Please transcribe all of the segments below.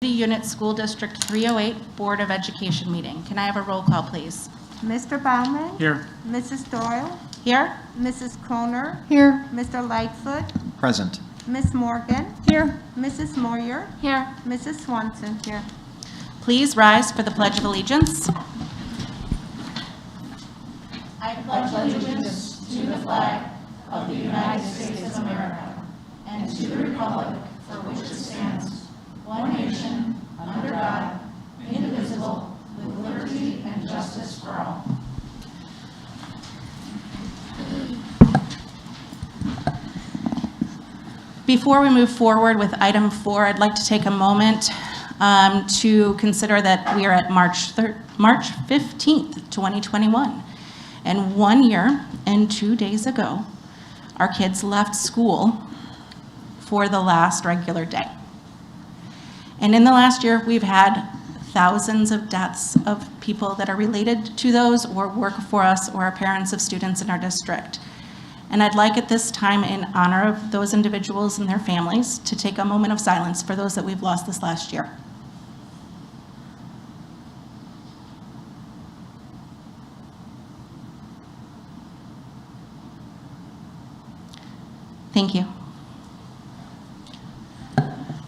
Unit School District 308 Board of Education meeting. Can I have a roll call, please? Mr. Baumann? Here. Mrs. Doyle? Here? Mrs. Kroner? Here. Mr. Lightfoot? Present. Ms. Morgan? Here. Mrs. Moyer? Here. Mrs. Swanson? Here. Please rise for the Pledge of Allegiance. I pledge allegiance to the flag of the United States of America and to the republic for which it stands, one nation, under God, indivisible, with liberty and justice for all. Before we move forward with item 4, I'd like to take a moment to consider that we are at March 15th, 2021. And 1 year and 2 days ago, our kids left school for the last regular day. And in the last year, we've had thousands of deaths of people that are related to those or work for us or are parents of students in our district. And I'd like at this time, in honor of those individuals and their families, to take a moment of silence for those that we've lost this last year. Thank you.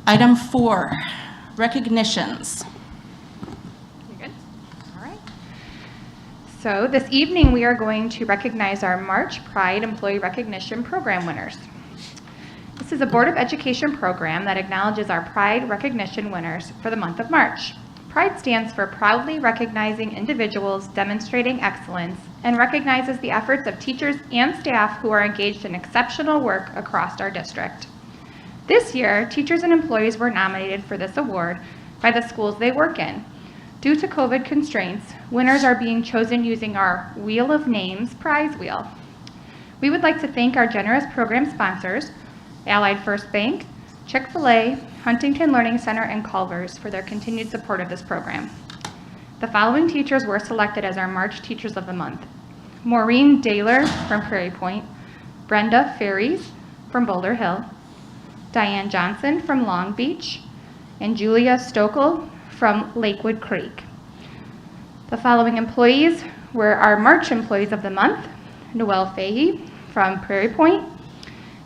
Item 4, recognitions. You're good? All right. So this evening we are going to recognize our March Pride Employee Recognition Program winners. This is a Board of Education program that acknowledges our Pride recognition winners for the month of March. Pride stands for proudly recognizing individuals demonstrating excellence and recognizes the efforts of teachers and staff who are engaged in exceptional work across our district. This year, teachers and employees were nominated for this award by the schools they work in. Due to COVID constraints, winners are being chosen using our Wheel of Names prize wheel. We would like to thank our generous program sponsors, Allied First Bank, Chick-fil-A, Huntington Learning Center, and Culver's for their continued support of this program. The following teachers were selected as our March Teachers of the Month: Maureen Daler from Prairie Point, Brenda Ferries from Boulder Hill, Diane Johnson from Long Beach, and Julia Stokel from Lakewood Creek. The following employees were our March Employees of the Month: Noelle Fahey from Prairie Point,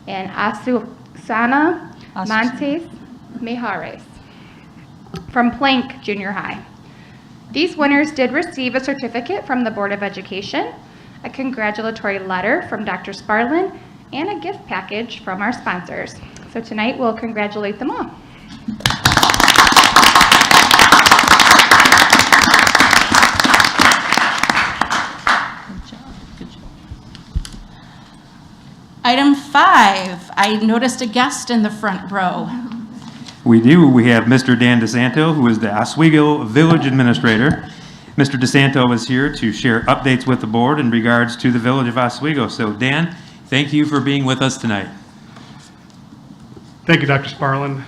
and Asusana Montes Mejares from Plank Junior High. These winners did receive a certificate from the Board of Education, a congratulatory letter from Dr. Sparlin, and a gift package from our sponsors. So tonight we'll congratulate them all. Good job. Good job. Item 5, I noticed a guest in the front row. We do. We have Mr. Dan DeSanto, who is the Oswego Village Administrator. Mr. DeSanto is here to share updates with the board in regards to the Village of Oswego. So Dan, thank you for being with us tonight. Thank you, Dr. Sparlin.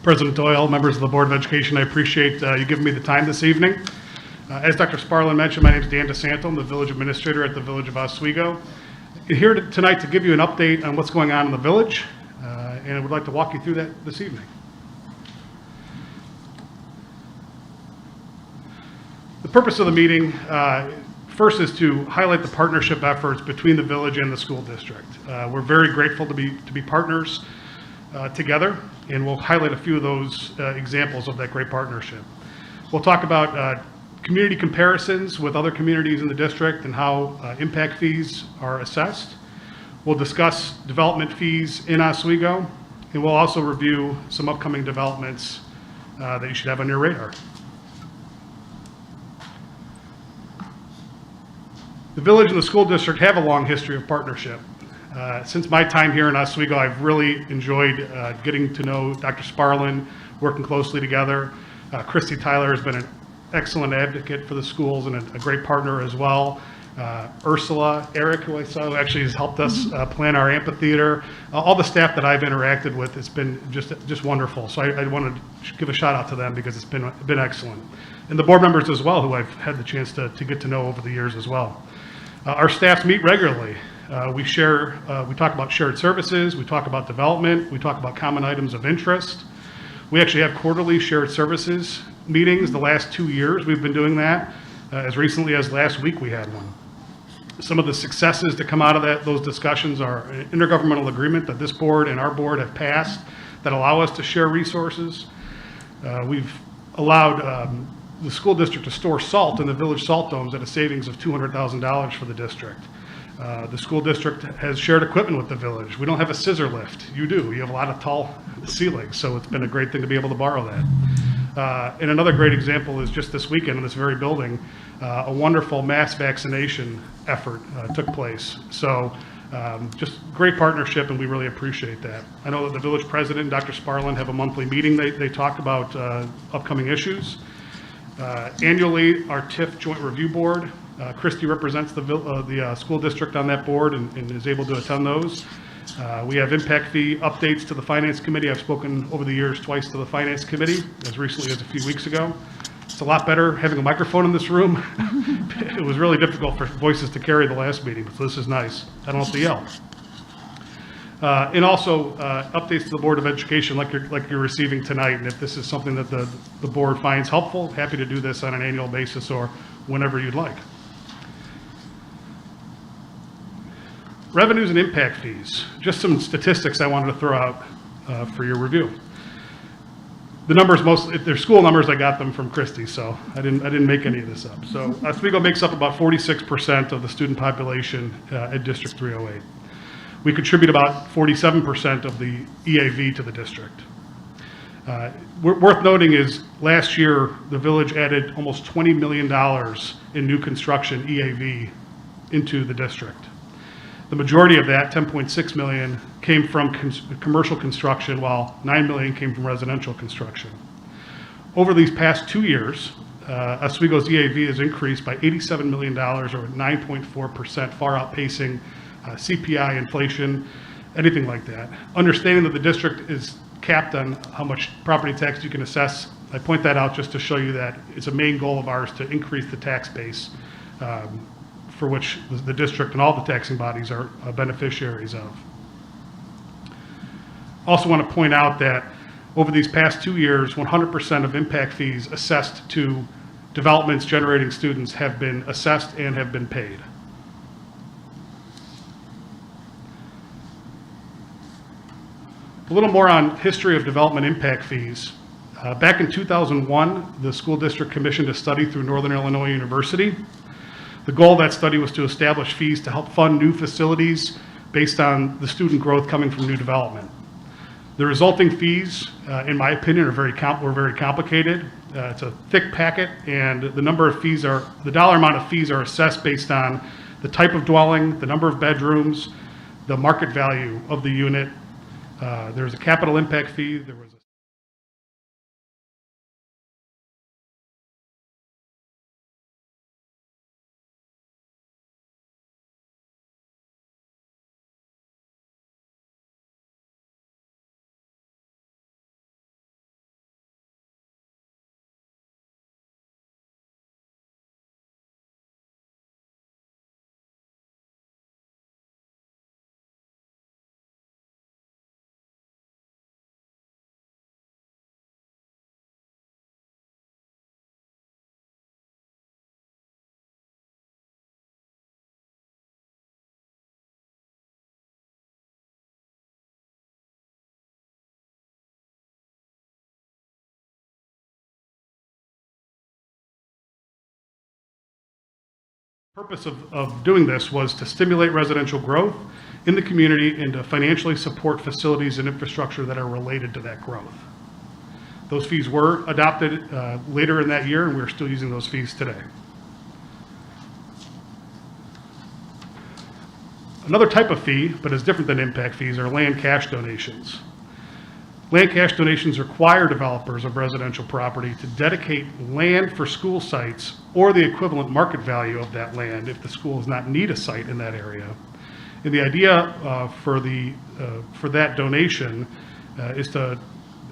President Doyle, members of the Board of Education, I appreciate you giving me the time this evening. As Dr. Sparlin mentioned, my name is Dan DeSanto. I'm the Village Administrator at the Village of Oswego. I'm here tonight to give you an update on what's going on in the village, and I would like to walk you through that this evening. The purpose of the meeting first is to highlight the partnership efforts between the village and the school district. We're very grateful to be partners together, and we'll highlight a few of those examples of that great partnership. We'll talk about community comparisons with other communities in the district and how impact fees are assessed. We'll discuss development fees in Oswego, and we'll also review some upcoming developments that you should have on your radar. The village and the school district have a long history of partnership. Since my time here in Oswego, I've really enjoyed getting to know Dr. Sparlin, working closely together. Christy Tyler has been an excellent advocate for the schools and a great partner as well. Ursula, Eric, who I saw, who actually has helped us plan our amphitheater. All the staff that I've interacted with, it's been just wonderful. So I want to give a shout out to them because it's been excellent. And the board members as well, who I've had the chance to get to know over the years as well. Our staffs meet regularly. We talk about shared services, we talk about development, we talk about common items of interest. We actually have quarterly shared services meetings. The last 2 years, we've been doing that. As recently as last week, we had one. Some of the successes to come out of those discussions are an intergovernmental agreement that this board and our board have passed that allow us to share resources. We've allowed the school district to store salt in the village salt domes at a savings of $200,000 for the district. The school district has shared equipment with the village. We don't have a scissor lift. You do. You have a lot of tall ceilings, so it's been a great thing to be able to borrow that. And another great example is just this weekend in this very building, a wonderful mass vaccination effort took place. So just great partnership, and we really appreciate that. I know that the village president, Dr. Sparlin, have a monthly meeting. They talk about upcoming issues. Annually, our TIF Joint Review Board, Christy represents the school district on that board and is able to attend those. We have impact fee updates to the Finance Committee. I've spoken over the years twice to the Finance Committee, as recently as a few weeks ago. It's a lot better having a microphone in this room. It was really difficult for voices to carry the last meeting, so this is nice. I don't have to yell. And also updates to the Board of Education like you're receiving tonight. And if this is something that the board finds helpful, happy to do this on an annual basis or whenever you'd like. Revenues and impact fees. Just some statistics I wanted to throw out for your review. The numbers, if they're school numbers, I got them from Christy, so I didn't make any of this up. So Oswego makes up about 46% of the student population at District 308. We contribute about 47% of the EAV to the district. Worth noting is last year, the village added almost $20 million in new construction EAV into the district. The majority of that, $10.6 million, came from commercial construction, while $9 million came from residential construction. Over these past 2 years, Oswego's EAV has increased by $87 million, or 9.4%, far outpacing CPI, inflation, anything like that. Understanding that the district is capped on how much property tax you can assess, I point that out just to show you that it's a main goal of ours to increase the tax base for which the district and all the taxing bodies are beneficiaries of. Also want to point out that over these past 2 years, 100% of impact fees assessed to developments generating students have been assessed and have been paid. A little more on history of development impact fees. Back in 2001, the school district commissioned a study through Northern Illinois University. The goal of that study was to establish fees to help fund new facilities based on the student growth coming from new development. The resulting fees, in my opinion, were very complicated. It's a thick packet, and the dollar amount of fees are assessed based on the type of dwelling, the number of bedrooms, the market value of the unit. There's a capital impact fee. There was The purpose of doing this was to stimulate residential growth in the community and to financially support facilities and infrastructure that are related to that growth. Those fees were adopted later in that year, and we're still using those fees today. Another type of fee, but is different than impact fees, are land cash donations. Land cash donations require developers of residential property to dedicate land for school sites or the equivalent market value of that land if the school does not need a site in that area. And the idea for that donation is to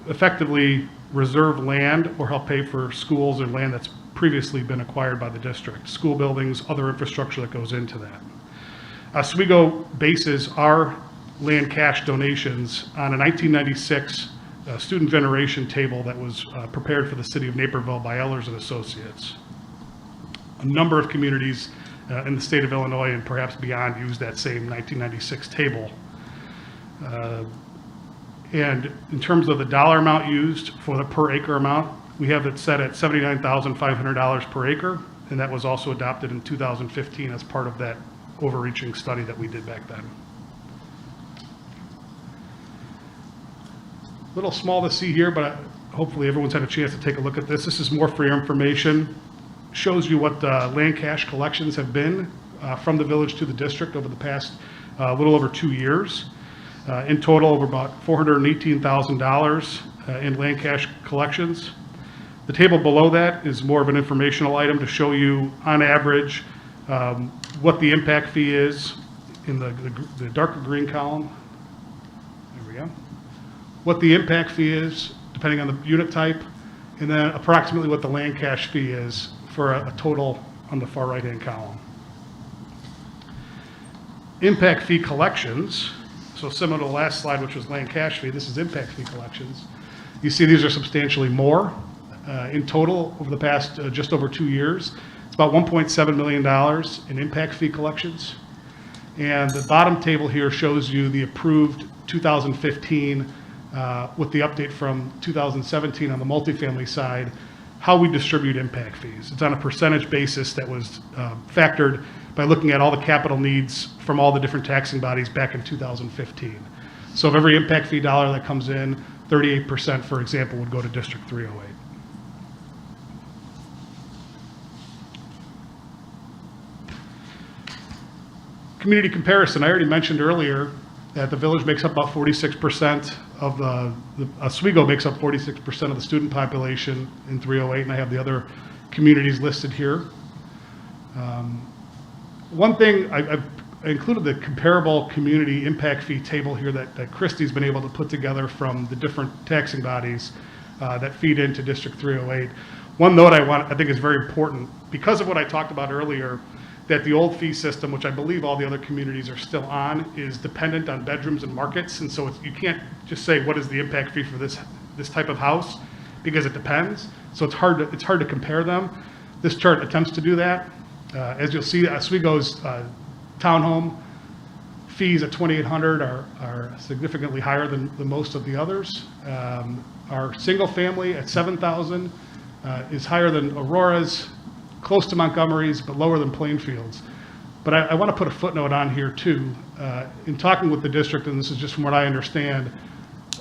effectively reserve land or help pay for schools and land that's previously been acquired by the district, school buildings, other infrastructure that goes into that. Oswego bases our land cash donations on a 1996 student veneration table that was prepared for the city of Naperville by Ehlers and Associates. A number of communities in the state of Illinois and perhaps beyond use that same 1996 table. And in terms of the dollar amount used for the per acre amount, we have it set at $79,500 per acre, and that was also adopted in 2015 as part of that overreaching study that we did back then. A little small to see here, but hopefully everyone's had a chance to take a look at this. This is more for your information. Shows you what land cash collections have been from the village to the district over the past little over 2 years. In total, over about $418,000 in land cash collections. The table below that is more of an informational item to show you, on average, what the impact fee is in the darker green column. There we go. What the impact fee is, depending on the unit type, and then approximately what the land cash fee is for a total on the far right-hand column. Impact fee collections, so similar to the last slide, which was land cash fee, this is impact fee collections. You see these are substantially more. In total, over the past just over 2 years, it's about $1.7 million in impact fee collections. And the bottom table here shows you the approved 2015 with the update from 2017 on the multifamily side, how we distribute impact fees. It's on a percentage basis that was factored by looking at all the capital needs from all the different taxing bodies back in 2015. So of every impact fee dollar that comes in, 38%, for example, would go to District 308. Community comparison, I already mentioned earlier that the village makes up about 46% of Oswego makes up 46% of the student population in 308, and I have the other communities listed here. One thing, I included the comparable community impact fee table here that Christie's been able to put together from the different taxing bodies that feed into District 308. One note I think is very important, because of what I talked about earlier, that the old fee system, which I believe all the other communities are still on, is dependent on bedrooms and markets, and so you can't just say what is the impact fee for this type of house, because it depends. So it's hard to compare them. This chart attempts to do that. As you'll see, Oswego's townhome fees at $2,800 are significantly higher than most of the others. Our single family at $7,000 is higher than Aurora's, close to Montgomery's, but lower than Plainfield's. But I want to put a footnote on here too. In talking with the district, and this is just from what I understand,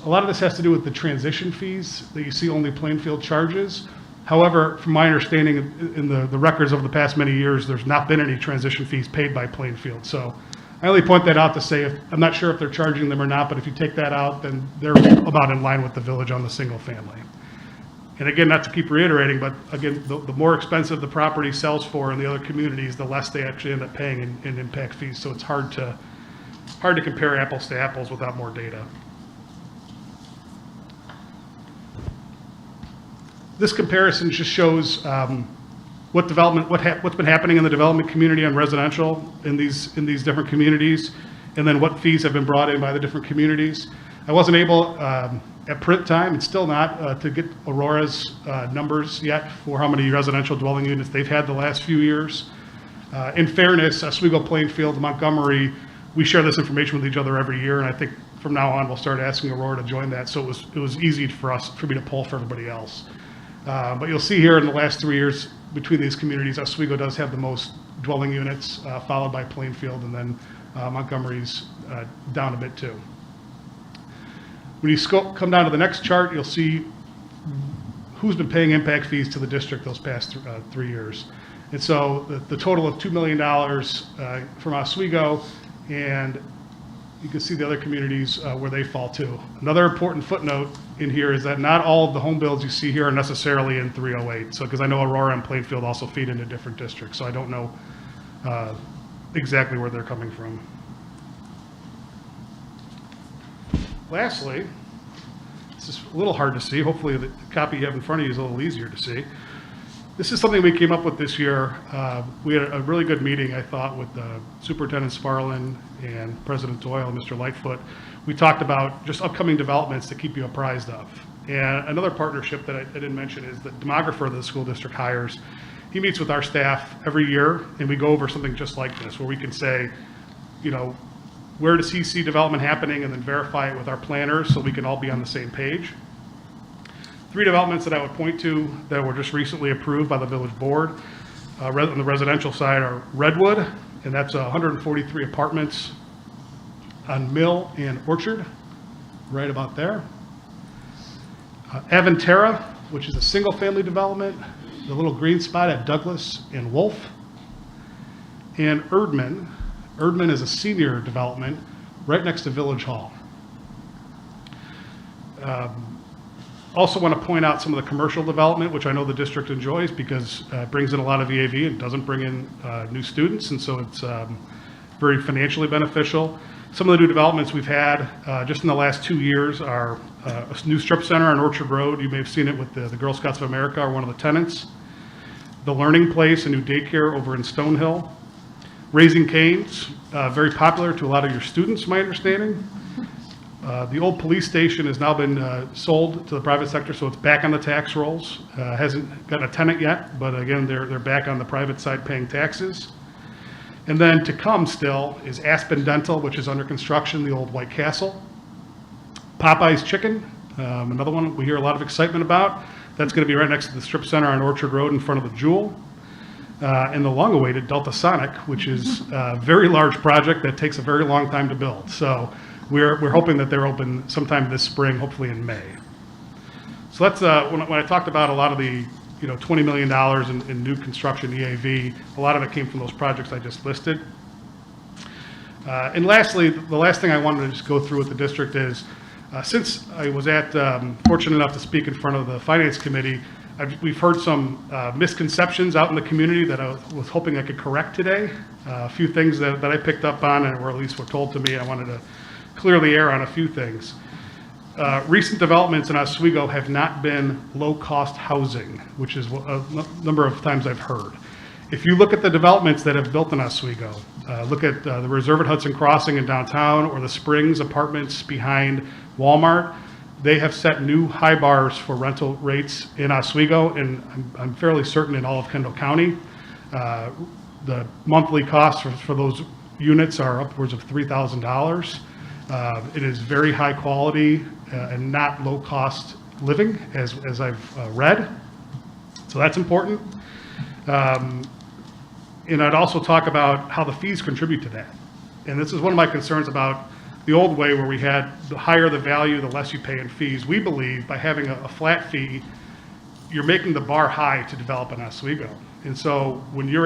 a lot of this has to do with the transition fees that you see only Plainfield charges. However, from my understanding in the records over the past many years, there's not been any transition fees paid by Plainfield. So I only point that out to say, I'm not sure if they're charging them or not, but if you take that out, then they're about in line with the village on the single family. And again, not to keep reiterating, but again, the more expensive the property sells for in the other communities, the less they actually end up paying in impact fees. So it's hard to compare apples to apples without more data. This comparison just shows what's been happening in the development community on residential in these different communities, and then what fees have been brought in by the different communities. I wasn't able at print time, and still not, to get Aurora's numbers yet for how many residential dwelling units they've had the last few years. In fairness, Oswego, Plainfield, Montgomery, we share this information with each other every year, and I think from now on we'll start asking Aurora to join that, so it was easy for me to pull for everybody else. But you'll see here in the last 3 years between these communities, Oswego does have the most dwelling units, followed by Plainfield, and then Montgomery's down a bit too. When you come down to the next chart, you'll see who's been paying impact fees to the district those past 3 years. And so the total of $2 million from Oswego, and you can see the other communities where they fall to. Another important footnote in here is that not all of the home builds you see here are necessarily in 308. So, because I know Aurora and Plainfield also feed into different districts, so I don't know exactly where they're coming from. Lastly, this is a little hard to see. Hopefully the copy you have in front of you is a little easier to see. This is something we came up with this year. We had a really good meeting, I thought, with Superintendent Sparlin and President Doyle and Mr. Lightfoot. We talked about just upcoming developments to keep you apprised of. And another partnership that I didn't mention is the demographer that the school district hires. He meets with our staff every year, and we go over something just like this, where we can say, you know, where does he see development happening, and then verify it with our planners so we can all be on the same page. 3 developments that I would point to that were just recently approved by the village board on the residential side are Redwood, and that's 143 apartments on Mill and Orchard, right about there. Aventerra, which is a single-family development, the little green spot at Douglas and Wolf. And Erdman. Erdman is a senior development right next to Village Hall. Also want to point out some of the commercial development, which I know the district enjoys because it brings in a lot of EAV and doesn't bring in new students, and so it's very financially beneficial. Some of the new developments we've had just in the last 2 years are a new strip center on Orchard Road. You may have seen it with the Girl Scouts of America, are one of the tenants. The Learning Place, a new daycare over in Stonehill. Raising Cane's, very popular to a lot of your students, my understanding. The old police station has now been sold to the private sector, so it's back on the tax rolls. Hasn't got a tenant yet, but again, they're back on the private side paying taxes. And then to come still is Aspen Dental, which is under construction, the old White Castle. Popeye's Chicken, another one we hear a lot of excitement about. That's going to be right next to the strip center on Orchard Road in front of the Jewel. And the long-awaited Delta Sonic, which is a very large project that takes a very long time to build. So we're hoping that they're open sometime this spring, hopefully in May. So that's when I talked about a lot of the $20 million in new construction EAV, a lot of it came from those projects I just listed. And lastly, the last thing I wanted to just go through with the district is, since I was fortunate enough to speak in front of the Finance Committee, we've heard some misconceptions out in the community that I was hoping I could correct today. A few things that I picked up on, or at least were told to me. I wanted to clear the air on a few things. Recent developments in Oswego have not been low-cost housing, which is a number of times I've heard. If you look at the developments that have built in Oswego, look at the Reserve at Hudson Crossing in downtown, or the Springs apartments behind Walmart, they have set new high bars for rental rates in Oswego, and I'm fairly certain in all of Kendall County. The monthly costs for those units are upwards of $3,000. It is very high quality and not low cost living, as I've read. So that's important. And I'd also talk about how the fees contribute to that. And this is one of my concerns about the old way, where we had the higher the value, the less you pay in fees. We believe by having a flat fee, you're making the bar high to develop in Oswego. And so when you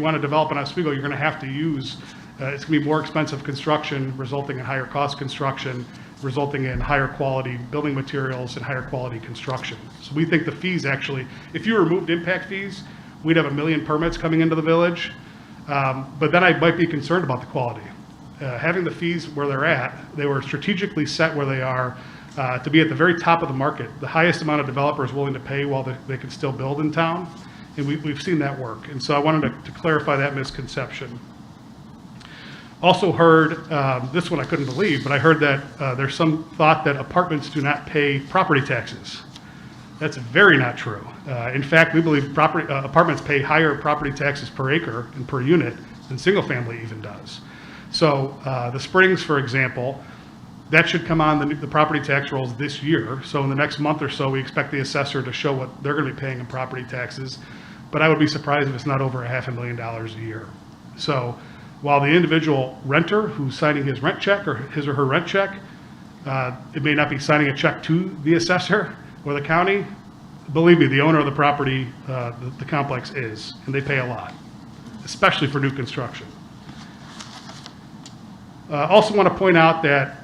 want to develop in Oswego, you're going to have to use, it's going to be more expensive construction, resulting in higher cost construction, resulting in higher quality building materials and higher quality construction. So we think the fees actually, if you removed impact fees, we'd have 1 million permits coming into the village. But then I might be concerned about the quality. Having the fees where they're at, they were strategically set where they are to be at the very top of the market, the highest amount of developers willing to pay while they can still build in town. And we've seen that work. And so I wanted to clarify that misconception. Also heard, this one I couldn't believe, but I heard that there's some thought that apartments do not pay property taxes. That's very not true. In fact, we believe apartments pay higher property taxes per acre and per unit than single family even does. So the Springs, for example, that should come on the property tax rolls this year. So in the next month or so, we expect the assessor to show what they're going to be paying in property taxes. But I would be surprised if it's not over $500,000 a year. So while the individual renter who's signing his rent check or his or her rent check, it may not be signing a check to the assessor or the county, believe me, the owner of the property, the complex is, and they pay a lot, especially for new construction. Also want to point out that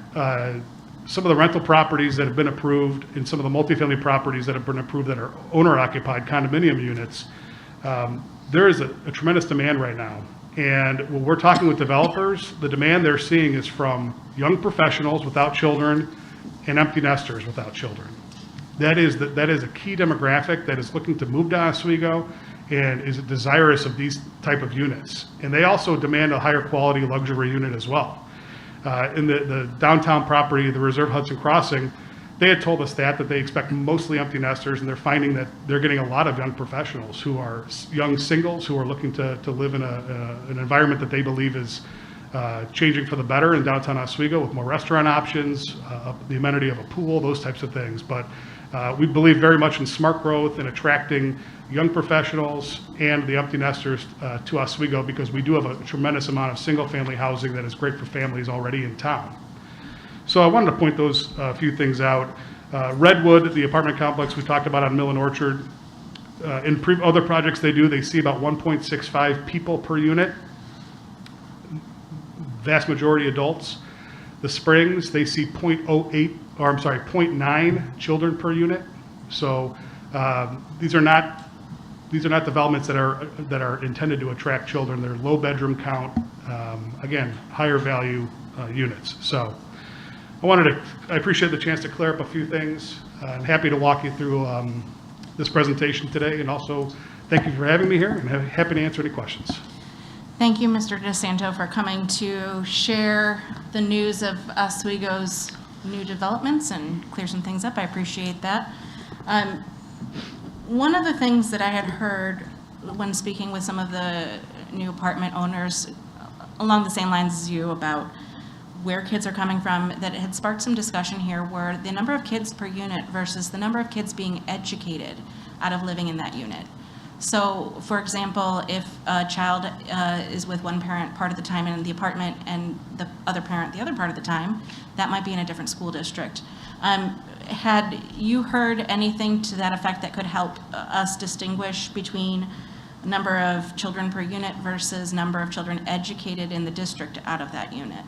some of the rental properties that have been approved and some of the multifamily properties that have been approved that are owner-occupied condominium units, there is a tremendous demand right now. And when we're talking with developers, the demand they're seeing is from young professionals without children and empty nesters without children. that is a key demographic that is looking to move to Oswego and is desirous of these type of units. And they also demand a higher quality luxury unit as well. In the downtown property, the Reserve Hudson Crossing, they had told us that they expect mostly empty nesters, and they're finding that they're getting a lot of young professionals who are young singles who are looking to live in an environment that they believe is changing for the better in downtown Oswego with more restaurant options, the amenity of a pool, those types of things. But we believe very much in smart growth and attracting young professionals and the empty nesters to Oswego, because we do have a tremendous amount of single-family housing that is great for families already in town. So I wanted to point those few things out. Redwood, the apartment complex we talked about on Mill and Orchard, in other projects they see about 1.65 people per unit, vast majority adults. The Springs, they see 0.9 children per unit. So these are not developments that are intended to attract children. They're low bedroom count, again, higher value units. So I appreciate the chance to clear up a few things. I'm happy to walk you through this presentation today, and also thank you for having me here, and I'm happy to answer any questions. Thank you, Mr. DeSanto, for coming to share the news of Oswego's new developments and clear some things up. I appreciate that. One of the things that I had heard when speaking with some of the new apartment owners along the same lines as you about where kids are coming from, that it had sparked some discussion here, were the number of kids per unit versus the number of kids being educated out of living in that unit. So, for example, if a child is with one parent part of the time in the apartment and the other parent the other part of the time, that might be in a different school district. Had you heard anything to that effect that could help us distinguish between number of children per unit versus number of children educated in the district out of that unit?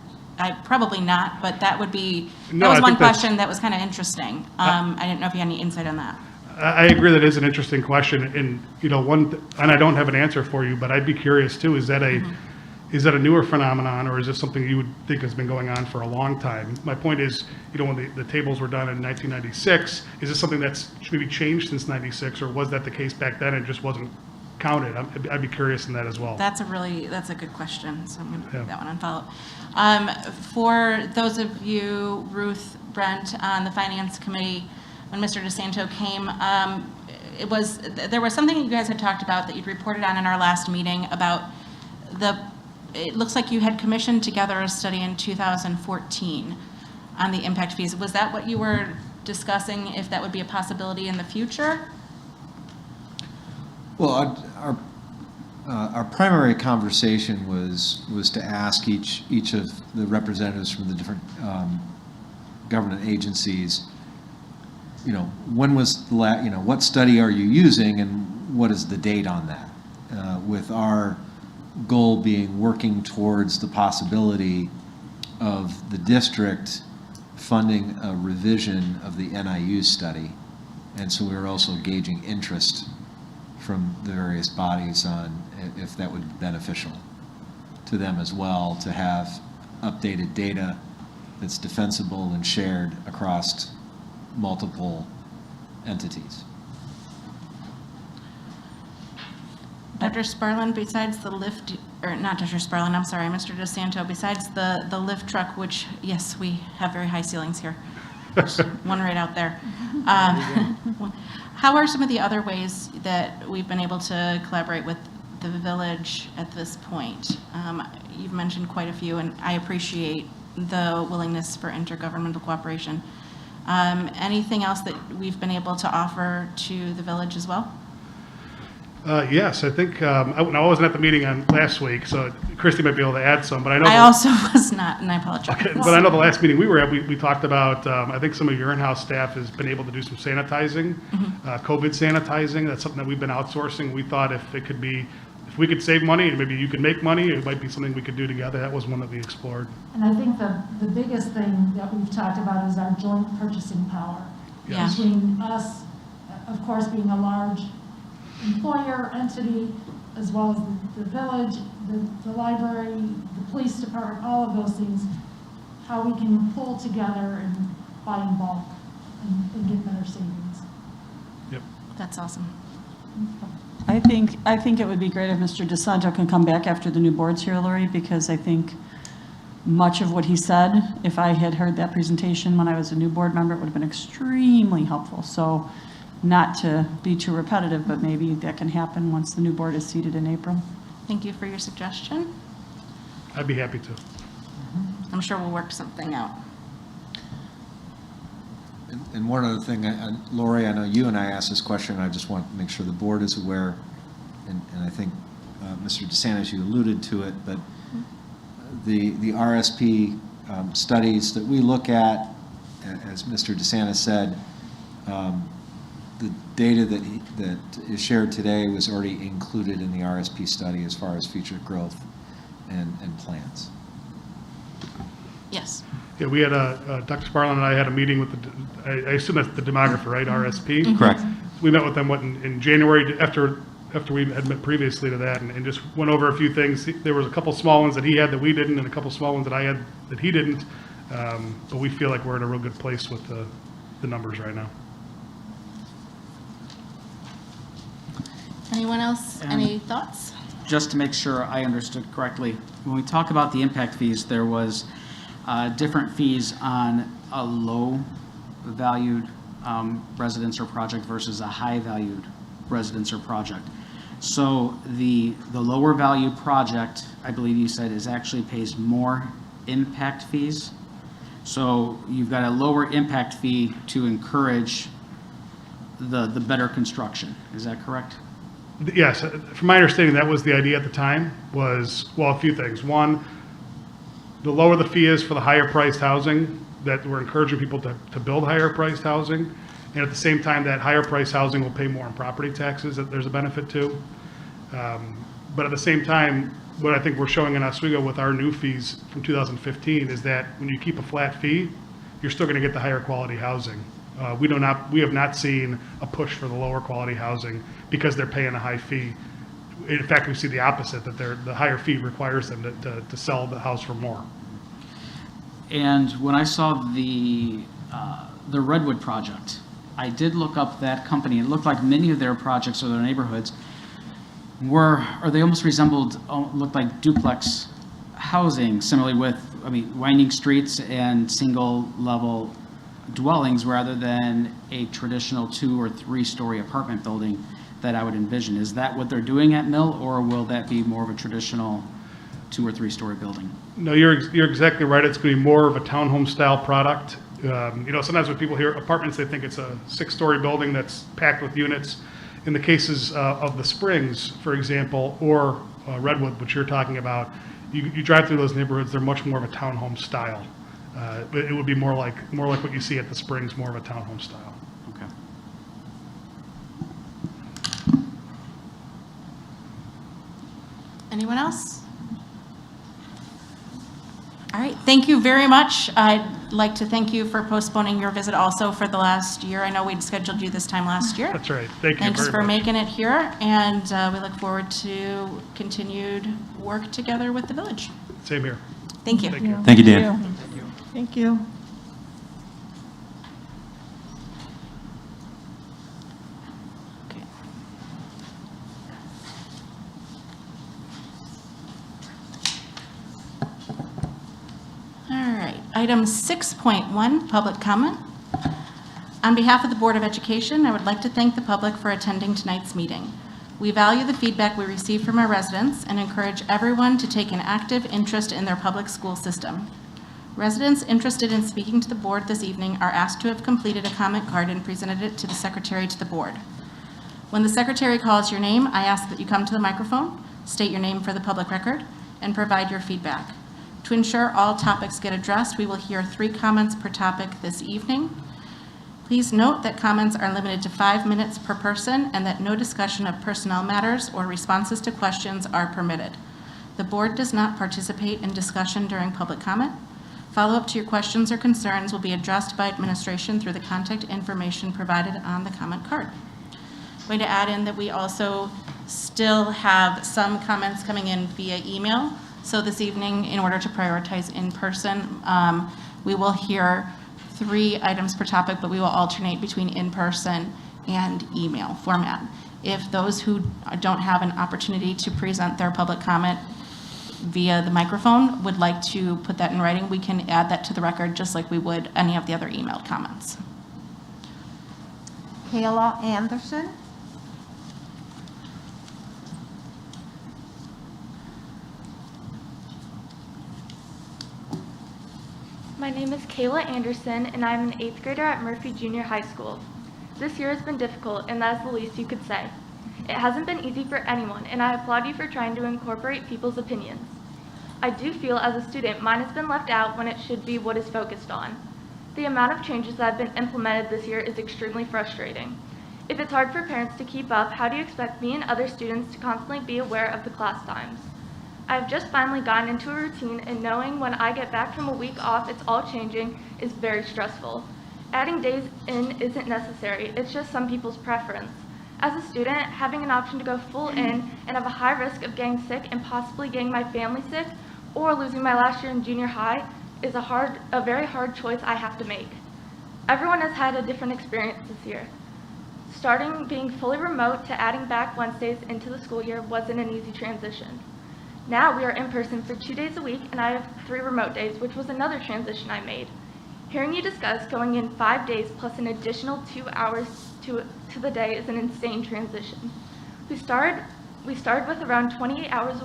Probably not, but that would be, that was one question that was kind of interesting. I didn't know if you had any insight on that. I agree that is an interesting question, and and I don't have an answer for you, but I'd be curious too. Is that a newer phenomenon, or is this something you would think has been going on for a long time? My point is, when the tables were done in 1996, is this something that's maybe changed since '96, or was that the case back then and just wasn't counted? I'd be curious in that as well. That's a good question, so I'm going to put that one on follow-up. For those of you, Ruth, Brent, on the Finance Committee, when Mr. DeSanto came, there was something that you guys had talked about that you'd reported on in our last meeting about it looks like you had commissioned together a study in 2014 on the impact fees. Was that what you were discussing, if that would be a possibility in the future? Well, our primary conversation was to ask each of the representatives from the different government agencies, when was the what study are you using and what is the date on that? With our goal being working towards the possibility of the district funding a revision of the NIU study. And so we were also gauging interest from the various bodies on if that would be beneficial to them as well, to have updated data that's defensible and shared across multiple entities. Dr. Sparlin, besides the lift, or not Dr. Sparlin, I'm sorry, Mr. DeSanto, besides the lift truck, which, yes, we have very high ceilings here. There's one right out there. How are some of the other ways that we've been able to collaborate with the village at this point? You've mentioned quite a few, and I appreciate the willingness for intergovernmental cooperation. Anything else that we've been able to offer to the village as well? Yes, I think, I wasn't at the meeting on last week, so Christy might be able to add some, but I know. I also was not, and I apologize. Okay, but I know the last meeting we were at, we talked about, I think some of your in-house staff has been able to do some sanitizing, COVID sanitizing. That's something that we've been outsourcing. We thought if we could save money and maybe you could make money, it might be something we could do together. That was one that we explored. And I think the biggest thing that we've talked about is our joint purchasing power. Yes. Between us, of course, being a large employer entity, as well as the village, the library, the police department, all of those things, how we can pull together and buy in bulk and get better savings. That's awesome. I think it would be great if Mr. DeSanto can come back after the new board's here, Lori, because I think much of what he said, if I had heard that presentation when I was a new board member, it would have been extremely helpful. So not to be too repetitive, but maybe that can happen once the new board is seated in April. Thank you for your suggestion. I'd be happy to. I'm sure we'll work something out. And one other thing, Lori, I know you and I asked this question, and I just want to make sure the board is aware, and I think Mr. DeSantis, you alluded to it, but the RSP studies that we look at, as Mr. DeSantis said, the data that is shared today was already included in the RSP study as far as future growth and plans. Yes. Yeah, we had Dr. Sparlin and I had a meeting with I assume that's the demographer, right, RSP? Correct. We met with them, in January, after we had met previously to that, and just went over a few things. There was a couple small ones that he had that we didn't, and a couple small ones that I had that he didn't. But we feel like we're in a real good place with the numbers right now. Anyone else? Any thoughts? Just to make sure I understood correctly, when we talk about the impact fees, there was different fees on a low-valued residence or project versus a high-valued residence or project. So the lower value project, I believe you said, is actually pays more impact fees. So you've got a lower impact fee to encourage the better construction. Is that correct? Yes, from my understanding, that was the idea at the time, was, well, a few things. One, the lower the fee is for the higher priced housing, that we're encouraging people to build higher priced housing. And at the same time, that higher priced housing will pay more in property taxes that there's a benefit to. But at the same time, what I think we're showing in Oswego with our new fees from 2015 is that when you keep a flat fee, you're still going to get the higher quality housing. We have not seen a push for the lower quality housing because they're paying a high fee. In fact, we see the opposite, that the higher fee requires them to sell the house for more. And when I saw the Redwood project, I did look up that company. It looked like many of their projects or their neighborhoods they almost resembled, looked like duplex housing, similarly with, winding streets and single level dwellings rather than a traditional 2- or 3-story apartment building that I would envision. Is that what they're doing at Mill, or will that be more of a traditional 2- or 3-story building? No, you're exactly right. It's going to be more of a townhome style product. Sometimes when people hear apartments, they think it's a 6-story building that's packed with units. In the cases of the Springs, for example, or Redwood, which you're talking about, you drive through those neighborhoods, they're much more of a townhome style. It would be more like what you see at the Springs, more of a townhome style. Okay. Anyone else? All right, thank you very much. I'd like to thank you for postponing your visit also for the last year. I know we'd scheduled you this time last year. That's right. Thank you Thanks very for much. making it here, and we look forward to continued work together with the village. Same here. Thank you. Thank you. Thank you, Dan. Thank you. Okay. All right, item 6.1, public comment. On behalf of the Board of Education, I would like to thank the public for attending tonight's meeting. We value the feedback we receive from our residents and encourage everyone to take an active interest in their public school system. Residents interested in speaking to the board this evening are asked to have completed a comment card and presented it to the secretary to the board. When the secretary calls your name, I ask that you come to the microphone, state your name for the public record, and provide your feedback. To ensure all topics get addressed, we will hear 3 comments per topic this evening. Please note that comments are limited to 5 minutes per person and that no discussion of personnel matters or responses to questions are permitted. The board does not participate in discussion during public comment. Follow-up to your questions or concerns will be addressed by administration through the contact information provided on the comment card. I'm going to add in that we also still have some comments coming in via email. So this evening, in order to prioritize in person, we will hear 3 items per topic, but we will alternate between in-person and email format. If those who don't have an opportunity to present their public comment via the microphone would like to put that in writing, we can add that to the record just like we would any of the other emailed comments. Kayla Anderson. My name is Kayla Anderson, and I'm an 8th grader at Murphy Junior High School. This year has been difficult, and that is the least you could say. It hasn't been easy for anyone, and I applaud you for trying to incorporate people's opinions. I do feel as a student mine has been left out when it should be what is focused on. The amount of changes that have been implemented this year is extremely frustrating. If it's hard for parents to keep up, how do you expect me and other students to constantly be aware of the class times? I've just finally gotten into a routine, and knowing when I get back from a week off it's all changing is very stressful. Adding days in isn't necessary, it's just some people's preference. As a student, having an option to go full in and have a high risk of getting sick and possibly getting my family sick or losing my last year in junior high is a very hard choice I have to make. Everyone has had a different experience this year. Starting being fully remote to adding back Wednesdays into the school year wasn't an easy transition. Now we are in person for 2 days a week, and I have 3 remote days, which was another transition I made. Hearing you discuss going in 5 days plus an additional 2 hours to the day is an insane transition. We started with around 28 hours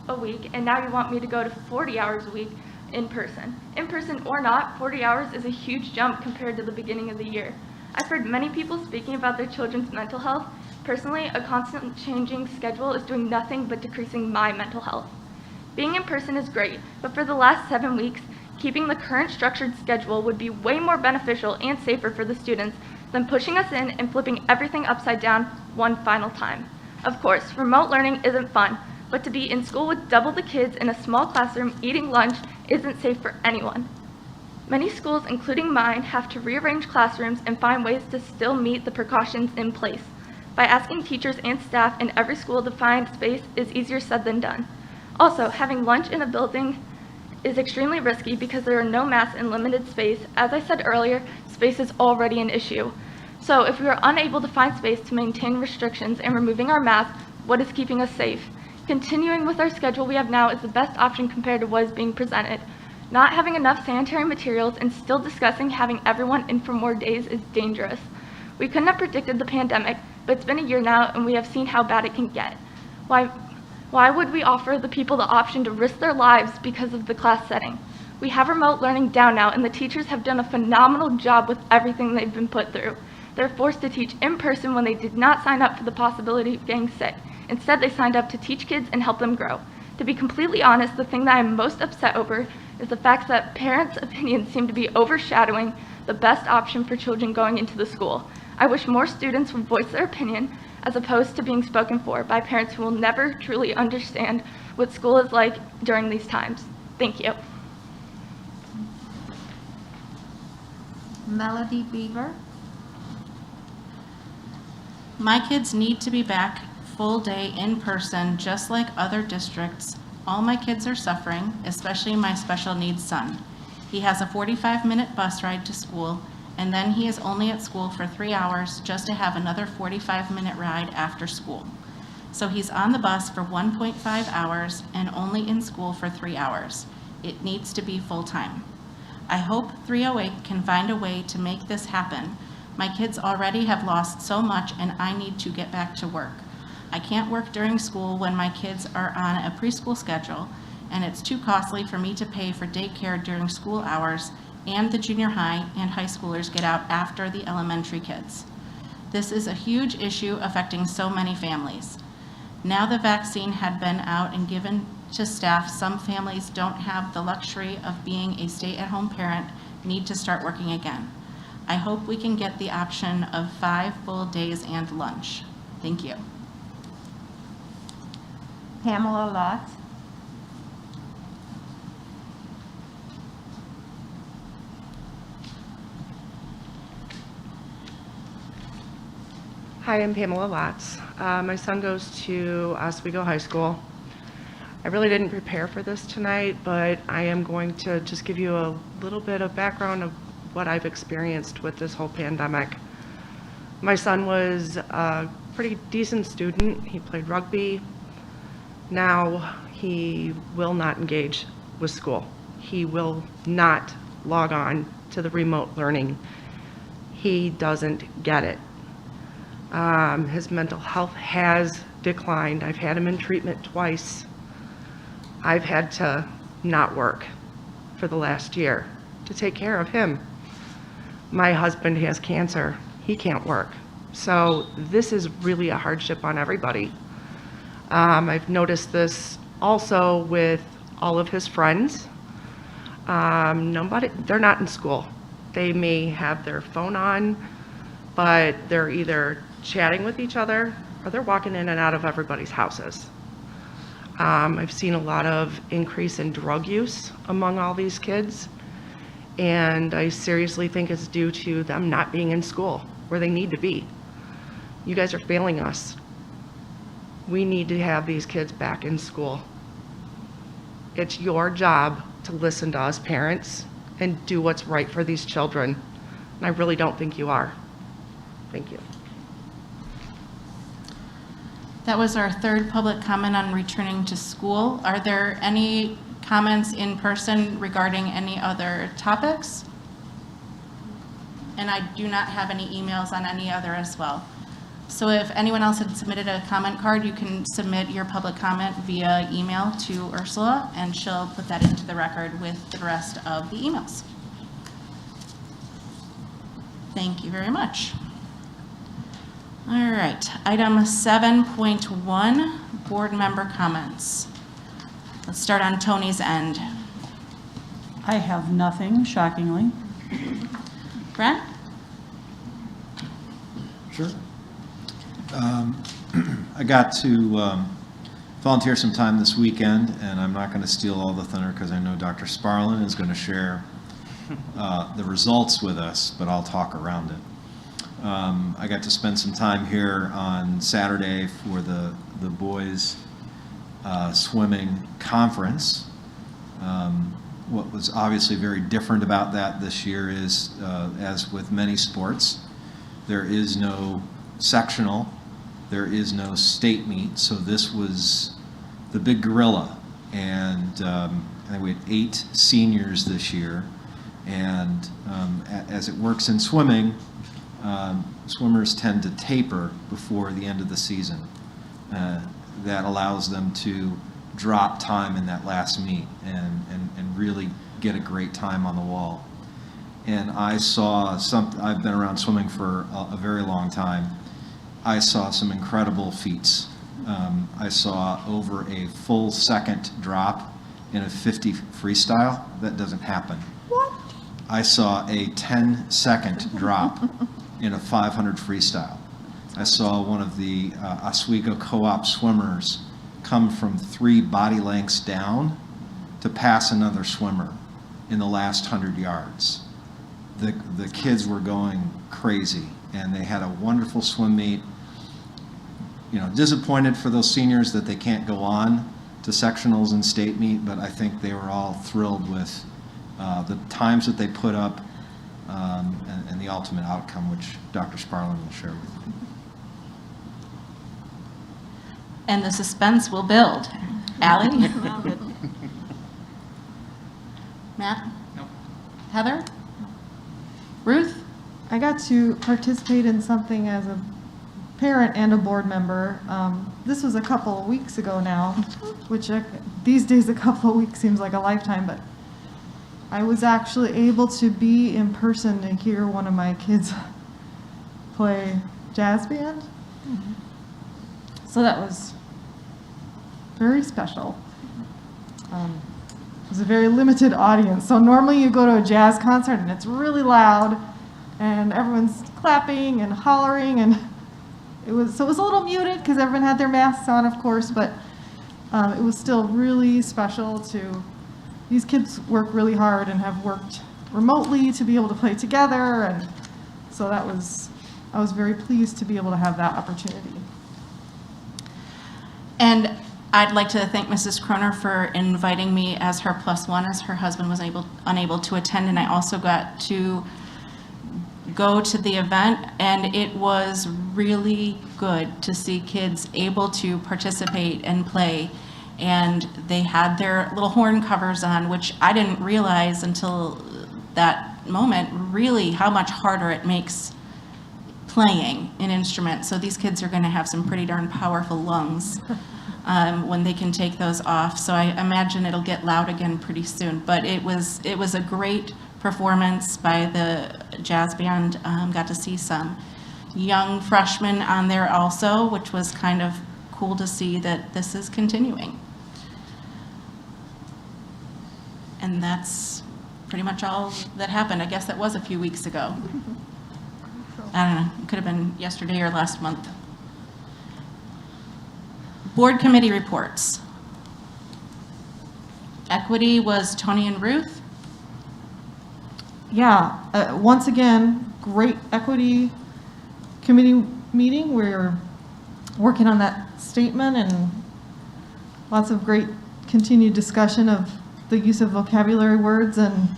a week, and now you want me to go to 40 hours a week in person. In person or not, 40 hours is a huge jump compared to the beginning of the year. I've heard many people speaking about their children's mental health. Personally, a constant changing schedule is doing nothing but decreasing my mental health. Being in person is great, but for the last 7 weeks, keeping the current structured schedule would be way more beneficial and safer for the students than pushing us in and flipping everything upside down one final time. Of course, remote learning isn't fun, but to be in school with double the kids in a small classroom eating lunch isn't safe for anyone. Many schools, including mine, have to rearrange classrooms and find ways to still meet the precautions in place. By asking teachers and staff in every school to find space is easier said than done. Also, having lunch in a building is extremely risky because there are no masks and limited space. As I said earlier, space is already an issue. So if we are unable to find space to maintain restrictions and removing our masks, what is keeping us safe? Continuing with our schedule we have now is the best option compared to what is being presented. Not having enough sanitary materials and still discussing having everyone in for more days is dangerous. We couldn't have predicted the pandemic, but it's been a year now and we have seen how bad it can get. Why would we offer the people the option to risk their lives because of the class setting? We have remote learning down now, and the teachers have done a phenomenal job with everything they've been put through. They're forced to teach in person when they did not sign up for the possibility of getting sick. Instead, they signed up to teach kids and help them grow. To be completely honest, the thing that I'm most upset over is the fact that parents' opinions seem to be overshadowing the best option for children going into the school. I wish more students would voice their opinion as opposed to being spoken for by parents who will never truly understand what school is like during these times. Thank you. Melody Beaver. My kids need to be back full day in person, just like other districts. All my kids are suffering, especially my special needs son. He has a 45-minute bus ride to school, and then he is only at school for 3 hours just to have another 45-minute ride after school. So he's on the bus for 1.5 hours and only in school for 3 hours. It needs to be full-time. I hope 308 can find a way to make this happen. My kids already have lost so much and I need to get back to work. I can't work during school when my kids are on a preschool schedule, and it's too costly for me to pay for daycare during school hours, and the junior high and high schoolers get out after the elementary kids. This is a huge issue affecting so many families. Now the vaccine had been out and given to staff, some families don't have the luxury of being a stay-at-home parent, need to start working again. I hope we can get the option of 5 full days and lunch. Thank you. Pamela Lott. Hi, I'm Pamela Latz. My son goes to Oswego High School. I really didn't prepare for this tonight, but I am going to just give you a little bit of background of what I've experienced with this whole pandemic. My son was a pretty decent student. He played rugby. Now he will not engage with school. He will not log on to the remote learning. He doesn't get it. His mental health has declined. I've had him in treatment twice. I've had to not work for the last year to take care of him. My husband has cancer. He can't work. So this is really a hardship on everybody. I've noticed this also with all of his friends. They're not in school. They may have their phone on, but they're either chatting with each other or they're walking in and out of everybody's houses. I've seen a lot of increase in drug use among all these kids, and I seriously think it's due to them not being in school where they need to be. You guys are failing us. We need to have these kids back in school. It's your job to listen to us parents and do what's right for these children. And I really don't think you are. Thank you. That was our third public comment on returning to school. Are there any comments in person regarding any other topics? And I do not have any emails on any other as well. So if anyone else had submitted a comment card, you can submit your public comment via email to Ursula, and she'll put that into the record with the rest of the emails. Thank you very much. All right, item 7.1, board member comments. Let's start on Tony's end. I have nothing, shockingly. Brent? Sure. I got to volunteer some time this weekend, and I'm not going to steal all the thunder because I know Dr. Sparlin is going to share the results with us, but I'll talk around it. I got to spend some time here on Saturday for the boys swimming conference. What was obviously very different about that this year is, as with many sports, there is no sectional, there is no state meet, so this was the big gorilla. And I think we had 8 seniors this year, and as it works in swimming, swimmers tend to taper before the end of the season. That allows them to drop time in that last meet and really get a great time on the wall. And I saw I've been around swimming for a very long time. I saw some incredible feats. I saw over a full second drop in a 50 freestyle. That doesn't happen. What? I saw a 10-second drop in a 500 freestyle. I saw one of the Oswego co-op swimmers come from 3 body lengths down to pass another swimmer in the last 100 yards. The kids were going crazy, and they had a wonderful swim meet. You know, disappointed for those seniors that they can't go on to sectionals and state meet, but I think they were all thrilled with the times that they put up and the ultimate outcome, which Dr. Sparlin will share with you. And the suspense will build. Allie? Matt? Nope. Heather? Ruth? I got to participate in something as a parent and a board member. This was a couple of weeks ago now, which these days a couple of weeks seems like a lifetime, but I was actually able to be in person to hear one of my kids play jazz band. Mm-hmm. So that was very special. It was a very limited audience. So normally you go to a jazz concert and it's really loud and everyone's clapping and hollering, and it was a little muted because everyone had their masks on, of course, but it was still really special to, these kids work really hard and have worked remotely to be able to play together, and so I was very pleased to be able to have that opportunity. And I'd like to thank Mrs. Kroner for inviting me as her +1, as her husband was unable to attend, and I also got to go to the event, and it was really good to see kids able to participate and play. And they had their little horn covers on, which I didn't realize until that moment, really how much harder it makes playing an instrument. So these kids are going to have some pretty darn powerful lungs when they can take those off. So I imagine it'll get loud again pretty soon. But it was a great performance by the jazz band. Got to see some young freshmen on there also, which was kind of cool to see that this is continuing. And that's pretty much all that happened. I guess that was a few weeks ago. I don't know, it could have been yesterday or last month. Board committee reports. Equity was Tony and Ruth. Yeah, once again, great equity committee meeting. We're working on that statement and lots of great continued discussion of the use of vocabulary words, and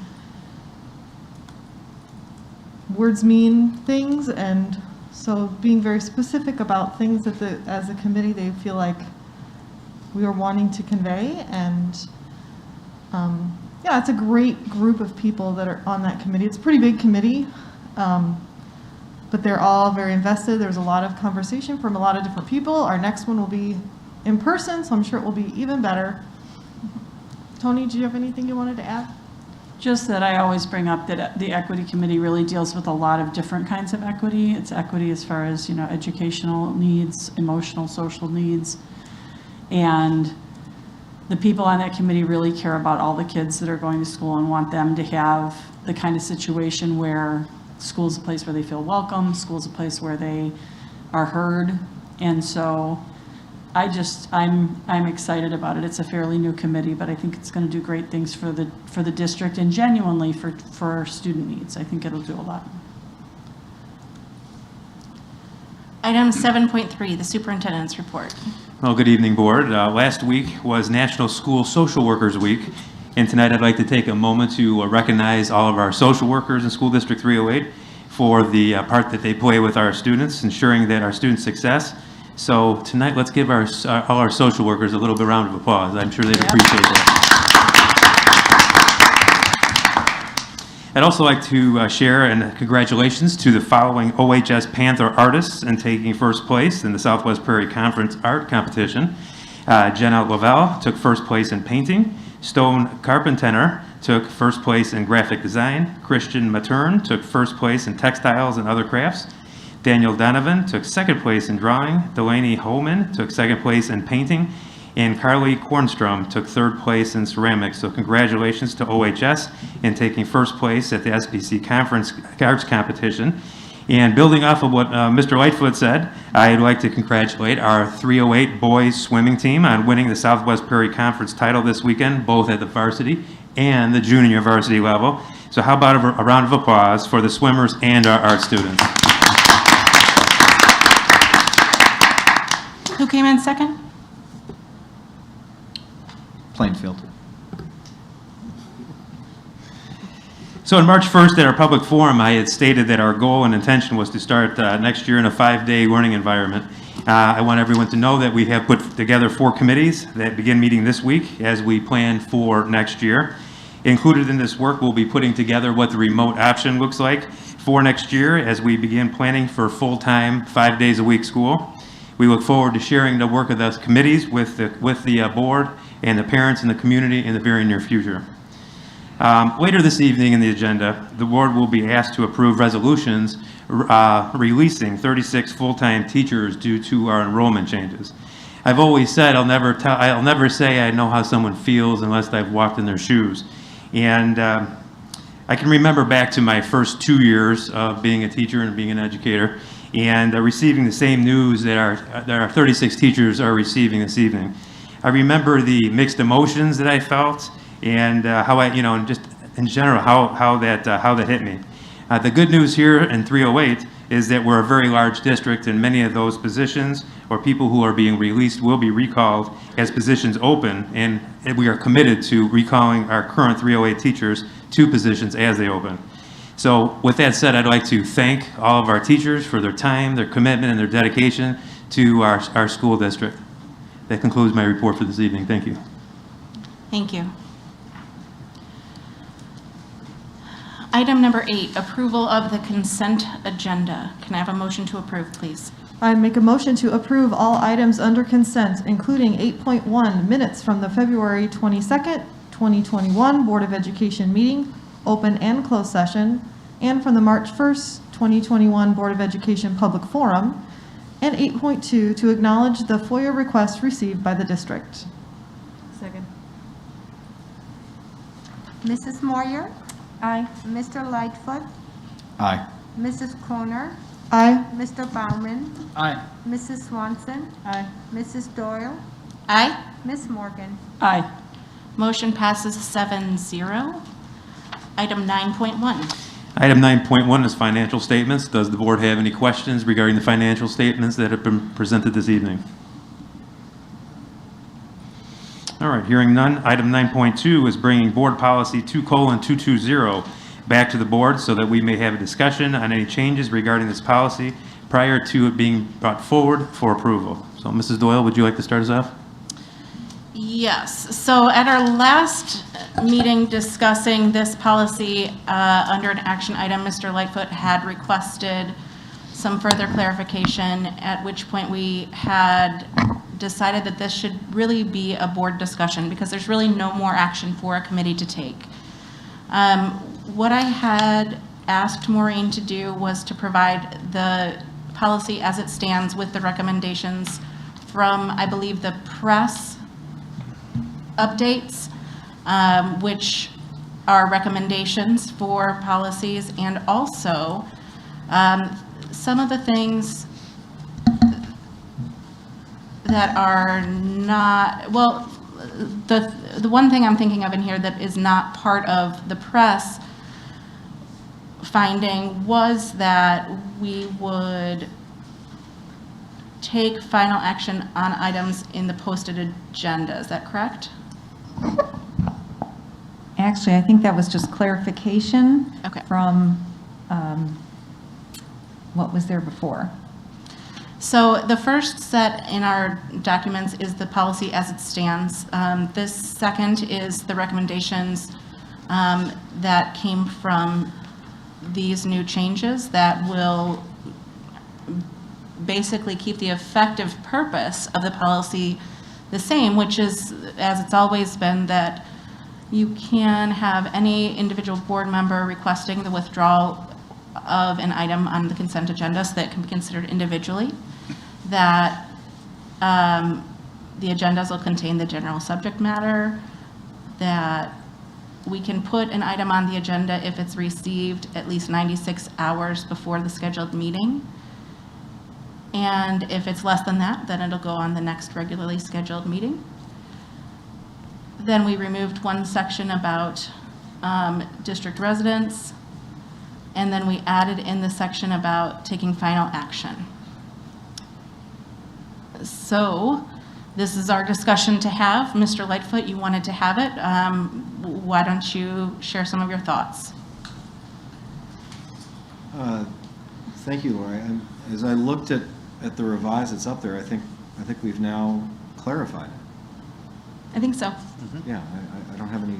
words mean things, and so being very specific about things that as a committee they feel like we are wanting to convey. And yeah, it's a great group of people that are on that committee. It's a pretty big committee, but they're all very invested. There's a lot of conversation from a lot of different people. Our next one will be in person, so I'm sure it will be even better. Tony, do you have anything you wanted to add? Just that I always bring up that the equity committee really deals with a lot of different kinds of equity. It's equity as far as, educational needs, emotional, social needs. And the people on that committee really care about all the kids that are going to school and want them to have the kind of situation where school is a place where they feel welcome, school is a place where they are heard. And so I'm excited about it. It's a fairly new committee, but I think it's going to do great things for the district and genuinely for student needs. I think it'll do a lot. Item 7.3, the superintendent's report. Well, good evening, board. Last week was National School Social Workers Week, and tonight I'd like to take a moment to recognize all of our social workers in School District 308 for the part that they play with our students, ensuring that our students' success. So tonight, let's give all our social workers a little bit round of applause. I'm sure they'd appreciate that. I'd also like to share and congratulations to the following OHS Panther artists in taking first place in the Southwest Prairie Conference Art Competition. Jenna Lavelle took first place in painting. Stone Carpenter took first place in graphic design. Christian Matern took first place in textiles and other crafts. Daniel Donovan took second place in drawing. Delaney Holman took second place in painting. And Carly Kornstrom took third place in ceramics. So congratulations to OHS in taking first place at the SBC Conference Arts Competition. And building off of what Mr. Lightfoot said, I'd like to congratulate our 308 boys swimming team on winning the Southwest Prairie Conference title this weekend, both at the varsity and the junior varsity level. So how about a round of applause for the swimmers and our art students. Who came in second? Plainfield. So on March 1st at our public forum, I had stated that our goal and intention was to start next year in a 5-day learning environment. I want everyone to know that we have put together 4 committees that begin meeting this week as we plan for next year. Included in this work, we'll be putting together what the remote option looks like for next year as we begin planning for full-time 5 days a week school. We look forward to sharing the work of those committees with the board and the parents and the community in the very near future. Later this evening in the agenda, the board will be asked to approve resolutions releasing 36 full-time teachers due to our enrollment changes. I've always said I'll never say I know how someone feels unless I've walked in their shoes. And I can remember back to my first 2 years of being a teacher and being an educator and receiving the same news that our 36 teachers are receiving this evening. I remember the mixed emotions that I felt and how and just in general, how that hit me. The good news here in 308 is that we're a very large district and many of those positions or people who are being released will be recalled as positions open, and we are committed to recalling our current 308 teachers to positions as they open. So with that said, I'd like to thank all of our teachers for their time, their commitment, and their dedication to our school district. That concludes my report for this evening. Thank you. Thank you. Item number 8, approval of the consent agenda. Can I have a motion to approve, please? I make a motion to approve all items under consent, including 8.1 minutes from the February 22nd, 2021 Board of Education meeting, open and closed session, and from the March 1st, 2021 Board of Education public forum, and 8.2 to acknowledge the FOIA request received by the district. Second. Mrs. Moyer, Aye. Mr. Lightfoot, Aye. Mrs. Kroner, Aye. Mr. Baumann, Aye. Mrs. Swanson, Aye. Mrs. Doyle, Aye. Miss Morgan. Aye. Motion passes 7-0. Item 9.1. Item 9.1 is financial statements. Does the board have any questions regarding the financial statements that have been presented this evening? All right, hearing none. Item 9.2 is bringing Board Policy 2:220 back to the board so that we may have a discussion on any changes regarding this policy prior to it being brought forward for approval. So, Mrs. Doyle, would you like to start us off? Yes, so at our last meeting discussing this policy under an action item, Mr. Lightfoot had requested some further clarification, at which point we had decided that this should really be a board discussion because there's really no more action for a committee to take. What I had asked Maureen to do was to provide the policy as it stands with the recommendations from, I believe, the press updates, which are recommendations for policies, and also some of the things that are not, well, the one thing I'm thinking of in here that is not part of the press finding was that we would take final action on items in the posted agenda. Is that correct? Actually, I think that was just clarification Okay. from what was there before. So the first set in our documents is the policy as it stands. This second is the recommendations that came from these new changes that will basically keep the effective purpose of the policy the same, which is, as it's always been, that you can have any individual board member requesting the withdrawal of an item on the consent agenda so that it can be considered individually, that the agendas will contain the general subject matter, that we can put an item on the agenda if it's received at least 96 hours before the scheduled meeting. And if it's less than that, then it'll go on the next regularly scheduled meeting. Then we removed one section about district residents, and then we added in the section about taking final action. So this is our discussion to have. Mr. Lightfoot, you wanted to have it. Why don't you share some of your thoughts? Thank you, Lori. As I looked at the revise that's up there, I think we've now clarified it. I think so. Yeah, I don't have any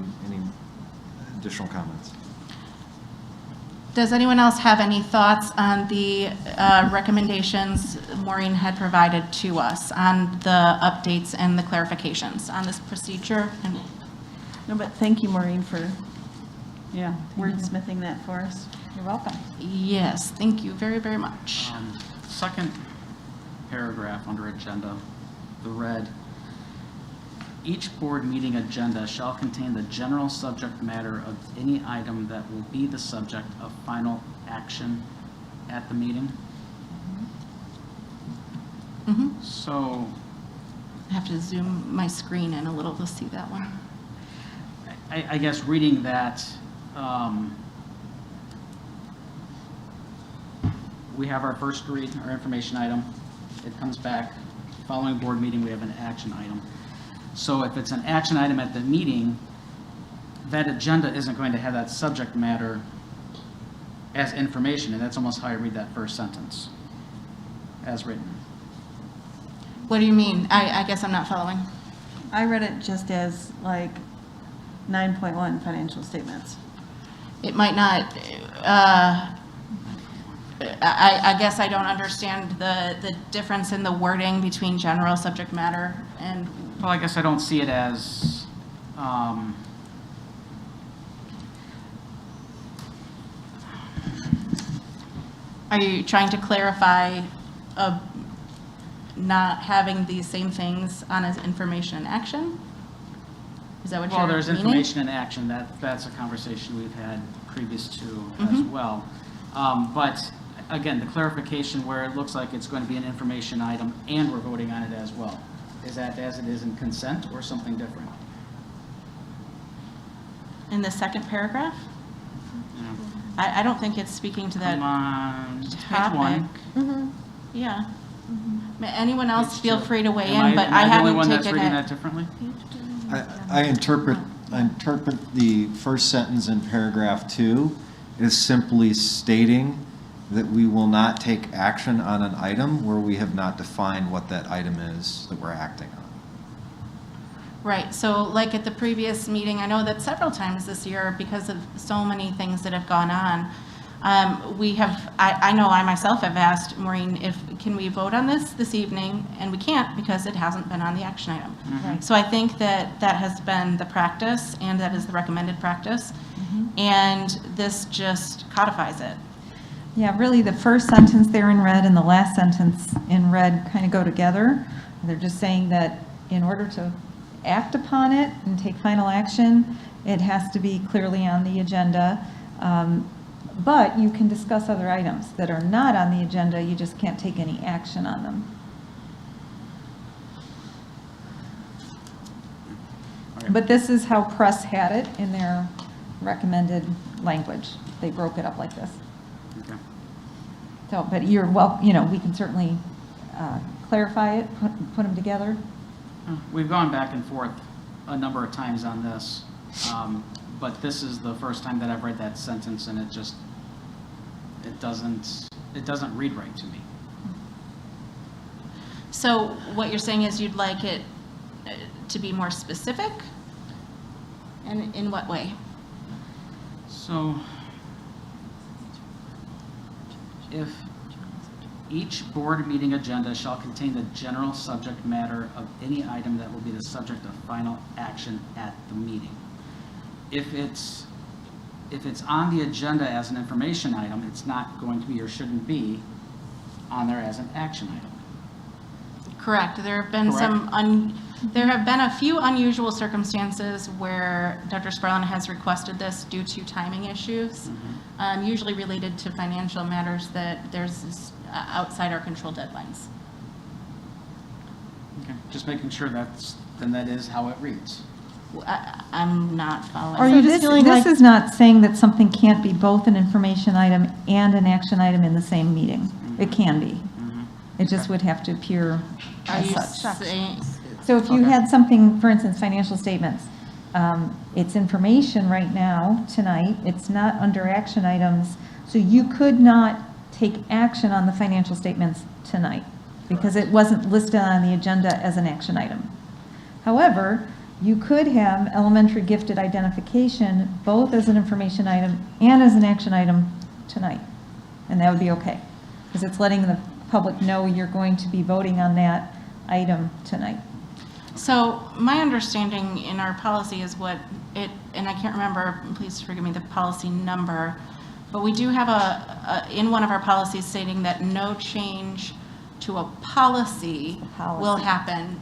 additional comments. Does anyone else have any thoughts on the recommendations Maureen had provided to us on the updates and the clarifications on this procedure? And No, but thank you, Maureen, for, wordsmithing that for us. You're welcome. yes, thank you very, very much. Second paragraph under agenda, the red. Each board meeting agenda shall contain the general subject matter of any item that will be the subject of final action at the meeting. Mhm. So I have to zoom my screen in a little to see that one. I guess reading that, we have our first read, our information item. It comes back. Following board meeting, we have an action item. So if it's an action item at the meeting, that agenda isn't going to have that subject matter as information, and that's almost how I read that first sentence, as written. What do you mean? I guess I'm not following. I read it just as like 9.1 financial statements. It might not, I guess I don't understand the difference in the wording between general subject matter and, Well, I guess I don't see it as, are you trying to clarify not having these same things on as information and action? Is that what you're well, meaning? there's information and action, that's a conversation we've had previous to as well. But again, the clarification where it looks like it's going to be an information item and we're voting on it as well. Is that as it is in consent or something different? In the second paragraph? I don't think it's speaking to that Come on, page topic. 1. Yeah. May anyone else Page feel 2. free to weigh Am in, but am I the only haven't one that's taken reading it. that differently? I interpret the first sentence in paragraph 2 as simply stating that we will not take action on an item where we have not defined what that item is that we're acting on. Right, so like at the previous meeting, I know that several times this year, because of so many things that have gone on, we have, I know I myself have asked Maureen if, can we vote on this evening? And we can't because it hasn't been on the action item. Right. So I think that that has been the practice and that is the recommended practice. And this just codifies it. Yeah, really, the first sentence there in red and the last sentence in red kind of go together. They're just saying that in order to act upon it and take final action, it has to be clearly on the agenda. But you can discuss other items that are not on the agenda, you just can't take any action on them. But this is how press had it in their recommended language. They broke it up like this. Okay. So, but you're, well, you know, we can certainly clarify it, put them together. We've gone back and forth a number of times on this, but this is the first time that I've read that sentence, and it doesn't read right to me. So what you're saying is you'd like it to be more specific? And in what way? So, if each board meeting agenda shall contain the general subject matter of any item that will be the subject of final action at the meeting. If it's on the agenda as an information item, it's not going to be or shouldn't be on there as an action item. Correct. There have been there have been a few unusual circumstances where Dr. Sparlin has requested this due to timing issues, usually related to financial matters that there's outside our control deadlines. Okay, just making sure that is how it reads. I'm not following. Are you So just feeling this like- is not saying that something can't be both an information item and an action item in the same meeting. It can be. It just would have to appear Are as you such. saying, So if you Okay. had something, for instance, financial statements, it's information right now, tonight, it's not under action items, so you could not take action on the financial statements tonight, because it wasn't listed on the agenda as an action item. However, you could have elementary gifted identification both as an information item and as an action item tonight, and that would be okay, because it's letting the public know you're going to be voting on that item tonight. so my understanding in our policy is what it, and I can't remember, please forgive me, the policy number, but we do have in one of our policies stating that no change to a policy will happen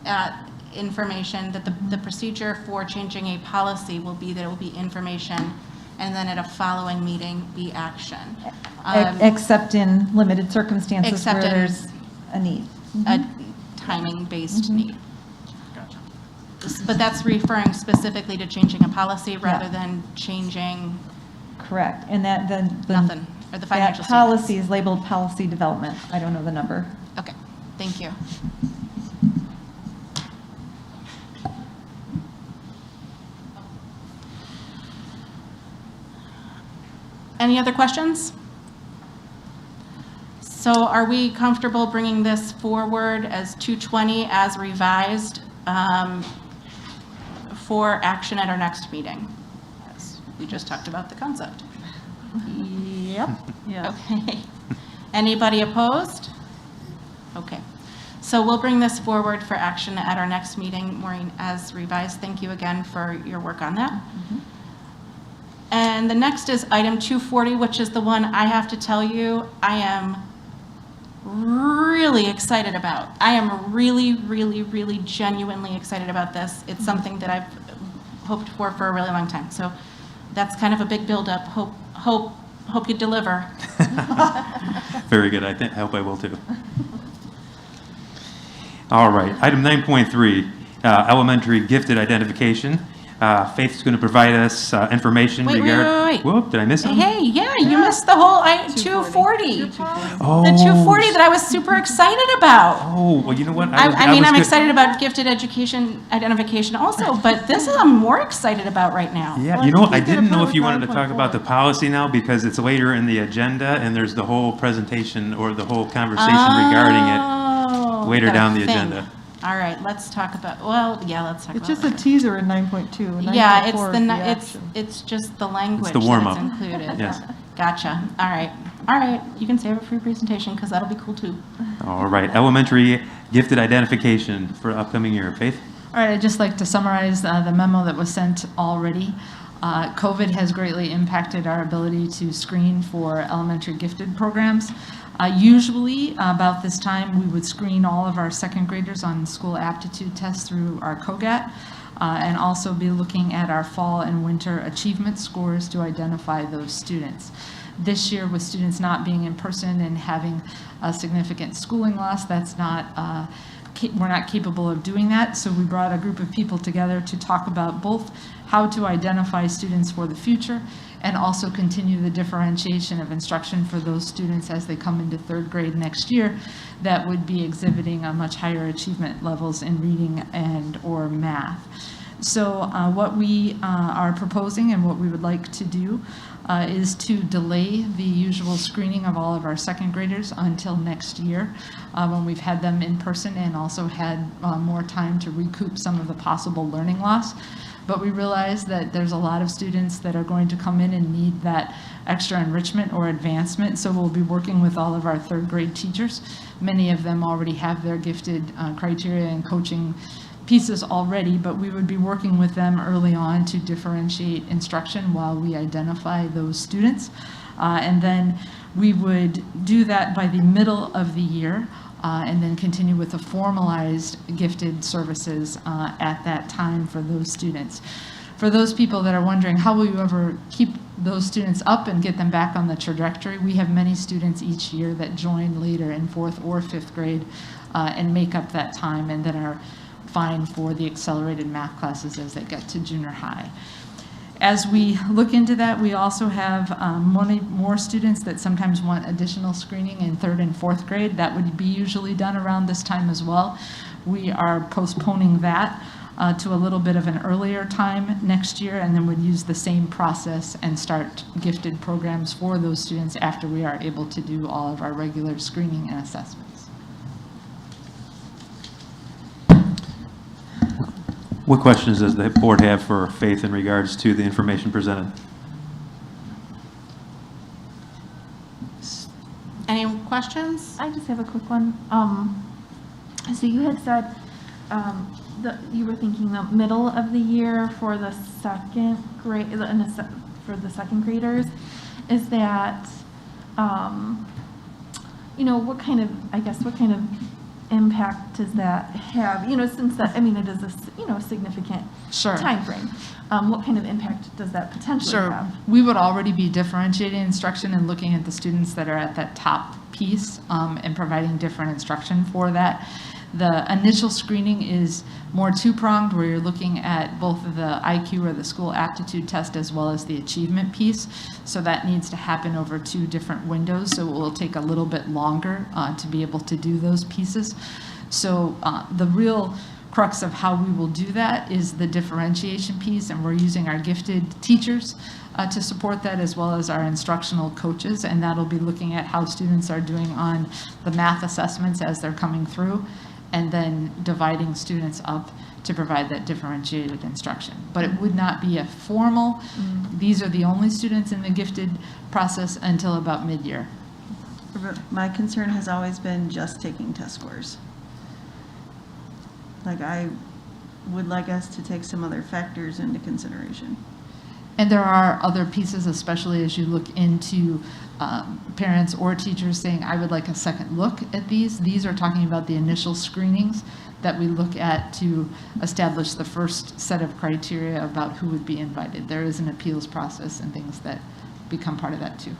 at information, that the procedure for changing a policy will be that it will be information and then at a following meeting be action. Except in limited circumstances where Except in- there's a need. A timing-based need. Gotcha. But that's referring specifically to changing a policy rather than changing Correct. And that, the nothing, or the that financial statements. policy is labeled policy development. I don't know the number. Okay, thank you. Any other questions? So are we comfortable bringing this forward as 220 as revised for action at our next meeting? Yes, we just talked about the concept. Yep. Yeah. Okay. Anybody opposed? Okay. So we'll bring this forward for action at our next meeting, Maureen, as revised. Thank you again for your work on that. And the next is item 240, which is the one I have to tell you I am really excited about. I am really genuinely excited about this. It's something that I've hoped for a really long time. So that's kind of a big buildup. Hope you deliver. Very good. I hope I will too. All right. Item 9.3, elementary gifted identification. Faith's going to provide us information Wait. Whoop, did I miss something? Hey, yeah, you missed the whole 240. Oh. The 240 that I was super excited about. Oh, well, you know what? I'm excited about gifted education identification also, but this is I'm more excited about right now. Yeah, you know what? I didn't know if you wanted to talk about the policy now because it's later in the agenda and there's the whole presentation or the whole conversation regarding it later down the agenda. All right, let's talk about, let's talk It's about just a teaser in 9.2. Yeah, it's 9.4 is it's just the language the warm-up. that's included. Yes. Gotcha. All right. You can save it for your presentation because that'll be cool too. All right, elementary gifted identification for upcoming year. Faith? All right, I'd just like to summarize the memo that was sent already. COVID has greatly impacted our ability to screen for elementary gifted programs. Usually, about this time, we would screen all of our second graders on school aptitude tests through our COGAT, and also be looking at our fall and winter achievement scores to identify those students. This year, with students not being in person and having a significant schooling loss, that's not we're not capable of doing that, so we brought a group of people together to talk about both how to identify students for the future and also continue the differentiation of instruction for those students as they come into third grade next year that would be exhibiting a much higher achievement levels in reading and or math. So what we are proposing and what we would like to do is to delay the usual screening of all of our second graders until next year when we've had them in person and also had more time to recoup some of the possible learning loss. But we realize that there's a lot of students that are going to come in and need that extra enrichment or advancement. So we'll be working with all of our third grade teachers. Many of them already have their gifted criteria and coaching pieces already, but we would be working with them early on to differentiate instruction while we identify those students. And then we would do that by the middle of the year. And then continue with the formalized gifted services at that time for those students. For those people that are wondering, how will you ever keep those students up and get them back on the trajectory? We have many students each year that join later in 4th or 5th grade and make up that time and then are fine for the accelerated math classes as they get to junior high. As we look into that, we also have more students that sometimes want additional screening in 3rd and 4th grade. That would be usually done around this time as well. We are postponing that to a little bit of an earlier time next year, and then would use the same process and start gifted programs for those students after we are able to do all of our regular screening and assessments. What questions does the board have for Faith in regards to the information presented? Any questions? I just have a quick one. So you had said you were thinking the middle of the year for the second grade, for the second graders. Is that, what kind of impact does that have? Since that, it is a significant time frame. What kind of impact does that potentially have? We would already be differentiating instruction and looking at the students that are at that top piece and providing different instruction for that. The initial screening is more two-pronged, where you're looking at both the IQ or the school aptitude test as well as the achievement piece. So that needs to happen over 2 different windows, so it will take a little bit longer to be able to do those pieces. So the real crux of how we will do that is the differentiation piece, and we're using our gifted teachers to support that, as well as our instructional coaches, and that'll be looking at how students are doing on the math assessments as they're coming through, and then dividing students up to provide that differentiated instruction. But it would not be a formal, these are the only students in the gifted process until about mid-year. My concern has always been just taking test scores. Like, I would like us to take some other factors into consideration. And there are other pieces, especially as you look into parents or teachers saying, I would like a second look at these. These are talking about the initial screenings that we look at to establish the first set of criteria about who would be invited. There is an appeals process and things that become part of that too.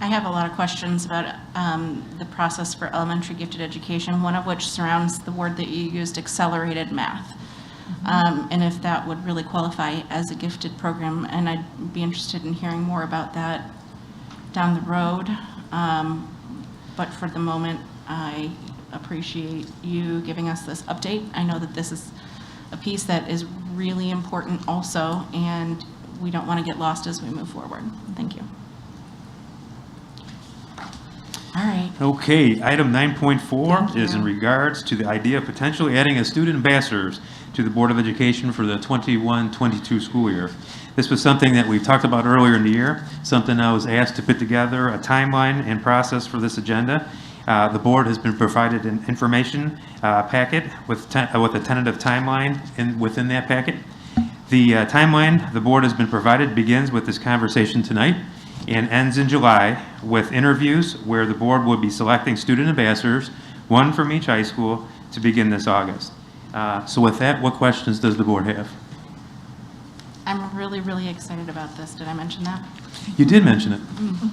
I have a lot of questions about the process for elementary gifted education, one of which surrounds the word that you used, accelerated math. And if that would really qualify as a gifted program, and I'd be interested in hearing more about that down the road. But for the moment, I appreciate you giving us this update. I know that this is a piece that is really important also, and we don't want to get lost as we move forward. Thank you. All right. Okay, item 9.4 is in regards to the idea of potentially adding a student ambassadors to the Board of Education for the 21-22 school year. This was something that we talked about earlier in the year, something I was asked to put together a timeline and process for this agenda. The board has been provided an information packet with a tentative timeline within that packet. The timeline the board has been provided begins with this conversation tonight and ends in July with interviews where the board will be selecting student ambassadors, one from each high school, to begin this August. So with that, what questions does the board have? I'm really, really excited about this. Did I mention that? You did mention it.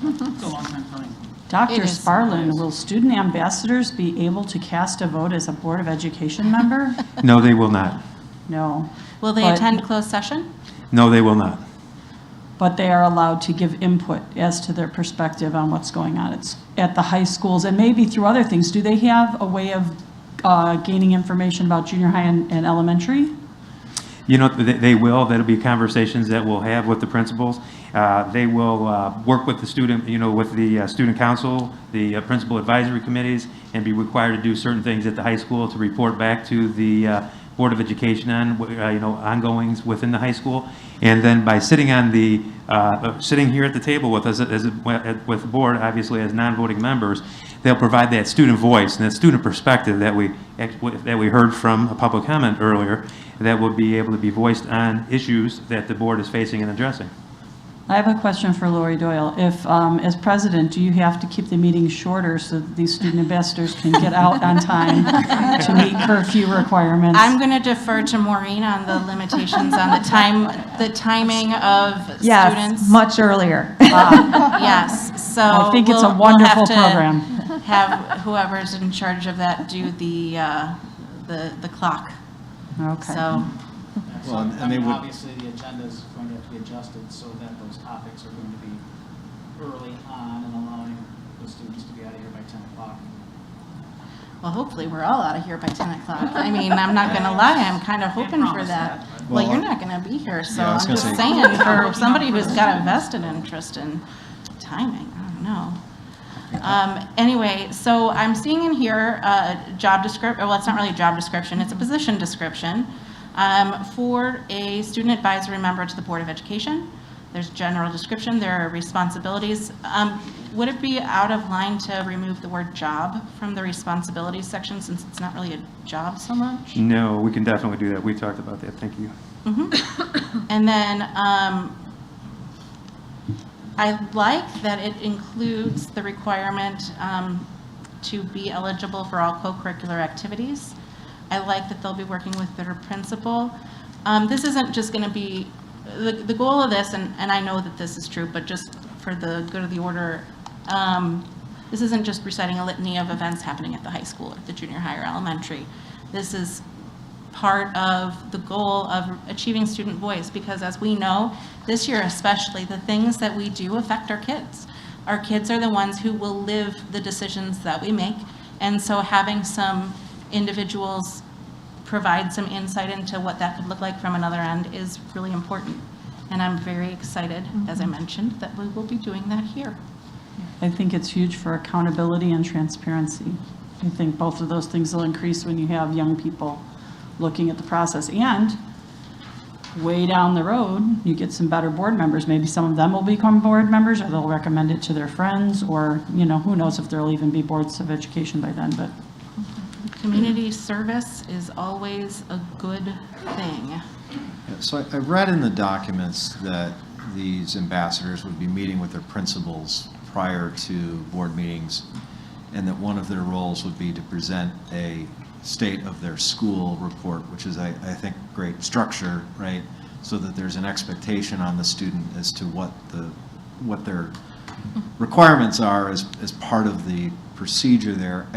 It's a long time coming. Dr. It is. Sparlin, will student ambassadors be able to cast a vote as a Board of Education member? No, they will not. No. Will they But- attend closed session? No, they will not. But they are allowed to give input as to their perspective on what's going on at the high schools, and maybe through other things. Do they have a way of gaining information about junior high and elementary? You know, they will. That'll be conversations that we'll have with the principals. They will work with the student, with the student council, the principal advisory committees, and be required to do certain things at the high school to report back to the Board of Education on, ongoings within the high school. And then by sitting on the, sitting here at the table with us with the board, obviously as non-voting members, they'll provide that student voice and that student perspective that we heard from a public comment earlier, that will be able to be voiced on issues that the board is facing and addressing. I have a question for Lori Doyle. If, as president, do you have to keep the meeting shorter so that these student ambassadors can get out on time to meet curfew requirements? I'm going to defer to Maureen on the limitations on the timing of Yes, students. much earlier. Yes, so I think it's a we'll wonderful have to program. Have whoever's in charge of that do the clock. Okay. So, So, Well, and I they mean, would- obviously, the agenda is going to have to be adjusted so that those topics are going to be early on and allowing the students to be out of here by 10 o'clock. well, hopefully we're all out of here by 10 o'clock. I mean, I'm not going to lie, I'm kind of hoping for that. Well, you're not going to be here, so Yeah, I was I'm gonna just say- saying, for somebody who's got a vested interest in timing, I don't know. Anyway, so I'm seeing in here a job description, well, it's not really a job description, it's a position description for a student advisory member to the Board of Education. There's general description, there are responsibilities. Would it be out of line to remove the word job from the responsibilities section since it's not really a job so much? No, we can definitely do that. We talked about that. Thank you. And then I like that it includes the requirement to be eligible for all co-curricular activities. I like that they'll be working with their principal. This isn't just going to be, the goal of this, and I know that this is true, but just for the good of the order, this isn't just reciting a litany of events happening at the high school, or the junior high or elementary. This is part of the goal of achieving student voice, because as we know, this year especially, the things that we do affect our kids. Our kids are the ones who will live the decisions that we make, and so having some individuals provide some insight into what that could look like from another end is really important. And I'm very excited, as I mentioned, that we will be doing that here. I think it's huge for accountability and transparency. I think both of those things will increase when you have young people looking at the process. And way down the road, you get some better board members. Maybe some of them will become board members, or they'll recommend it to their friends, or, you know, who knows if there'll even be boards of education by then, but. Community service is always a good thing. So I read in the documents that these ambassadors would be meeting with their principals prior to board meetings, and that one of their roles would be to present a state of their school report, which is, I think, great structure, right? So that there's an expectation on the student as to what their requirements are as part of the procedure there.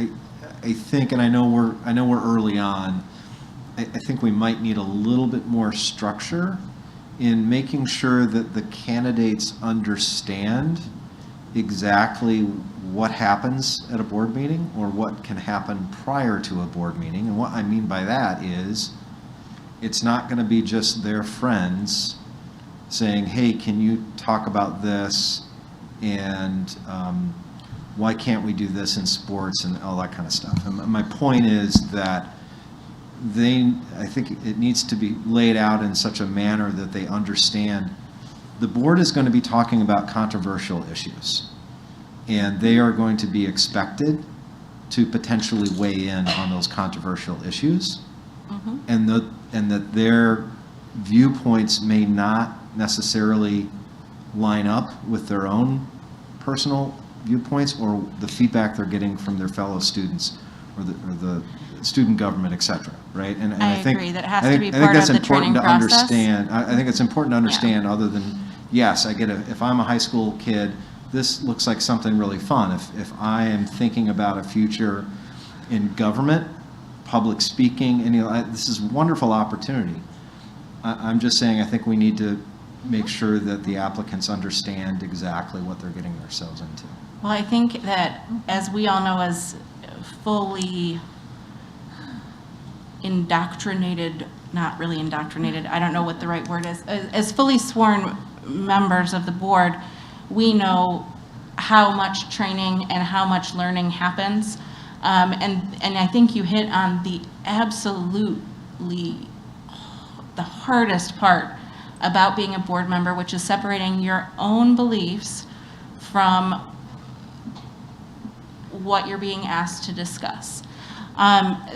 I think, and I know we're early on, I think we might need a little bit more structure in making sure that the candidates understand exactly what happens at a board meeting or what can happen prior to a board meeting. And what I mean by that is it's not going to be just their friends saying, hey, can you talk about this, and why can't we do this in sports and all that kind of stuff. And my point is that I think it needs to be laid out in such a manner that they understand the board is going to be talking about controversial issues, and they are going to be expected to potentially weigh in on those controversial issues, and that their viewpoints may not necessarily line up with their own personal viewpoints or the feedback they're getting from their fellow students or the student government, et cetera, right? And I agree. That has to be part of the training process. I think it's important to understand, other than, yes, I get it. If I'm a high school kid, this looks like something really fun. If I am thinking about a future in government, public speaking, and this is a wonderful opportunity. I'm just saying I think we need to make sure that the applicants understand exactly what they're getting themselves into. Well, I think that, as we all know, as fully indoctrinated, not really indoctrinated, I don't know what the right word is, as fully sworn members of the board, we know how much training and how much learning happens. And I think you hit on the hardest part about being a board member, which is separating your own beliefs from what you're being asked to discuss.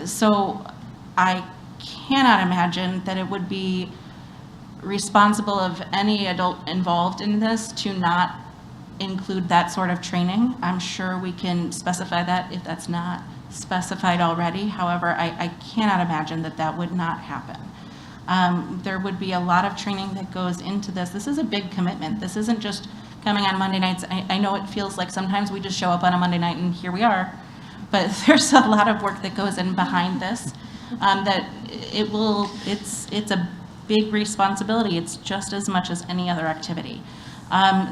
So I cannot imagine that it would be responsible of any adult involved in this to not include that sort of training. I'm sure we can specify that if that's not specified already. However, I cannot imagine that that would not happen. There would be a lot of training that goes into this. This is a big commitment. This isn't just coming on Monday nights. I know it feels like sometimes we just show up on a Monday night and here we are, but there's a lot of work that goes in behind this. That it's a big responsibility. It's just as much as any other activity.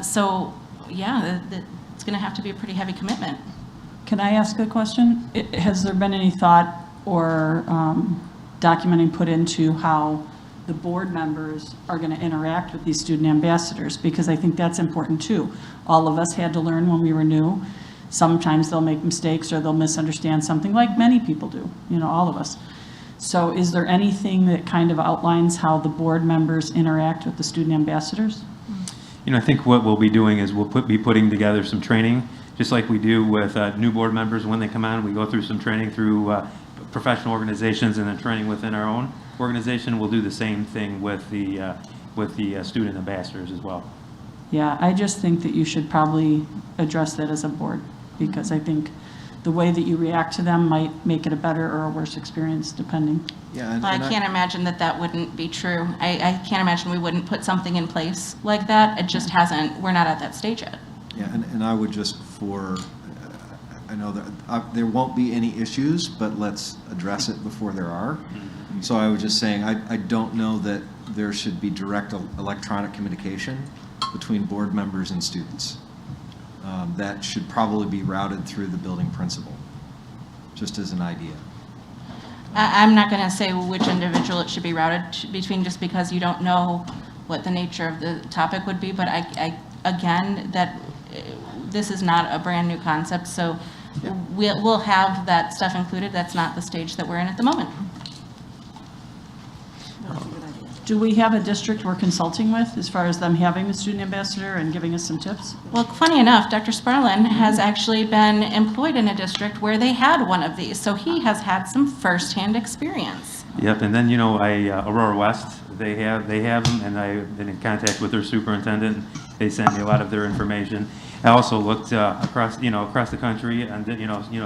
So yeah, it's going to have to be a pretty heavy commitment. Can I ask a question? Has there been any thought or documenting put into how the board members are going to interact with these student ambassadors? Because I think that's important too. All of us had to learn when we were new. Sometimes they'll make mistakes or they'll misunderstand something, like many people do, all of us. So is there anything that kind of outlines how the board members interact with the student ambassadors? I think what we'll be doing is we'll be putting together some training, just like we do with new board members when they come on. We go through some training through professional organizations and then training within our own organization. We'll do the same thing with the student ambassadors as well. Yeah, I just think that you should probably address that as a board, because I think the way that you react to them might make it a better or a worse experience, depending. Yeah, I can't imagine that wouldn't be true. I can't imagine we wouldn't put something in place like that. It just hasn't, we're not at that stage yet. Yeah, and I would just I know that there won't be any issues, but let's address it before there are. So I was just saying, I don't know that there should be direct electronic communication between board members and students. That should probably be routed through the building principal, just as an idea. I'm not going to say which individual it should be routed between just because you don't know what the nature of the topic would be, but again, this is not a brand new concept, so we'll have that stuff included. That's not the stage that we're in at the moment. Do we have a district we're consulting with as far as them having the student ambassador and giving us some tips? Well, funny enough, Dr. Sparlin has actually been employed in a district where they had one of these, so he has had some firsthand experience. Yep, and then, Aurora West, they have them, and I've been in contact with their superintendent. They sent me a lot of their information. I also looked across the country and,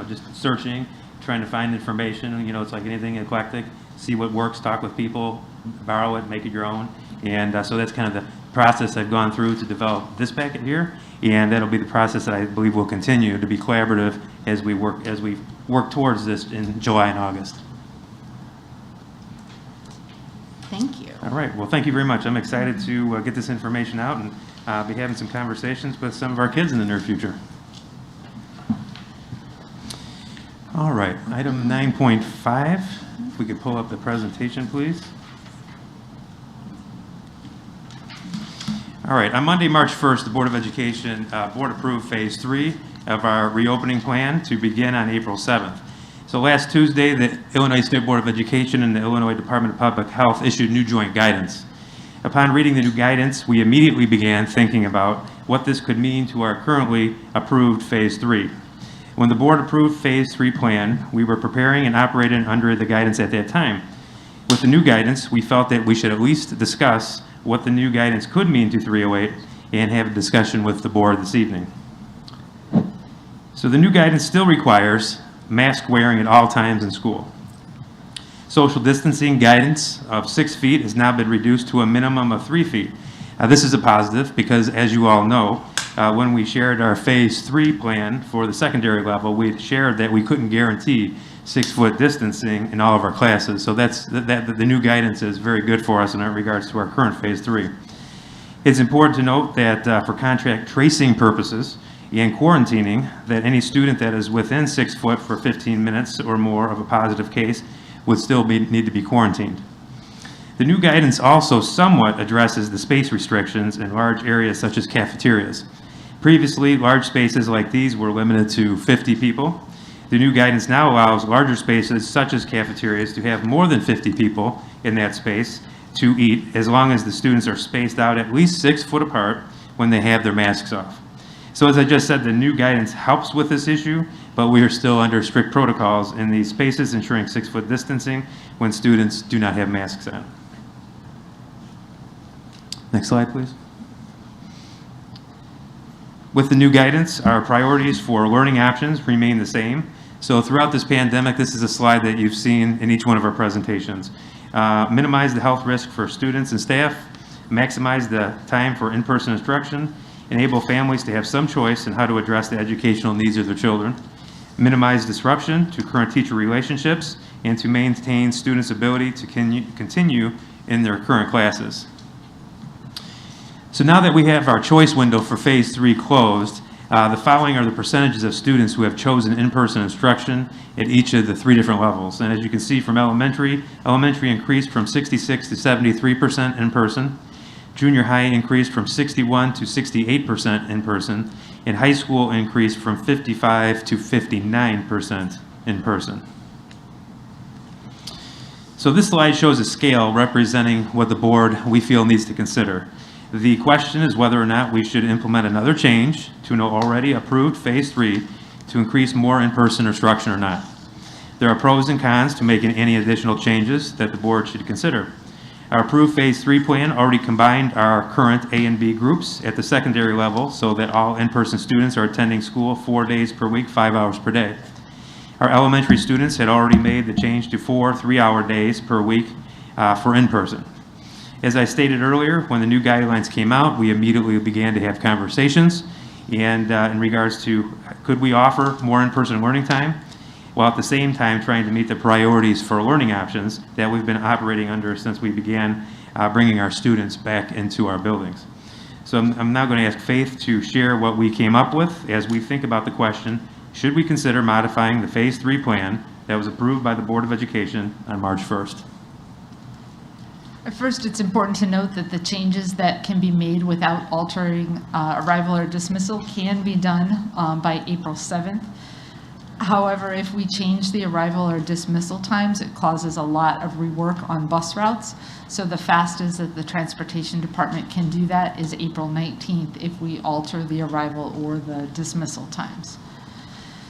just searching, trying to find information. It's like anything eclectic. See what works, talk with people, borrow it, make it your own. And so that's kind of the process I've gone through to develop this packet here. And that'll be the process that I believe will continue to be collaborative as we work towards this in July and August. Thank you. All right. Well, thank you very much. I'm excited to get this information out and be having some conversations with some of our kids in the near future. All right. Item 9.5. If we could pull up the presentation, please. All right. On Monday, March 1st, the Board of Education board approved Phase 3 of our reopening plan to begin on April 7th. So last Tuesday, the Illinois State Board of Education and the Illinois Department of Public Health issued new joint guidance. Upon reading the new guidance, we immediately began thinking about what this could mean to our currently approved Phase 3. When the board approved Phase 3 plan, we were preparing and operating under the guidance at that time. With the new guidance, we felt that we should at least discuss what the new guidance could mean to 308 and have a discussion with the board this evening. So the new guidance still requires mask wearing at all times in school. Social distancing guidance of 6 feet has now been reduced to a minimum of 3 feet. This is a positive because, as you all know, when we shared our Phase 3 plan for the secondary level, we shared that we couldn't guarantee 6-foot distancing in all of our classes. So the new guidance is very good for us in regards to our current Phase 3. It's important to note that for contact tracing purposes and quarantining, that any student that is within 6 foot for 15 minutes or more of a positive case would still need to be quarantined. The new guidance also somewhat addresses the space restrictions in large areas such as cafeterias. Previously, large spaces like these were limited to 50 people. The new guidance now allows larger spaces such as cafeterias to have more than 50 people in that space to eat, as long as the students are spaced out at least 6 foot apart when they have their masks off. So as I just said, the new guidance helps with this issue, but we are still under strict protocols in these spaces, ensuring 6-foot distancing when students do not have masks on. Next slide, please. With the new guidance, our priorities for learning options remain the same. So throughout this pandemic, this is a slide that you've seen in each one of our presentations. Minimize the health risk for students and staff, maximize the time for in-person instruction, enable families to have some choice in how to address the educational needs of their children, minimize disruption to current teacher relationships, and to maintain students' ability to continue in their current classes. So now that we have our choice window for Phase 3 closed, the following are the percentages of students who have chosen in-person instruction at each of the 3 different levels. And as you can see from elementary increased from 66 to 73% in person. Junior high increased from 61 to 68% in person. And high school increased from 55 to 59% in person. So this slide shows a scale representing what the board we feel needs to consider. The question is whether or not we should implement another change to an already approved Phase 3 to increase more in-person instruction or not. There are pros and cons to making any additional changes that the board should consider. Our approved Phase 3 plan already combined our current A and B groups at the secondary level so that all in-person students are attending school 4 days per week, 5 hours per day. Our elementary students had already made the change to 4 3-hour days per week for in-person. As I stated earlier, when the new guidelines came out, we immediately began to have conversations and in regards to could we offer more in-person learning time, while at the same time trying to meet the priorities for learning options that we've been operating under since we began bringing our students back into our buildings. So I'm now going to ask Faith to share what we came up with as we think about the question, should we consider modifying the Phase 3 plan that was approved by the Board of Education on March 1st. First, it's important to note that the changes that can be made without altering arrival or dismissal can be done by April 7th. However, if we change the arrival or dismissal times, it causes a lot of rework on bus routes. So the fastest that the Transportation Department can do that is April 19th if we alter the arrival or the dismissal times.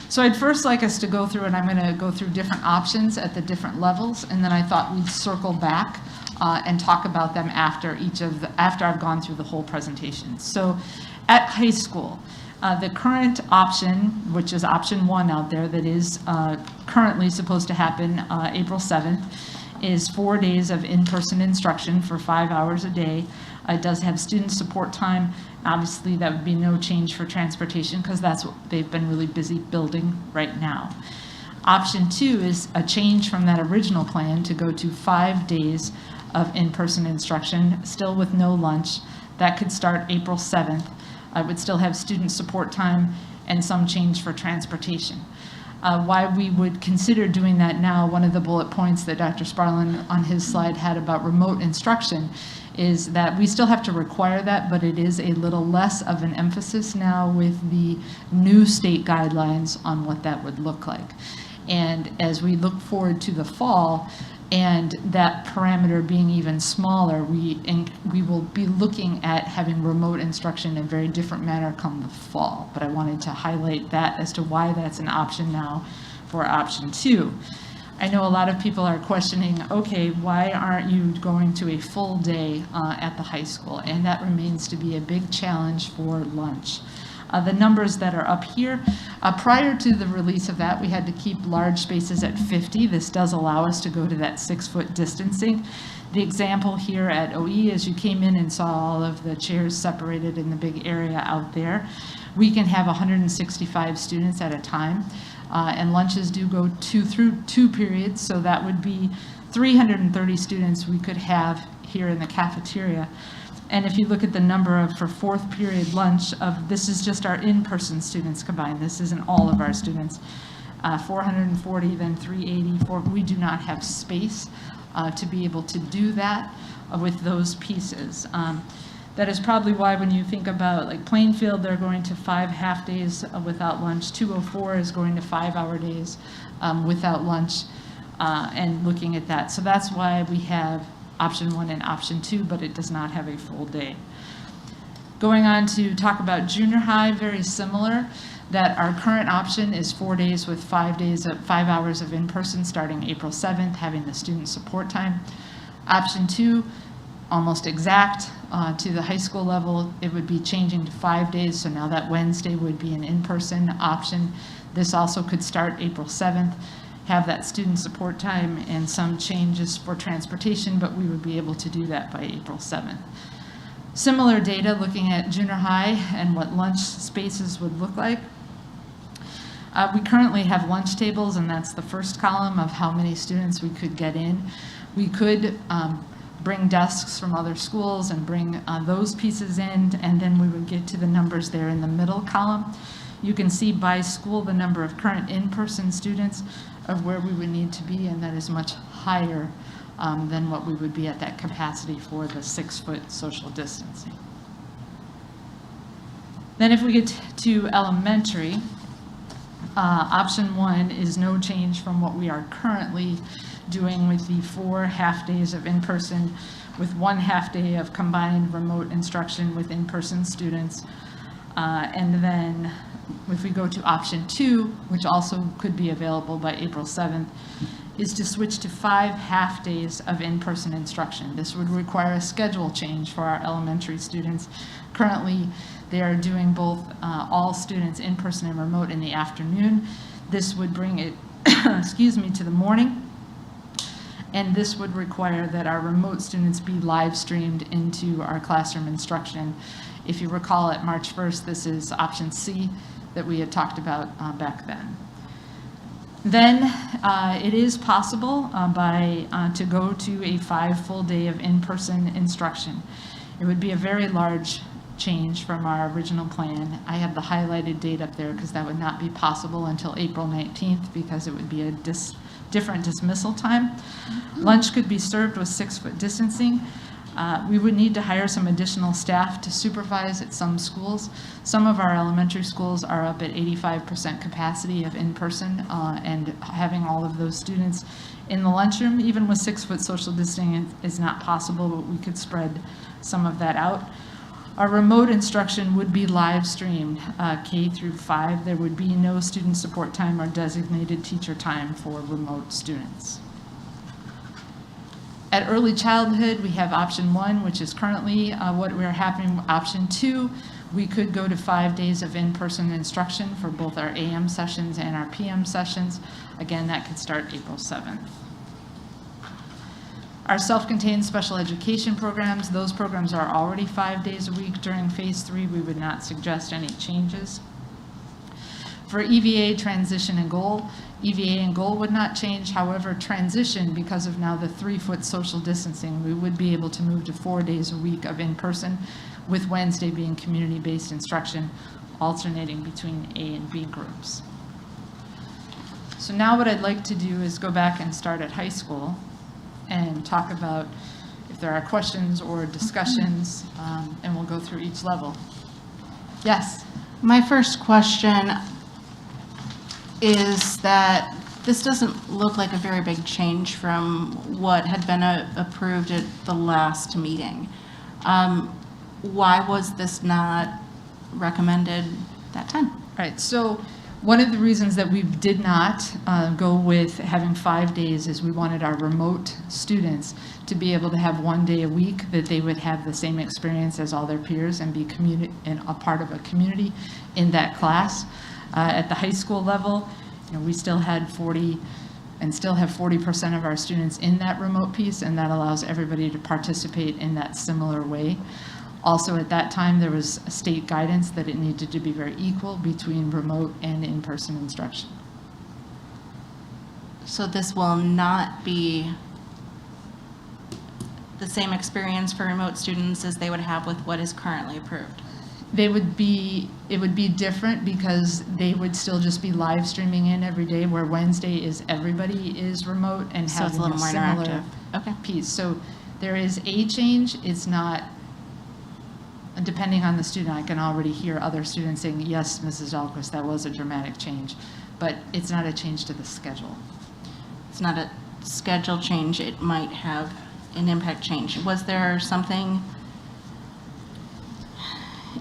So I'd first like us to go through, and I'm going to go through different options at the different levels, and then I thought we'd circle back and talk about them after after I've gone through the whole presentation. So at high school, the current option, which is option 1 out there that is currently supposed to happen April 7th, is 4 days of in-person instruction for 5 hours a day. It does have student support time. Obviously, that would be no change for transportation because that's what they've been really busy building right now. Option 2 is a change from that original plan to go to 5 days of in-person instruction, still with no lunch. That could start April 7th. I would still have student support time and some change for transportation. Why we would consider doing that now, one of the bullet points that Dr. Sparlin on his slide had about remote instruction is that we still have to require that, but it is a little less of an emphasis now with the new state guidelines on what that would look like. And as we look forward to the fall, and that parameter being even smaller, we will be looking at having remote instruction in a very different manner come the fall. But I wanted to highlight that as to why that's an option now for option 2. I know a lot of people are questioning, okay, why aren't you going to a full day at the high school? And that remains to be a big challenge for lunch. The numbers that are up here, prior to the release of that, we had to keep large spaces at 50. This does allow us to go to that 6-foot distancing. The example here at OE, as you came in and saw all of the chairs separated in the big area out there, we can have 165 students at a time. And lunches do go through two periods, so that would be 330 students we could have here in the cafeteria. And if you look at the number for 4th period lunch, this is just our in-person students combined. This isn't all of our students. 440, then 380. We do not have space to be able to do that with those pieces. That is probably why when you think about like Plainfield, they're going to 5 half days without lunch. 204 is going to 5-hour days without lunch and looking at that. So that's why we have option 1 and option 2, but it does not have a full day. Going on to talk about junior high, very similar, that our current option is 4 days with 5 hours of in-person starting April 7th, having the student support time. Option 2, almost exact to the high school level, it would be changing to 5 days, so now that Wednesday would be an in-person option. This also could start April 7th. Have that student support time and some changes for transportation, but we would be able to do that by April 7th. Similar data looking at junior high and what lunch spaces would look like. We currently have lunch tables, and that's the first column of how many students we could get in. We could bring desks from other schools and bring those pieces in, and then we would get to the numbers there in the middle column. You can see by school the number of current in-person students of where we would need to be, and that is much higher than what we would be at that capacity for the 6-foot social distancing. Then if we get to elementary, option 1 is no change from what we are currently doing with the 4 half days of in-person with 1 half day of combined remote instruction with in-person students. And then if we go to option 2, which also could be available by April 7th, is to switch to 5 half days of in-person instruction. This would require a schedule change for our elementary students. Currently, they are doing both all students in-person and remote in the afternoon. This would bring it, excuse me, to the morning. And this would require that our remote students be live streamed into our classroom instruction. If you recall at March 1st, this is option C that we had talked about back then. Then it is possible to go to a 5 full day of in-person instruction. It would be a very large change from our original plan. I have the highlighted date up there because that would not be possible until April 19th because it would be a different dismissal time. Lunch could be served with 6-foot distancing. We would need to hire some additional staff to supervise at some schools. Some of our elementary schools are up at 85% capacity of in-person, and having all of those students in the lunchroom, even with 6-foot social distancing, is not possible, but we could spread some of that out. Our remote instruction would be live streamed, K through 5. There would be no student support time or designated teacher time for remote students. At early childhood, we have option 1, which is currently what we're having. Option 2, we could go to 5 days of in-person instruction for both our AM sessions and our PM sessions. Again, that could start April 7th. Our self-contained special education programs, those programs are already 5 days a week during phase 3. We would not suggest any changes. For EVA, transition, and goal, EVA and goal would not change. However, transition, because of now the 3-foot social distancing, we would be able to move to 4 days a week of in-person, with Wednesday being community-based instruction, alternating between A and B groups. So now what I'd like to do is go back and start at high school and talk about if there are questions or discussions, and we'll go through each level. Yes? My first question is that this doesn't look like a very big change from what had been approved at the last meeting. Why was this not recommended that time? Right, so one of the reasons that we did not go with having 5 days is we wanted our remote students to be able to have 1 day a week, that they would have the same experience as all their peers and be a part of a community in that class. At the high school level, we still had 40 and still have 40% of our students in that remote piece, and that allows everybody to participate in that similar way. Also, at that time, there was state guidance that it needed to be very equal between remote and in-person instruction. So this will not be the same experience for remote students as they would have with what is currently approved? It would be different because they would still just be live streaming in every day, where Wednesday is everybody is remote and So it's having a little more similar interactive. Okay. piece. So there is a change. It's not, depending on the student, I can already hear other students saying, yes, Mrs. Dahlquist, that was a dramatic change, but it's not a change to the schedule. It's not a schedule change. It might have an impact change. Was there something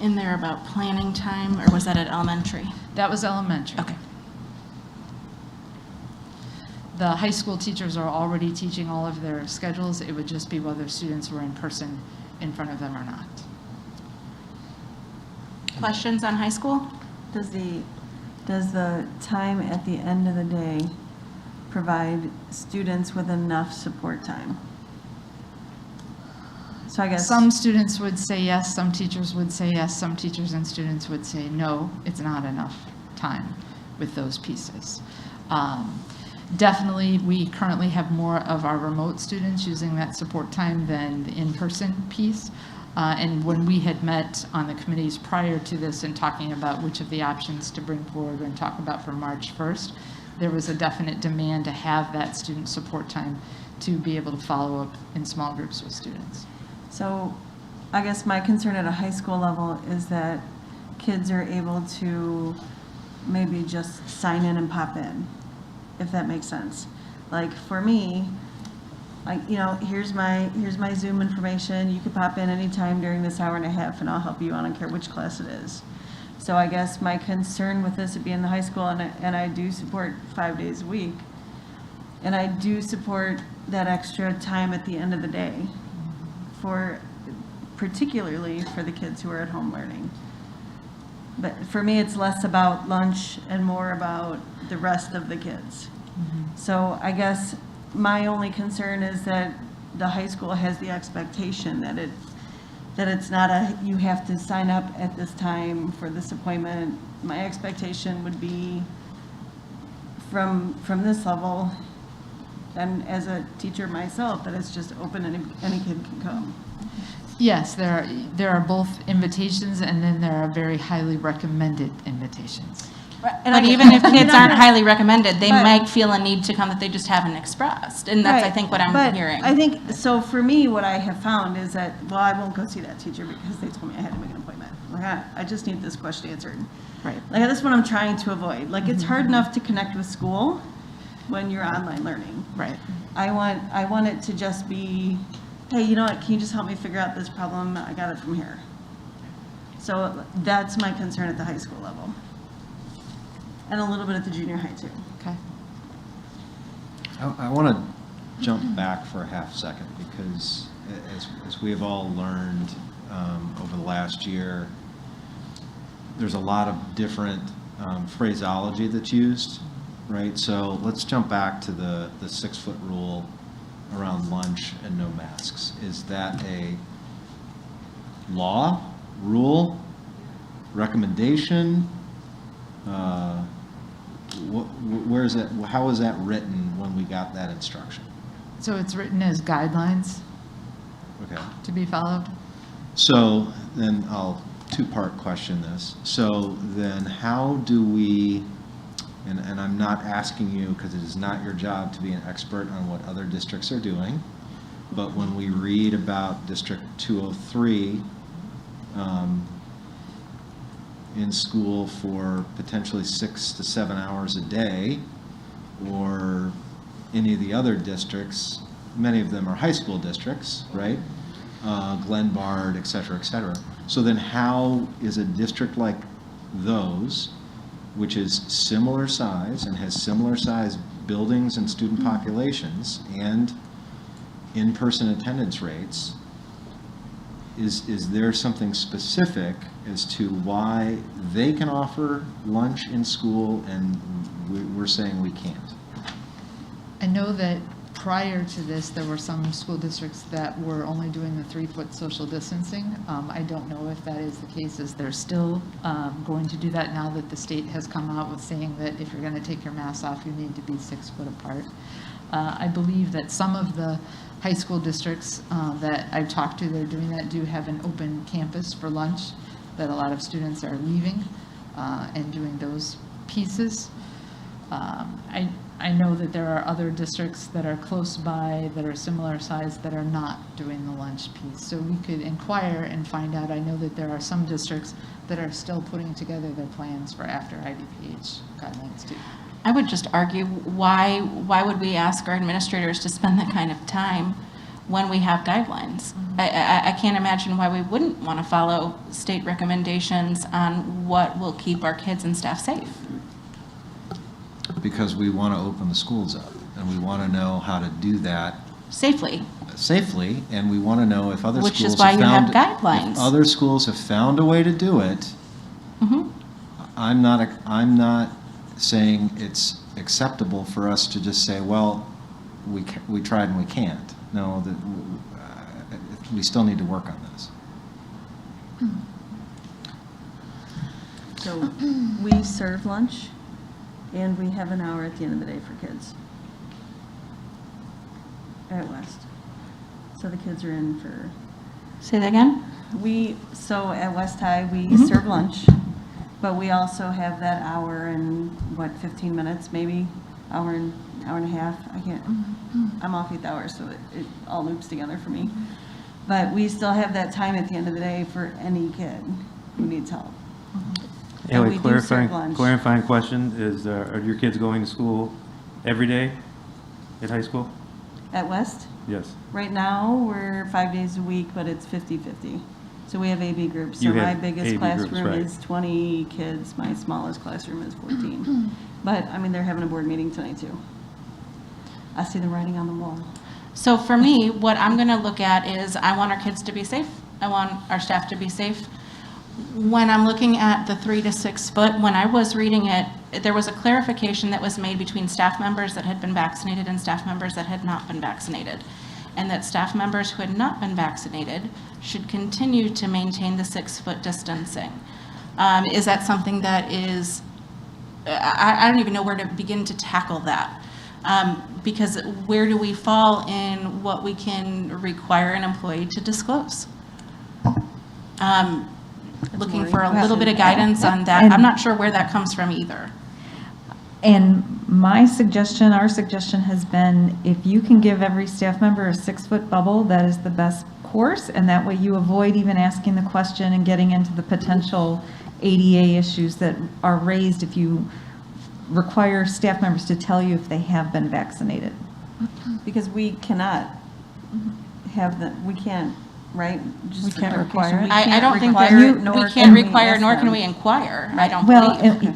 in there about planning time, or was that at elementary? That was elementary. Okay. The high school teachers are already teaching all of their schedules. It would just be whether students were in person in front of them or not. Questions on high school? Does the time at the end of the day provide students with enough support time? So I guess Some students would say yes, some teachers would say yes, some teachers and students would say no, it's not enough time with those pieces. Definitely, we currently have more of our remote students using that support time than the in-person piece. And when we had met on the committees prior to this and talking about which of the options to bring forward and talk about for March 1st, there was a definite demand to have that student support time to be able to follow up in small groups with students. So I guess my concern at a high school level is that kids are able to maybe just sign in and pop in, if that makes sense. Like for me, here's my Zoom information. You could pop in anytime during this hour and a half and I'll help you. I don't care which class it is. So I guess my concern with this would be in the high school, and I do support 5 days a week. And I do support that extra time at the end of the day, particularly for the kids who are at home learning. But for me, it's less about lunch and more about the rest of the kids. Mm-hmm. So I guess my only concern is that the high school has the expectation that it's not you have to sign up at this time for this appointment. My expectation would be from this level, and as a teacher myself, that it's just open and any kid can come. Yes, there are both invitations, and then there are very highly recommended invitations. But even if kids aren't highly. highly recommended, they But- might feel a need to come that they just haven't expressed. And that's, I Right, think, what I'm but hearing. I think, so for me, what I have found is that, well, I won't go see that teacher because they told me I had to make an appointment. Like, I just need this question answered. Right. Like, that's what I'm trying to avoid. Like, it's hard enough to connect with school when you're online learning. Right. I want it to just be, hey, you know what, can you just help me figure out this problem? I got it from here. So that's my concern at the high school level. And a little bit at the junior high too. Okay. I want to jump back for a half second because as we have all learned over the last year, there's a lot of different phraseology that's used, right? So let's jump back to the 6-foot rule around lunch and no masks. Is that a law, rule, recommendation? Where is that? How is that written when we got that instruction? So it's written as guidelines Okay. to be followed? So then I'll two-part question this. So then how do we, and I'm not asking you because it is not your job to be an expert on what other districts are doing, but when we read about District 203 in school for potentially 6 to 7 hours a day, or any of the other districts, many of them are high school districts, right? Glen Bard, et cetera, et cetera. So then how is a district like those, which is similar size and has similar size buildings and student populations and in-person attendance rates, is there something specific as to why they can offer lunch in school and we're saying we can't? I know that prior to this, there were some school districts that were only doing the 3-foot social distancing. I don't know if that is the case, as they're still going to do that now that the state has come out with saying that if you're going to take your mask off, you need to be 6 foot apart. I believe that some of the high school districts that I've talked to that are doing that do have an open campus for lunch, that a lot of students are leaving and doing those pieces. I know that there are other districts that are close by that are similar size that are not doing the lunch piece. So we could inquire and find out. I know that there are some districts that are still putting together their plans for after IDPH guidelines too. I would just argue, why would we ask our administrators to spend that kind of time when we have guidelines? I can't imagine why we wouldn't want to follow state recommendations on what will keep our kids and staff safe. Because we want to open the schools up and we want to know how to do that Safely. and we want to know if other Which schools is why you have if guidelines. other schools have found a way to do it. Mhm. I'm not saying it's acceptable for us to just say, well, we tried and we can't. No, we still need to work on this. So we serve lunch and we have an hour at the end of the day for kids at West. So the kids are in for, Say that again? so at West High, we serve lunch, but we also have that hour and, 15 minutes, maybe, hour and a half. I can't, I'm off 8 hours, so it all loops together for me. But we still have that time at the end of the day for any kid who needs help. And we do serve lunch. Clarifying question is, are your kids going to school every day at high school? At West? Yes. Right now, we're 5 days a week, but it's 50-50. So we have AB groups. So You my have biggest AB groups, classroom right. is 20 kids. My smallest classroom is 14. But, I mean, they're having a board meeting tonight, too. I see the writing on the wall. So for me, what I'm going to look at is I want our kids to be safe. I want our staff to be safe. When I'm looking at the 3 to 6 foot, when I was reading it, there was a clarification that was made between staff members that had been vaccinated and staff members that had not been vaccinated. And that staff members who had not been vaccinated should continue to maintain the 6 foot distancing. Is that something that is, I don't even know where to begin to tackle that. Because where do we fall in what we can require an employee to disclose? looking for a little bit of guidance on that. And- I'm not sure where that comes from either. And my suggestion, our suggestion has been, if you can give every staff member a 6-foot bubble, that is the best course, and that way you avoid even asking the question and getting into the potential ADA issues that are raised if you require staff members to tell you if they have been vaccinated. Because we cannot have the, we can't, right? Just We for can't clarification, require it. we I can't don't think that require you, it, nor we can can't require, ask nor can them. we inquire, I don't Well, believe.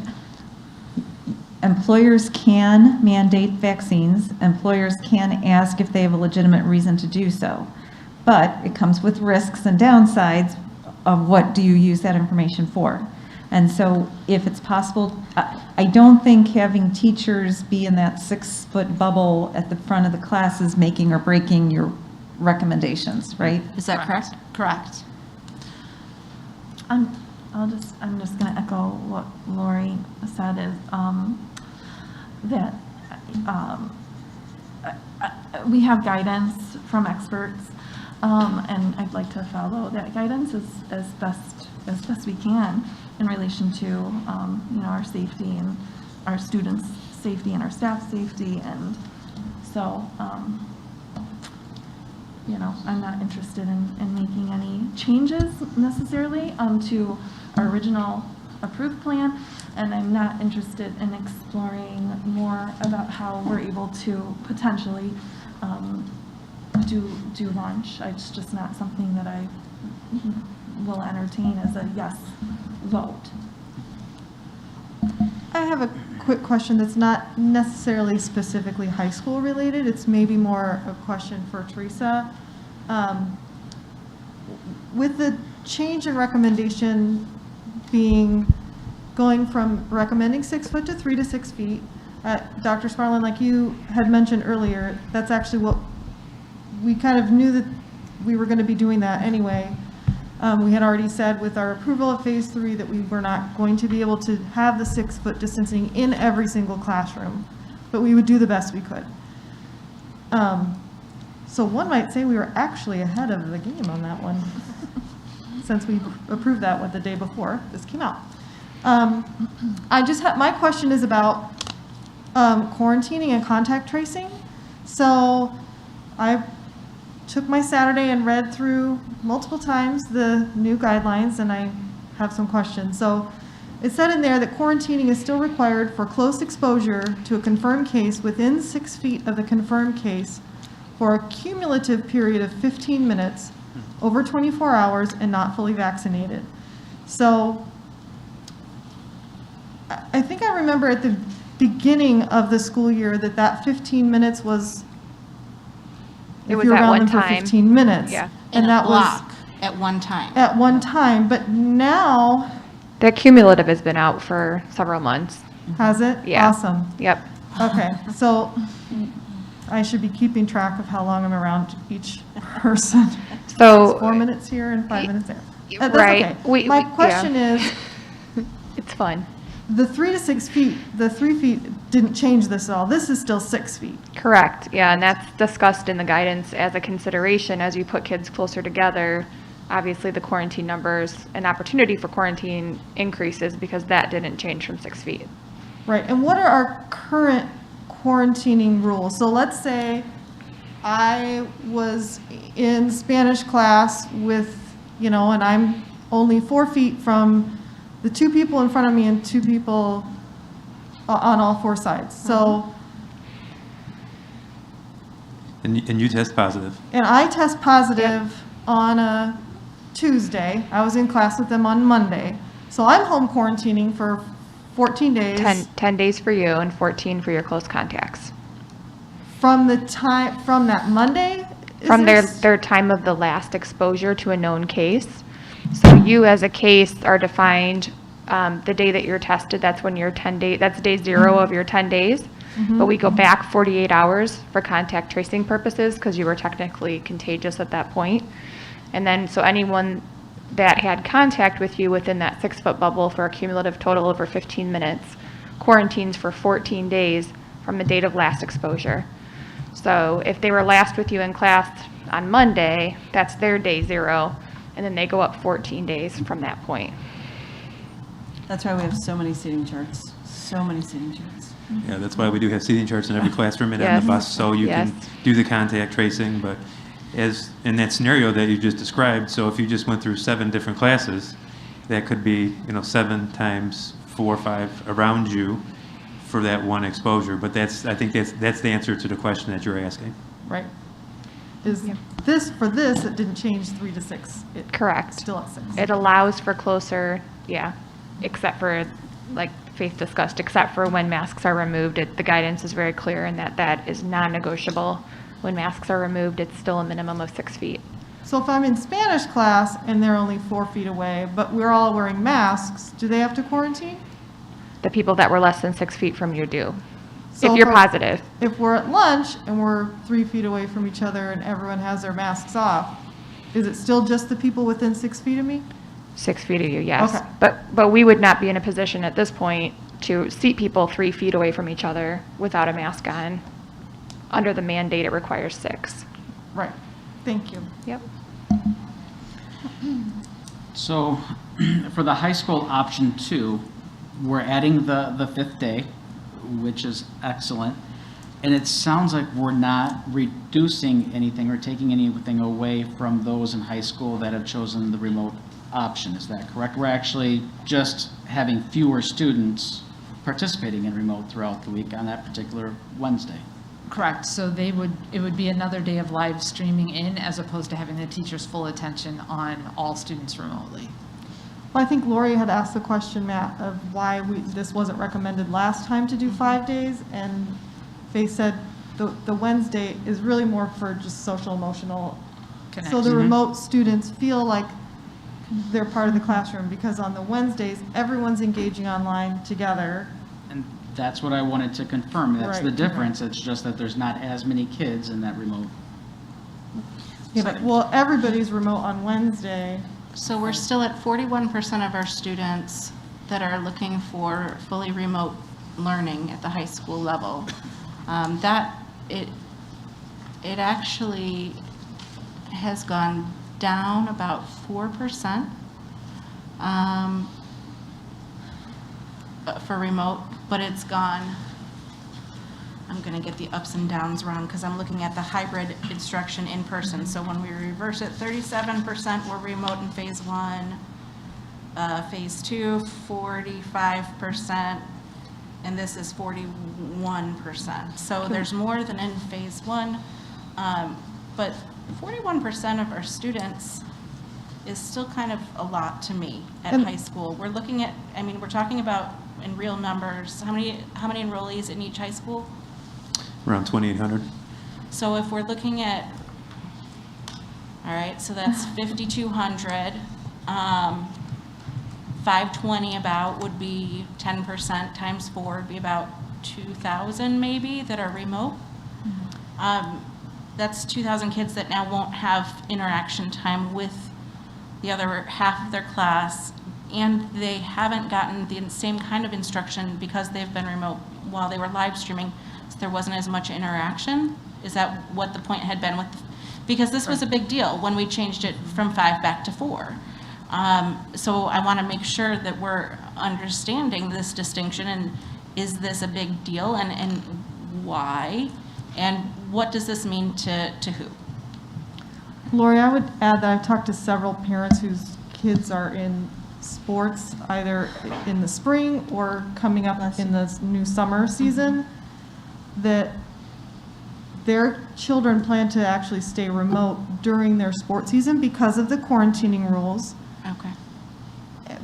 employers can mandate vaccines. Employers can ask if they have a legitimate reason to do so. But it comes with risks and downsides of what do you use that information for. And so if it's possible, I don't think having teachers be in that 6-foot bubble at the front of the class is making or breaking your recommendations, right? Is that correct? Correct. I'm just going to echo what Lori said is that we have guidance from experts, and I'd like to follow that guidance as best we can in relation to our safety and our students' safety and our staff safety, and so I'm not interested in making any changes necessarily to our original approved plan, and I'm not interested in exploring more about how we're able to potentially do lunch. It's just not something that I will entertain as a yes vote. I have a quick question that's not necessarily specifically high school related. It's maybe more a question for Teresa. With the change in recommendation going from recommending 6 foot to 3 to 6 feet, Dr. Sparlin, like you had mentioned earlier, that's actually what we kind of knew that we were going to be doing that anyway. We had already said with our approval of phase 3 that we were not going to be able to have the 6-foot distancing in every single classroom, but we would do the best we could. So one might say we were actually ahead of the game on that one, since we approved that the day before this came out. My question is about quarantining and contact tracing. So I took my Saturday and read through multiple times the new guidelines, and I have some questions. So it said in there that quarantining is still required for close exposure to a confirmed case within 6 feet of the confirmed case for a cumulative period of 15 minutes over 24 hours and not fully vaccinated. So I think I remember at the beginning of the school year that 15 minutes was It if was you're at around one them for time. 15 minutes. Yeah. In And a that block at one time. at one time, but now, The cumulative has been out for several months. has it? Yeah. Awesome. Yep. Okay, so I should be keeping track of how long I'm around each person. So- It's 4 minutes here and 5 minutes there. That's Right. okay. My question is, It's fun. the 3 to 6 feet, the 3 feet didn't change this at all. This is still 6 feet. Correct, yeah, and that's discussed in the guidance as a consideration as you put kids closer together. Obviously, the quarantine numbers, an opportunity for quarantine increases because that didn't change from 6 feet. Right, and what are our current quarantining rules? So let's say I was in Spanish class with, and I'm only 4 feet from the 2 people in front of me and 2 people on all 4 sides. So, And you test positive. and I test positive on a Tuesday. I was in class with them on Monday. So I'm home quarantining for 14 days. 10 days for you and 14 for your close contacts. From that Monday? Is From there their time of the last exposure to a known case. So you as a case are defined, the day that you're tested, that's when you're 10 days, that's day 0 of your 10 days. But we go back 48 hours for contact tracing purposes because you were technically contagious at that point. And then, so anyone that had contact with you within that 6-foot bubble for a cumulative total over 15 minutes, quarantines for 14 days from the date of last exposure. So if they were last with you in class on Monday, that's their day 0. and then they go up 14 days from that point. That's why we have so many seating charts, so many seating charts. Yeah, that's why we do have seating charts in every classroom and on Yes. the bus, so you Yes. can do the contact tracing. But as in that scenario that you just described, so if you just went through 7 different classes, that could be, 7 times 4 or 5 around you for that one exposure. But I think that's the answer to the question that you're asking. Right. Is this, for this, it didn't change 3 to 6? Correct. Still at 6? It allows for closer, except for, like Faith discussed, except for when masks are removed. The guidance is very clear in that is non-negotiable. When masks are removed, it's still a minimum of 6 feet. So if I'm in Spanish class and they're only 4 feet away, but we're all wearing masks, do they have to quarantine? The people that were less than 6 feet from you do, So if you're for- positive. If we're at lunch and we're 3 feet away from each other and everyone has their masks off, is it still just the people within 6 feet of me? 6 feet of you, yes. Okay. But we would not be in a position at this point to seat people 3 feet away from each other without a mask on. Under the mandate, it requires 6. Right. Thank you. Yep. So for the high school option 2, we're adding the 5th day, which is excellent. And it sounds like we're not reducing anything or taking anything away from those in high school that have chosen the remote option. Is that correct? We're actually just having fewer students participating in remote throughout the week on that particular Wednesday. Correct. So it would be another day of live streaming in as opposed to having the teacher's full attention on all students remotely. Well, I think Lori had asked the question, Matt, of why this wasn't recommended last time to do 5 days, and Faith said the Wednesday is really more for just social emotional. So the Connection. remote students feel like they're part of the classroom, because on the Wednesdays, everyone's engaging online together. And that's what I wanted to confirm. That's Right. the difference. It's just that there's not as many kids in that remote. Yeah, but, well, everybody's remote on Wednesday. So we're still at 41% of our students that are looking for fully remote learning at the high school level. It actually has gone down about 4% for remote, but it's gone, I'm going to get the ups and downs wrong because I'm looking at the hybrid instruction in person. So when we reverse it, 37% were remote in phase 1, phase 2, 45%, and this is 41%. So there's more than in phase 1, but 41% of our students is still kind of a lot to me at high school. We're looking at, we're talking about in real numbers, how many enrollees in each high school? Around 2,800. So if we're looking at, all right, so that's 5,200. 520 about would be 10% times 4 would be about 2,000 maybe that are remote. That's 2,000 kids that now won't have interaction time with the other half of their class, and they haven't gotten the same kind of instruction because they've been remote while they were live streaming, so there wasn't as much interaction. Is that what the point had been with, because this was a big deal when we changed it from 5 back to 4. So I want to make sure that we're understanding this distinction, and is this a big deal, and why, and what does this mean to who? Lori, I would add that I've talked to several parents whose kids are in sports, either in the spring or coming up in the new summer season, that their children plan to actually stay remote during their sports season because of the quarantining rules. Okay.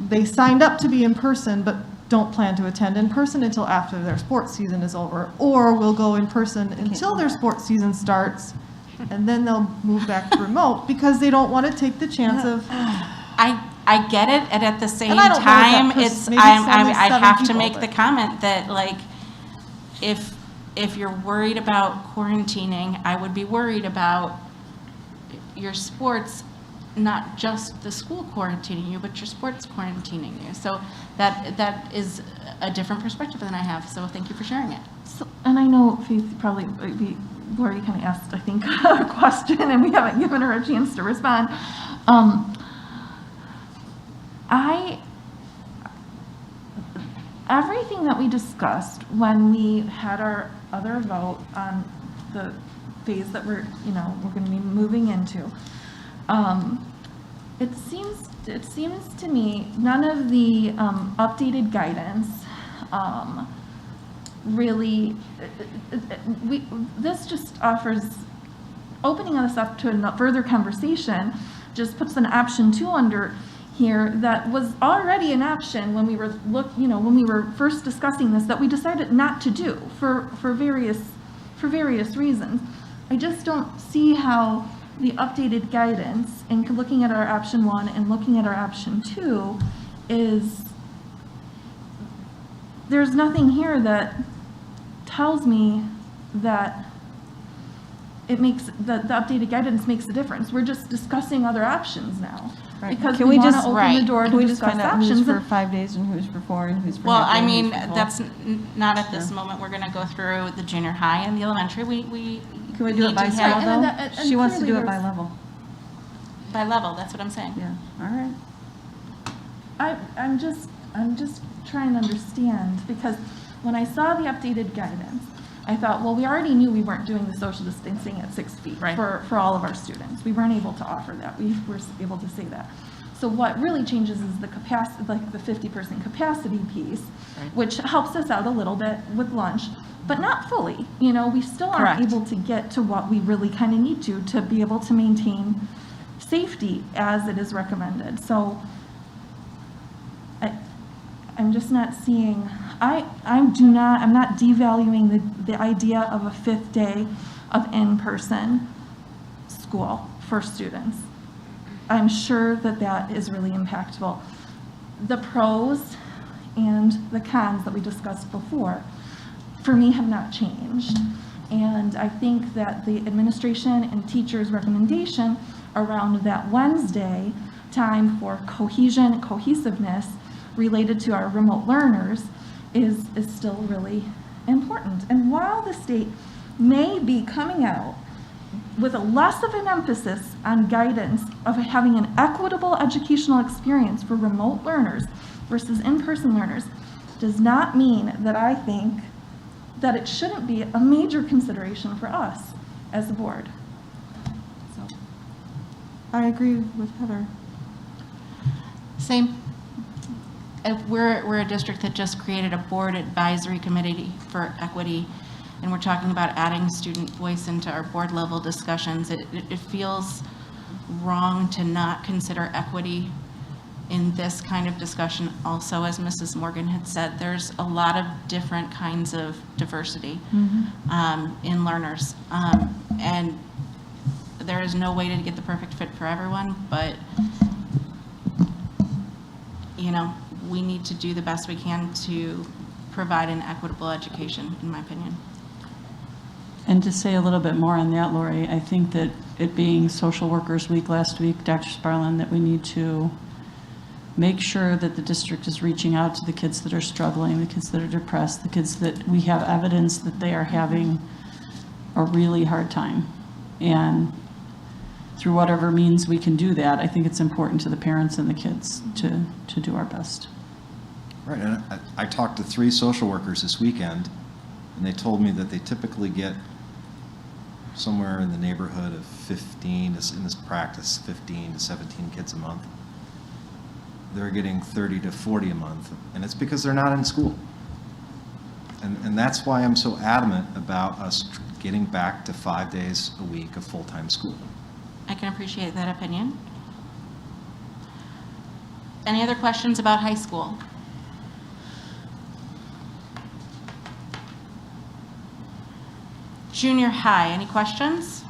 They signed up to be in person, but don't plan to attend in person until after their sports season is over, or will go in person until their sports season starts, and then they'll move back to remote because they don't want to take the chance of. I get it, and at the same And I don't know what that time, person- it's maybe I it's only have 7 to people, make but- the comment that, like, if you're worried about quarantining, I would be worried about your sports, not just the school quarantining you, but your sports quarantining you. So that is a different perspective than I have. So thank you for sharing it. So, and I know Faith probably, Lori kind of asked, I think, a question, and we haven't given her a chance to respond. Everything that we discussed when we had our other vote on the phase that we're going to be moving into, it seems to me none of the updated guidance really, this just offers, opening us up to a further conversation just puts an option 2 under here that was already an option when we were when we were first discussing this, that we decided not to do for various reasons. I just don't see how the updated guidance and looking at our option 1 and looking at our option 2 is, there's nothing here that tells me that it makes, that the updated guidance makes a difference. We're just discussing other options now. Right. Because Can we we want to just- open the door Can to we just discuss find out who's options. for 5 days and who's for 4 and who's for Well, half day I and mean, who's for full? that's not at this moment. We're going to go through the junior high and the elementary. We Can we do need it by to school have- though? She wants to do it by there's- level. By level, that's what I'm saying. Yeah, all right. I'm just trying to understand, because when I saw the updated guidance, I thought, well, we already knew we weren't doing the social distancing at 6 feet for all of our students. We weren't able to offer that. We were able to say that. So what really changes is the capacity, like the 50% capacity piece, which helps us out a little bit with lunch, but not fully. We still aren't Correct. able to get to what we really kind of need to be able to maintain safety as it is recommended. So I'm just not seeing, I'm not devaluing the idea of a 5th day of in-person school for students. I'm sure that that is really impactful. The pros and the cons that we discussed before, for me, have not changed. And I think that the administration and teachers' recommendation around that Wednesday time for cohesion, cohesiveness related to our remote learners is still really important. And while the state may be coming out with a less of an emphasis on guidance of having an equitable educational experience for remote learners versus in-person learners, does not mean that I think that it shouldn't be a major consideration for us as a board. So, I agree with Heather. Same. We're a district that just created a board advisory committee for equity, and we're talking about adding student voice into our board level discussions. It feels wrong to not consider equity in this kind of discussion. Also, as Mrs. Morgan had said, there's a lot of different kinds of diversity in learners, and there is no way to get the perfect fit for everyone, but we need to do the best we can to provide an equitable education, in my opinion. And to say a little bit more on that, Lori, I think that it being Social Workers Week last week, Dr. Sparlin, that we need to make sure that the district is reaching out to the kids that are struggling, the kids that are depressed, the kids that we have evidence that they are having a really hard time. And through whatever means we can do that, I think it's important to the parents and the kids to do our best. Right, and I talked to 3 social workers this weekend, and they told me that they typically get somewhere in the neighborhood of 15, in this practice, 15 to 17 kids a month. They're getting 30 to 40 a month, and it's because they're not in school. And that's why I'm so adamant about us getting back to 5 days a week of full-time school. I can appreciate that opinion. Any other questions about high school? Junior high, any questions?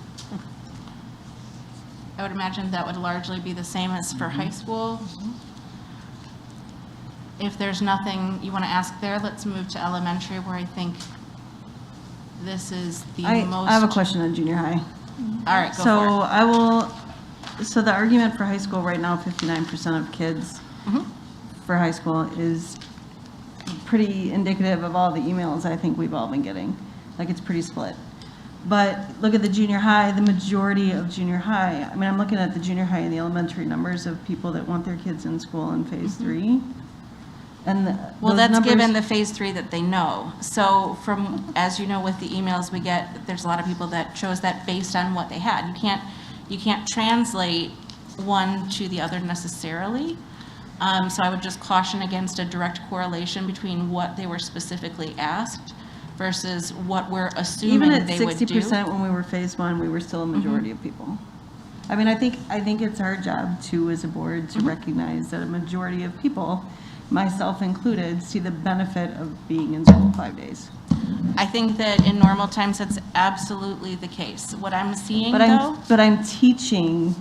I would imagine that would largely be the same as for high school. If there's nothing you want to ask there, let's move to elementary, where I think this is the most. I have a question on junior high. All right, go for it. So the argument for high school right now, 59% of kids for high school is pretty indicative of all the emails I think we've all been getting. Like, it's pretty split. But look at the junior high, the majority of junior high. I mean, I'm looking at the junior high and the elementary numbers of people that want their kids in school in phase 3. And Well, those that's numbers- given the phase 3 that they know. So from, as you know, with the emails we get, there's a lot of people that chose that based on what they had. You can't translate one to the other necessarily. So I would just caution against a direct correlation between what they were specifically asked versus what we're assuming Even at they would do. 60% when we were phase 1, we were still a majority of people. I mean, I think it's our job too, as a board, to recognize that a majority of people, myself included, see the benefit of being in school 5 days. I think that in normal times, that's absolutely the case. What I'm seeing, though. But I'm teaching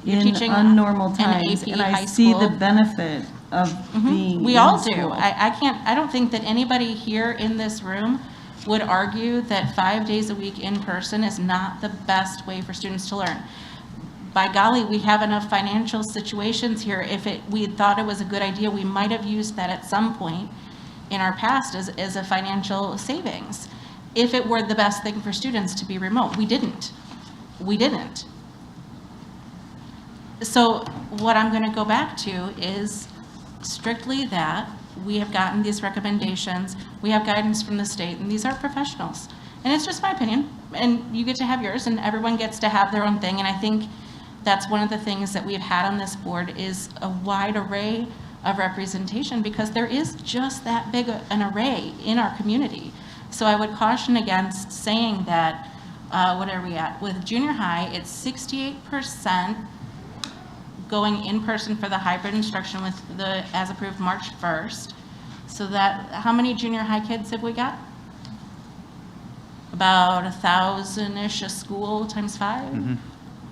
You're in teaching unnormal in times, AP and I high see the school. benefit of being We in all do. school. I don't think that anybody here in this room would argue that 5 days a week in person is not the best way for students to learn. By golly, we have enough financial situations here. If we had thought it was a good idea, we might have used that at some point in our past as a financial savings. If it were the best thing for students to be remote, we didn't. We didn't. So what I'm going to go back to is strictly that we have gotten these recommendations, we have guidance from the state, and these are professionals. And it's just my opinion, and you get to have yours, and everyone gets to have their own thing. And I think that's one of the things that we've had on this board is a wide array of representation, because there is just that big an array in our community. So I would caution against saying that, what are we at? With junior high, it's 68% going in person for the hybrid instruction with the, as approved, March 1st. So that, how many junior high kids have we got? About 1,000-ish a school times 5?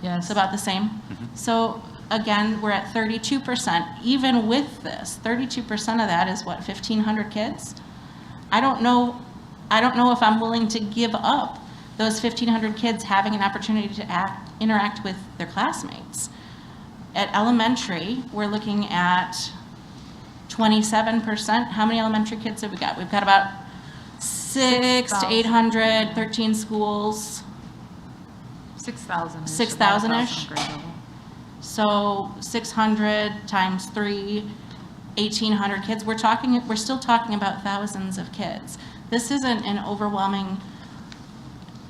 Yes. It's about the same. So again, we're at 32%. Even with this, 32% of that is what, 1,500 kids? I don't know if I'm willing to give up those 1,500 kids having an opportunity to interact with their classmates. At elementary, we're looking at 27%. How many elementary kids have we got? We've got about 600 to 800, 13 schools. 6,000. 6,000-ish. So 600 times 3, 1,800 kids. We're still talking about thousands of kids. This isn't an overwhelming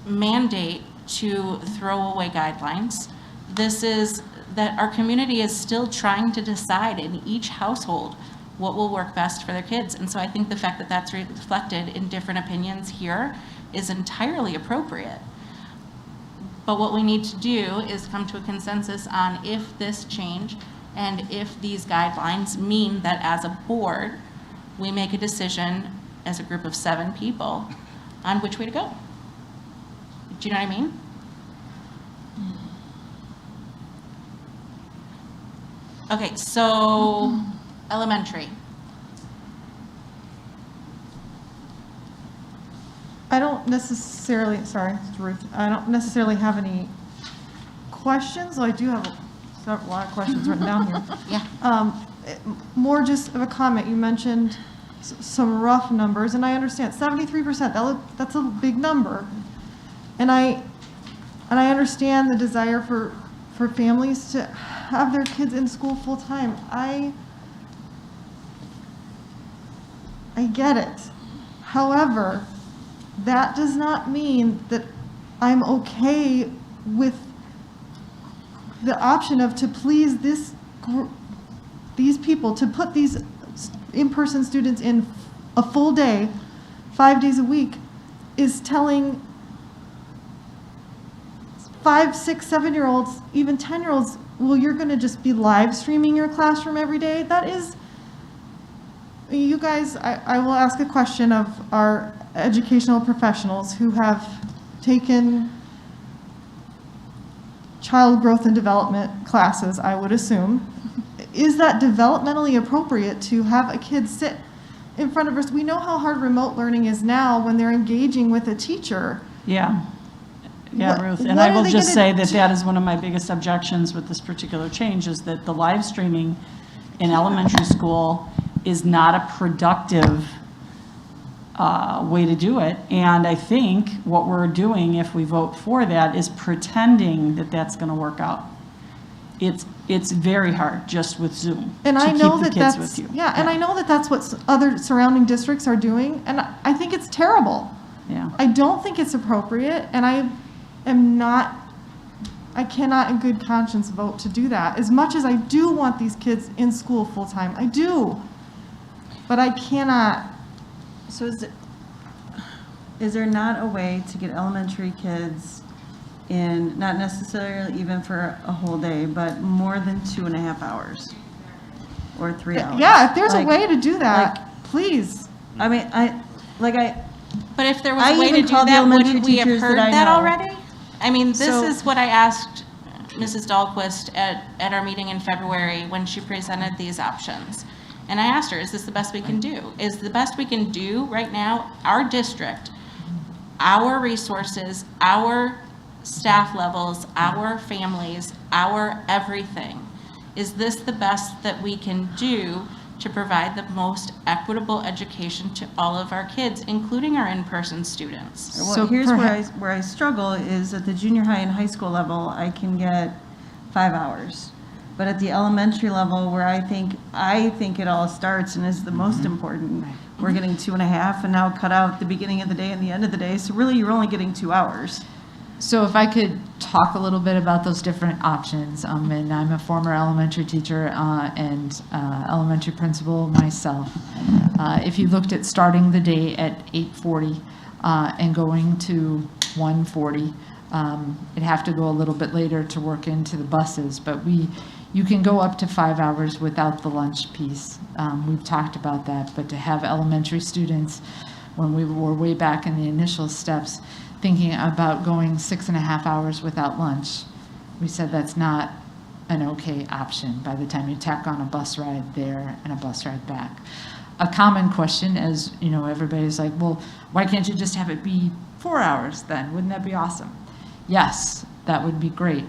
mandate to throw away guidelines. This is that our community is still trying to decide in each household what will work best for their kids. And so I think the fact that that's reflected in different opinions here is entirely appropriate. But what we need to do is come to a consensus on if this change and if these guidelines mean that as a board, we make a decision as a group of 7 people on which way to go. Do you know what I mean? Okay, so elementary. I don't necessarily, sorry, it's Ruth, I don't necessarily have any questions, though I do have a lot of questions written down here. Yeah. More just of a comment. You mentioned some rough numbers, and I understand 73%, that's a big number. And I understand the desire for families to have their kids in school full time. I get it. However, that does not mean that I'm okay with the option of to please these people, to put these in-person students in a full day, 5 days a week, is telling 5, 6, 7-year-olds, even 10-year-olds, well, you're going to just be live streaming your classroom every day. That is, you guys, I will ask a question of our educational professionals who have taken child growth and development classes, I would assume. Is that developmentally appropriate to have a kid sit in front of us? We know how hard remote learning is now when they're engaging with a teacher. Yeah. Yeah, Ruth, and what I are will they just gonna say that do? that is one of my biggest objections with this particular change, is that the live streaming in elementary school is not a productive way to do it. And I think what we're doing, if we vote for that, is pretending that that's going to work out. It's very hard just with Zoom And to I keep know the that kids that's, with you. yeah, and I know that that's what other surrounding districts are doing, and I think it's terrible. Yeah. I don't think it's appropriate, and I cannot in good conscience vote to do that. As much as I do want these kids in school full-time, I do. But I cannot. So is there not a way to get elementary kids in, not necessarily even for a whole day, but more than 2.5 hours or 3 hours? Yeah, if there's Like- a way to do that, please. I mean, But if there was I a way to even do call the that, elementary wouldn't we have teachers heard that I that know. already? I mean, this So- is what I asked Mrs. Dahlquist at our meeting in February when she presented these options. And I asked her, is this the best we can do? Is the best we can do right now, our district, our resources, our staff levels, our families, our everything? Is this the best that we can do to provide the most equitable education to all of our kids, including our in-person students? Well, here's where I struggle is at the junior high and high school level, I can get 5 hours. But at the elementary level, where I think it all starts and is the most important, we're getting 2.5 and now cut out the beginning of the day and the end of the day. So really, you're only getting 2 hours. So if I could talk a little bit about those different options, and I'm a former elementary teacher and elementary principal myself. If you looked at starting the day at 8:40 and going to 1:40, it'd have to go a little bit later to work into the buses, but you can go up to 5 hours without the lunch piece. We've talked about that, but to have elementary students, when we were way back in the initial steps, thinking about going 6.5 hours without lunch, we said that's not an okay option by the time you tack on a bus ride there and a bus ride back. A common question, as you know, everybody's like, well, why can't you just have it be 4 hours then? Wouldn't that be awesome? Yes, that would be great.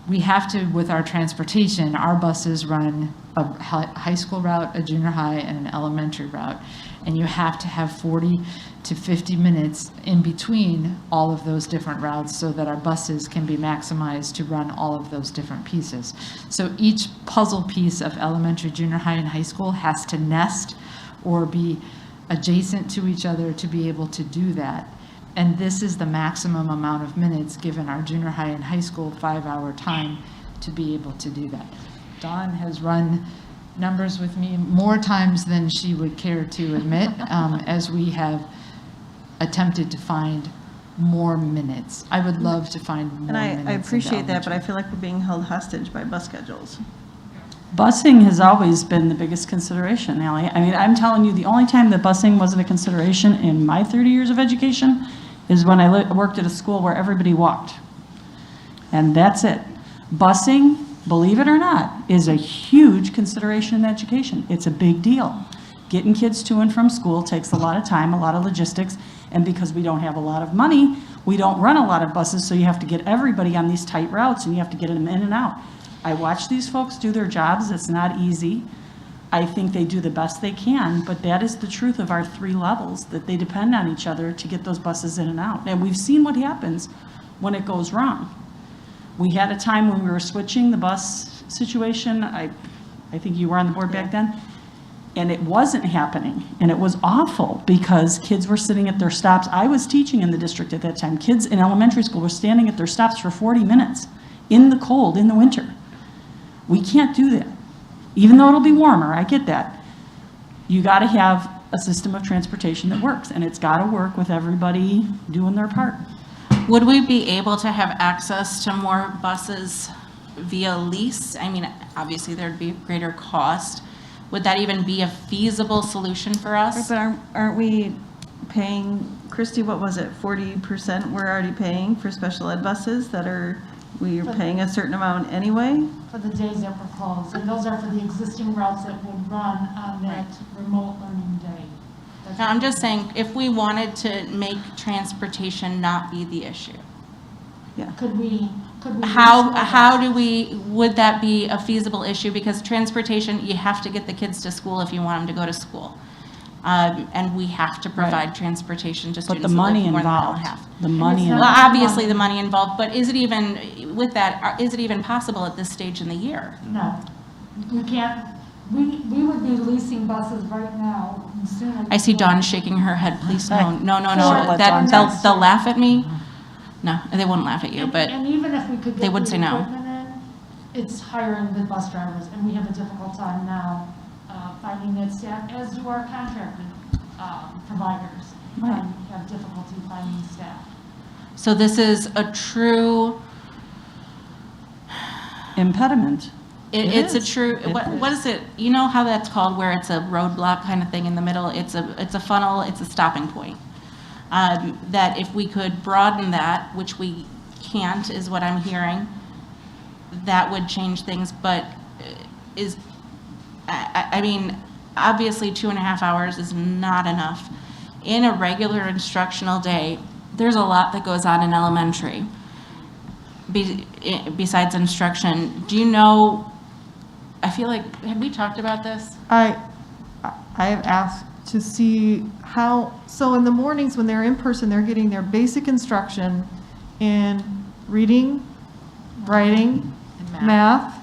We have to, with our transportation, our buses run a high school route, a junior high, and an elementary route. And you have to have 40 to 50 minutes in between all of those different routes so that our buses can be maximized to run all of those different pieces. So each puzzle piece of elementary, junior high, and high school has to nest or be adjacent to each other to be able to do that. And this is the maximum amount of minutes given our junior high and high school 5-hour time to be able to do that. Dawn has run numbers with me more times than she would care to admit, as we have attempted to find more minutes. I would love to find more minutes. And I appreciate that, but I elementary. feel like we're being held hostage by bus schedules. Busing has always been the biggest consideration, Ally. I mean, I'm telling you, the only time that busing wasn't a consideration in my 30 years of education is when I worked at a school where everybody walked. And that's it. Busing, believe it or not, is a huge consideration in education. It's a big deal. Getting kids to and from school takes a lot of time, a lot of logistics, and because we don't have a lot of money, we don't run a lot of buses, so you have to get everybody on these tight routes and you have to get them in and out. I watch these folks do their jobs. It's not easy. I think they do the best they can, but that is the truth of our 3 levels, that they depend on each other to get those buses in and out. And we've seen what happens when it goes wrong. We had a time when we were switching the bus situation. I think you were on the board back then. And it wasn't happening. And it was awful because kids were sitting at their stops. I was teaching in the district at that time. Kids in elementary school were standing at their stops for 40 minutes in the cold, in the winter. We can't do that. Even though it'll be warmer, I get that. You got to have a system of transportation that works, and it's got to work with everybody doing their part. Would we be able to have access to more buses via lease? I mean, obviously there'd be greater cost. Would that even be a feasible solution for us? But aren't we paying, Christy, what was it, 40% we're already paying for special ed buses that we are paying a certain amount anyway? For the days that were closed, and those are for the existing routes that would run on that remote learning day. That's Now, I'm just saying, if we wanted to make transportation not be the issue, Could we? would that be a feasible issue? Because transportation, you have to get the kids to school if you want them to go to school. And we have to provide transportation to But students the that live money more than an hour and a involved, half. the money Well, involved. obviously the money involved, but is it even, with that, is it even possible at this stage in the year? No, you can't, we would be leasing buses right now and soon. I see Dawn shaking her head, please, no, no, no, no, Sure, let that, Dawn they'll laugh at me. No, they wouldn't laugh at you, but And even if we could they get would the say no. equipment in, it's hiring the bus drivers, and we have a difficult time now finding that staff, as do our contracted providers. Right. Have difficulty finding staff. So this is a true, Impediment. it's a is. true, It what is it? You know how that's called, where it's a roadblock kind of thing in the middle? It's a funnel, it's a stopping point. That if we could broaden that, which we can't, is what I'm hearing, that would change things, but I mean, obviously 2.5 hours is not enough. In a regular instructional day, there's a lot that goes on in elementary besides instruction. Do you know, I feel like, have we talked about this? I have asked to see how, so in the mornings when they're in person, they're getting their basic instruction in reading, writing, And math,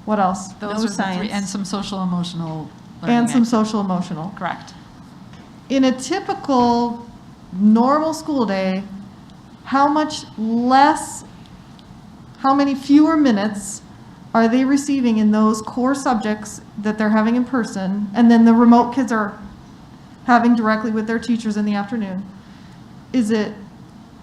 what else? Those No are the three, science. and some social emotional learning. And some activities. social emotional. Correct. In a typical normal school day, how much less, how many fewer minutes are they receiving in those core subjects that they're having in person, and then the remote kids are having directly with their teachers in the afternoon? Is it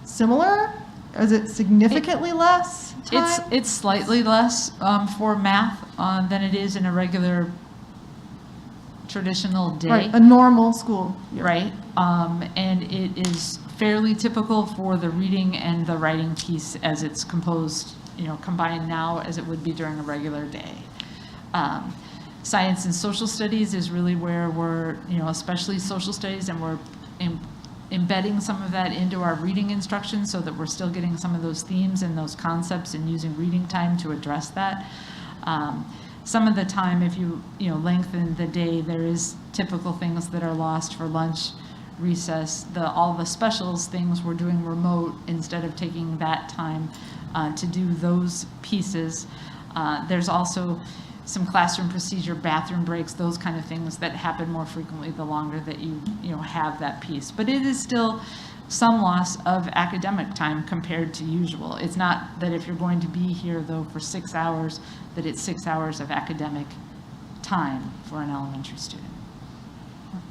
similar? Is it significantly less time? It's slightly less for math than it is in a regular traditional day. Right, a normal school year. Right, and it is fairly typical for the reading and the writing piece as it's composed, combined now as it would be during a regular day. Science and social studies is really where we're, especially social studies, and we're embedding some of that into our reading instruction so that we're still getting some of those themes and those concepts and using reading time to address that. Some of the time, if you lengthen the day, there is typical things that are lost for lunch, recess, all the specials things we're doing remote instead of taking that time to do those pieces. There's also some classroom procedure, bathroom breaks, those kind of things that happen more frequently the longer that you have that piece. But it is still some loss of academic time compared to usual. It's not that if you're going to be here, though, for 6 hours, that it's 6 hours of academic time for an elementary student.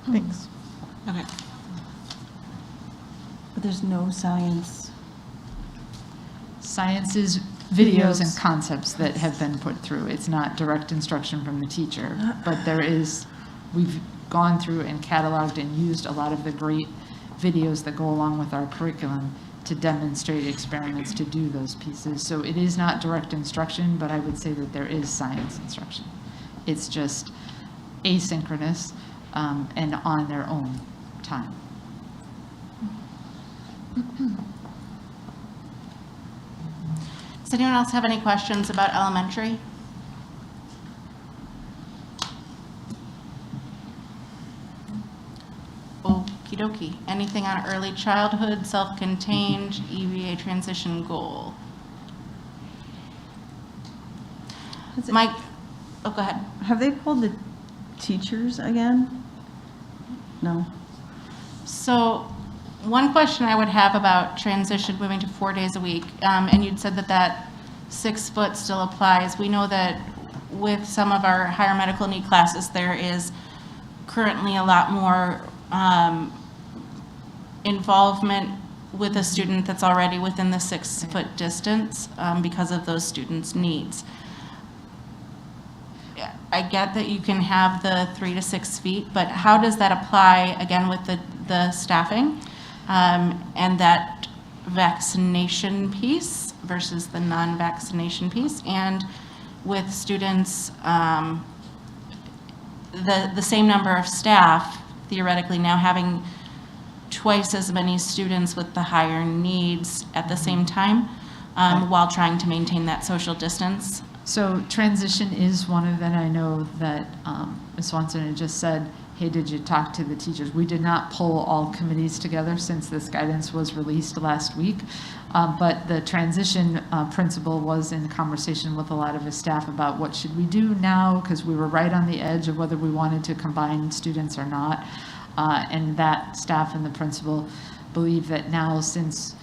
Thanks. Okay. But there's no science. Science is videos and Videos. concepts that have been put through. It's not direct instruction from the teacher, but we've gone through and cataloged and used a lot of the great videos that go along with our curriculum to demonstrate experiments to do those pieces. So it is not direct instruction, but I would say that there is science instruction. It's just asynchronous and on their own time. Does anyone else have any questions about elementary? Okie dokie. Anything on early childhood, self-contained, EVA transition goal? Mike, go ahead. Have they pulled the teachers again? No. So one question I would have about transition moving to 4 days a week, and you'd said that 6 foot still applies. We know that with some of our higher medical need classes, there is currently a lot more involvement with a student that's already within the 6 foot distance because of those students' needs. I get that you can have the 3 to 6 feet, but how does that apply, again, with the staffing and that vaccination piece versus the non-vaccination piece, and with students, the same number of staff, theoretically now having twice as many students with the higher needs at the same time while trying to maintain that social distance? So transition is one of them. I know that Ms. Swanson had just said hey, did you talk to the teachers? We did not pull all committees together since this guidance was released last week. But the transition principal was in conversation with a lot of his staff about what should we do now, because we were right on the edge of whether we wanted to combine students or not. And that staff and the principal believe that now, since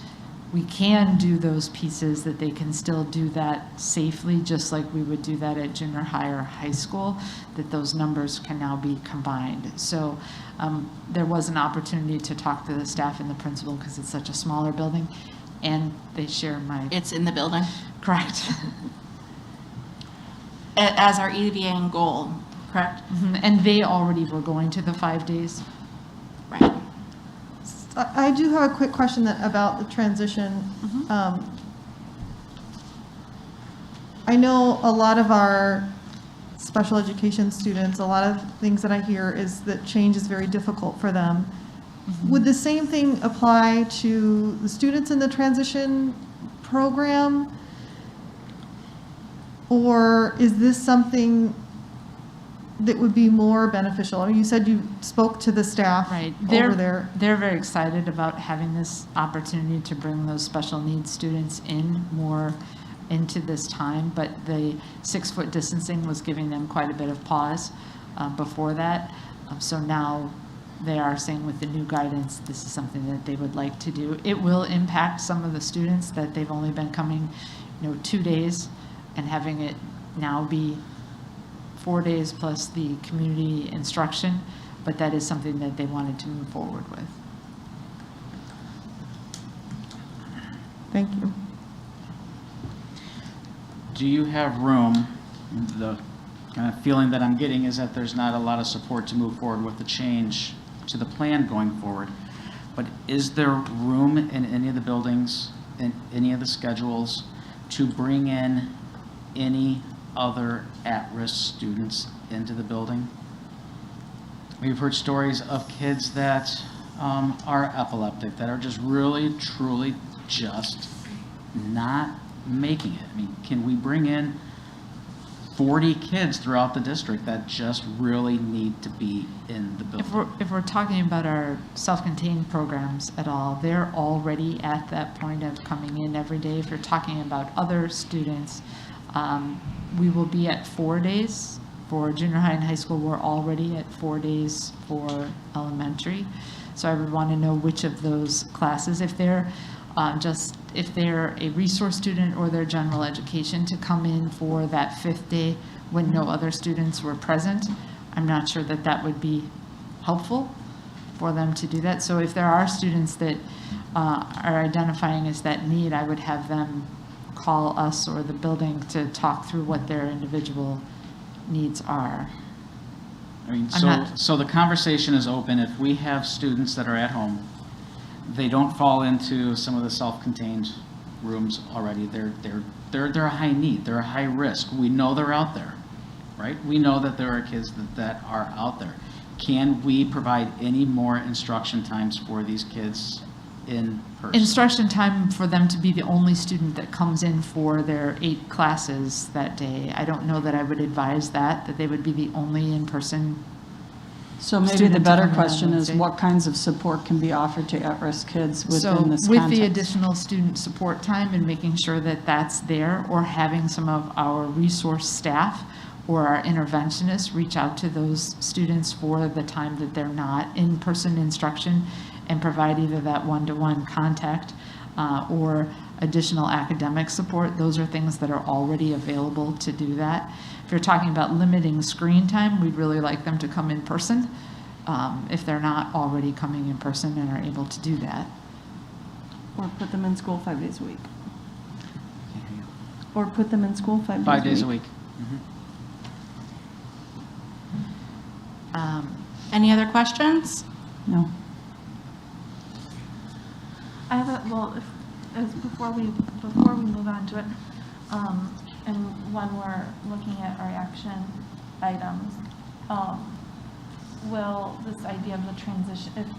we can do those pieces, that they can still do that safely, just like we would do that at junior high or high school, that those numbers can now be combined. So there was an opportunity to talk to the staff and the principal because it's such a smaller building, and they share my... It's in the building? Correct. As our EVA goal, correct? Mm-hmm. And they already were going to the 5 days. Right. I do have a quick question about the transition. I know a lot of our special education students, a lot of things that I hear is that change is very difficult for them. Would the same thing apply to the students in the transition program? Or is this something that would be more beneficial? I mean, you said you spoke to the staff over there. They're very excited about having this opportunity to bring those special needs students in more into this time, but the 6-foot distancing was giving them quite a bit of pause before that. So now they are saying with the new guidance, this is something that they would like to do. It will impact some of the students that they've only been coming, 2 days, and having it now be 4 days plus the community instruction, but that is something that they wanted to move forward with. Thank you. Do you have room? The kind of feeling that I'm getting is that there's not a lot of support to move forward with the change to the plan going forward. But is there room in any of the buildings, in any of the schedules, to bring in any other at-risk students into the building? We've heard stories of kids that are epileptic, that are just really, truly just not making it. I mean, can we bring in 40 kids throughout the district that just really need to be in the building? If we're talking about our self-contained programs at all, they're already at that point of coming in every day. If you're talking about other students, we will be at 4 days for junior high and high school. We're already at 4 days for elementary. So I would want to know which of those classes, if they're if they're a resource student or they're general education, to come in for that 5th day when no other students were present. I'm not sure that that would be helpful for them to do that. So if there are students that are identifying as that need, I would have them call us or the building to talk through what their individual needs are. I mean, so the conversation is open. If we have students that are at home, they don't fall into some of the self-contained rooms already. They're a high need. They're a high risk. We know they're out there, right? We know that there are kids that are out there. Can we provide any more instruction times for these kids in person? Instruction time for them to be the only student that comes in for their 8 classes that day. I don't know that I would advise that they would be the only in-person. So maybe the better question is what kinds of support can be offered to at-risk kids within this context? With the additional student support time and making sure that that's there, or having some of our resource staff or our interventionists reach out to those students for the time that they're not in-person instruction and provide either that one-to-one contact or additional academic support. Those are things that are already available to do that. If you're talking about limiting screen time, we'd really like them to come in person if they're not already coming in person and are able to do that. Or put them in school 5 days a week. Or put them in school 5 days a week. 5 days a week. Any other questions? No. I have a, well, before we move on to it, and when we're looking at our action items, will this idea of the transition,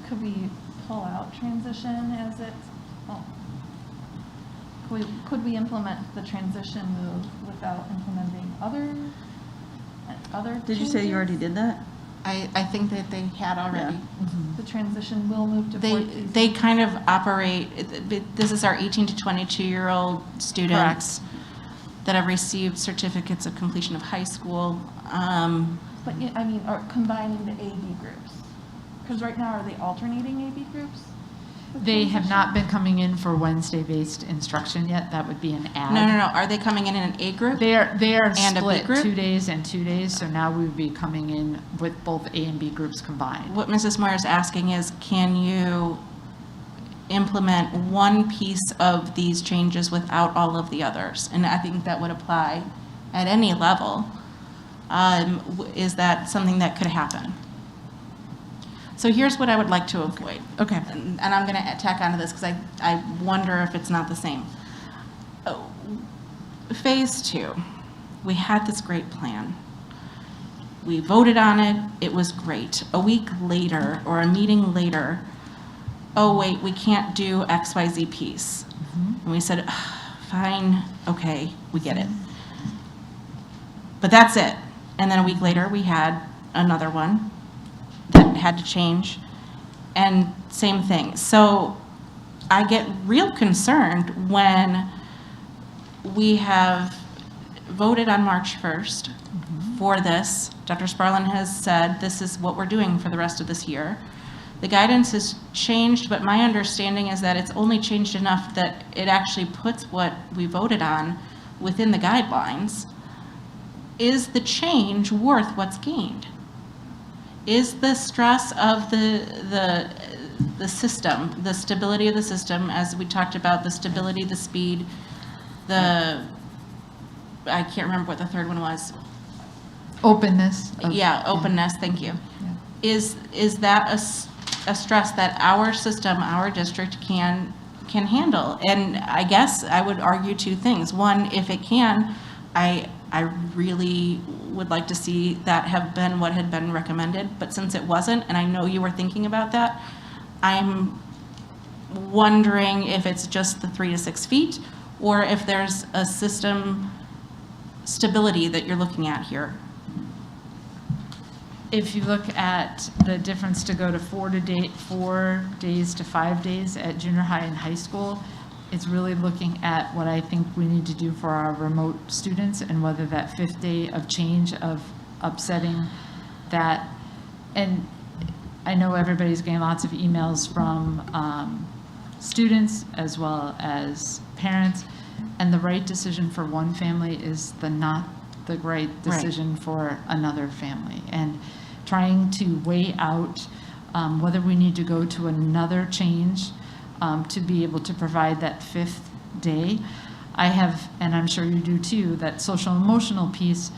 could we pull out transition as it, could we implement the transition move without implementing other other Did you say you changes? already did that? I think that they had already. The transition will move to fourth season? They kind of operate, this is our 18 to 22-year-old students that have received certificates of completion of high school. But, yeah, I mean, or combining the AB groups? Because right now, are they alternating AB groups? with They have transition? not been coming in for Wednesday-based instruction yet. That would be an add. No, are they coming in an A group? They are And a B split group? 2 days and 2 days, so now we would be coming in with both A and B groups combined. What Mrs. Moyer is asking is, can you implement one piece of these changes without all of the others? And I think that would apply at any level. Is that something that could happen? So here's what I would like to avoid. Okay. And I'm going to tack onto this because I wonder if it's not the same. Phase 2, we had this great plan. We voted on it. It was great. A week later or a meeting later, oh, wait, we can't do XYZ piece. And we said, fine, okay, we get it. But that's it. And then a week later, we had another one that had to change, and same thing. So I get real concerned when we have voted on March 1st for this. Dr. Sparlin has said this is what we're doing for the rest of this year. The guidance has changed, but my understanding is that it's only changed enough that it actually puts what we voted on within the guidelines. Is the change worth what's gained? Is the stress of the system, the stability of the system, as we talked about, the stability, the speed, I can't remember what the third one was. Openness. Openness, thank you. Is that a stress that our system, our district can handle? And I guess I would argue two things. One, if it can, I really would like to see that have been what had been recommended, but since it wasn't, and I know you were thinking about that, I'm wondering if it's just the 3 to 6 feet, or if there's a system stability that you're looking at here. If you look at the difference to go to 4 days to 5 days at junior high and high school, it's really looking at what I think we need to do for our remote students and whether that 5th day of change of upsetting that. And I know everybody's getting lots of emails from students as well as parents, and the right decision for one family is not the right decision for another family. And trying to weigh out whether we need to go to another change to be able to provide that 5th day. I have, and I'm sure you do too, that social emotional piece.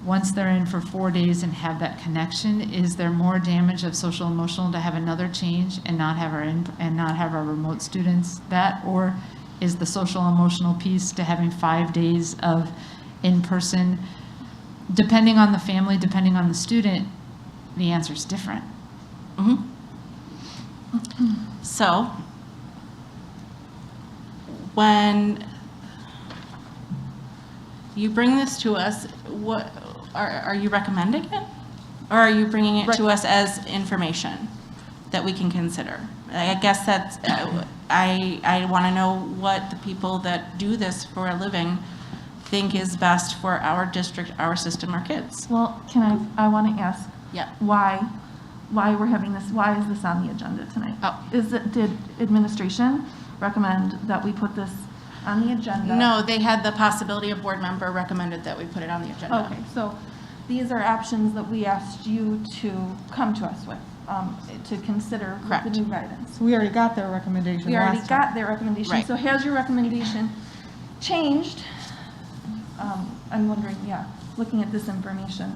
Once they're in for 4 days and have that connection, is there more damage of social emotional to have another change and not have our remote students that, or is the social emotional piece to having 5 days of in-person? Depending on the family, depending on the student, the answer is different. So when you bring this to us, what are you recommending it? Or are you bringing it to us as information that we can consider? I guess that's, I want to know what the people that do this for a living think is best for our district, our system, our kids. Well, I want to ask Yeah. why we're having this, why is this on the agenda tonight? Did administration recommend that we put this on the agenda? No, they had the possibility, a board member recommended that we put it on the agenda. Okay, so these are options that we asked you to come to us with, to consider with the new guidance. We already got their recommendation We already last time. got their recommendation. Right. So has your recommendation changed? I'm wondering, looking at this information.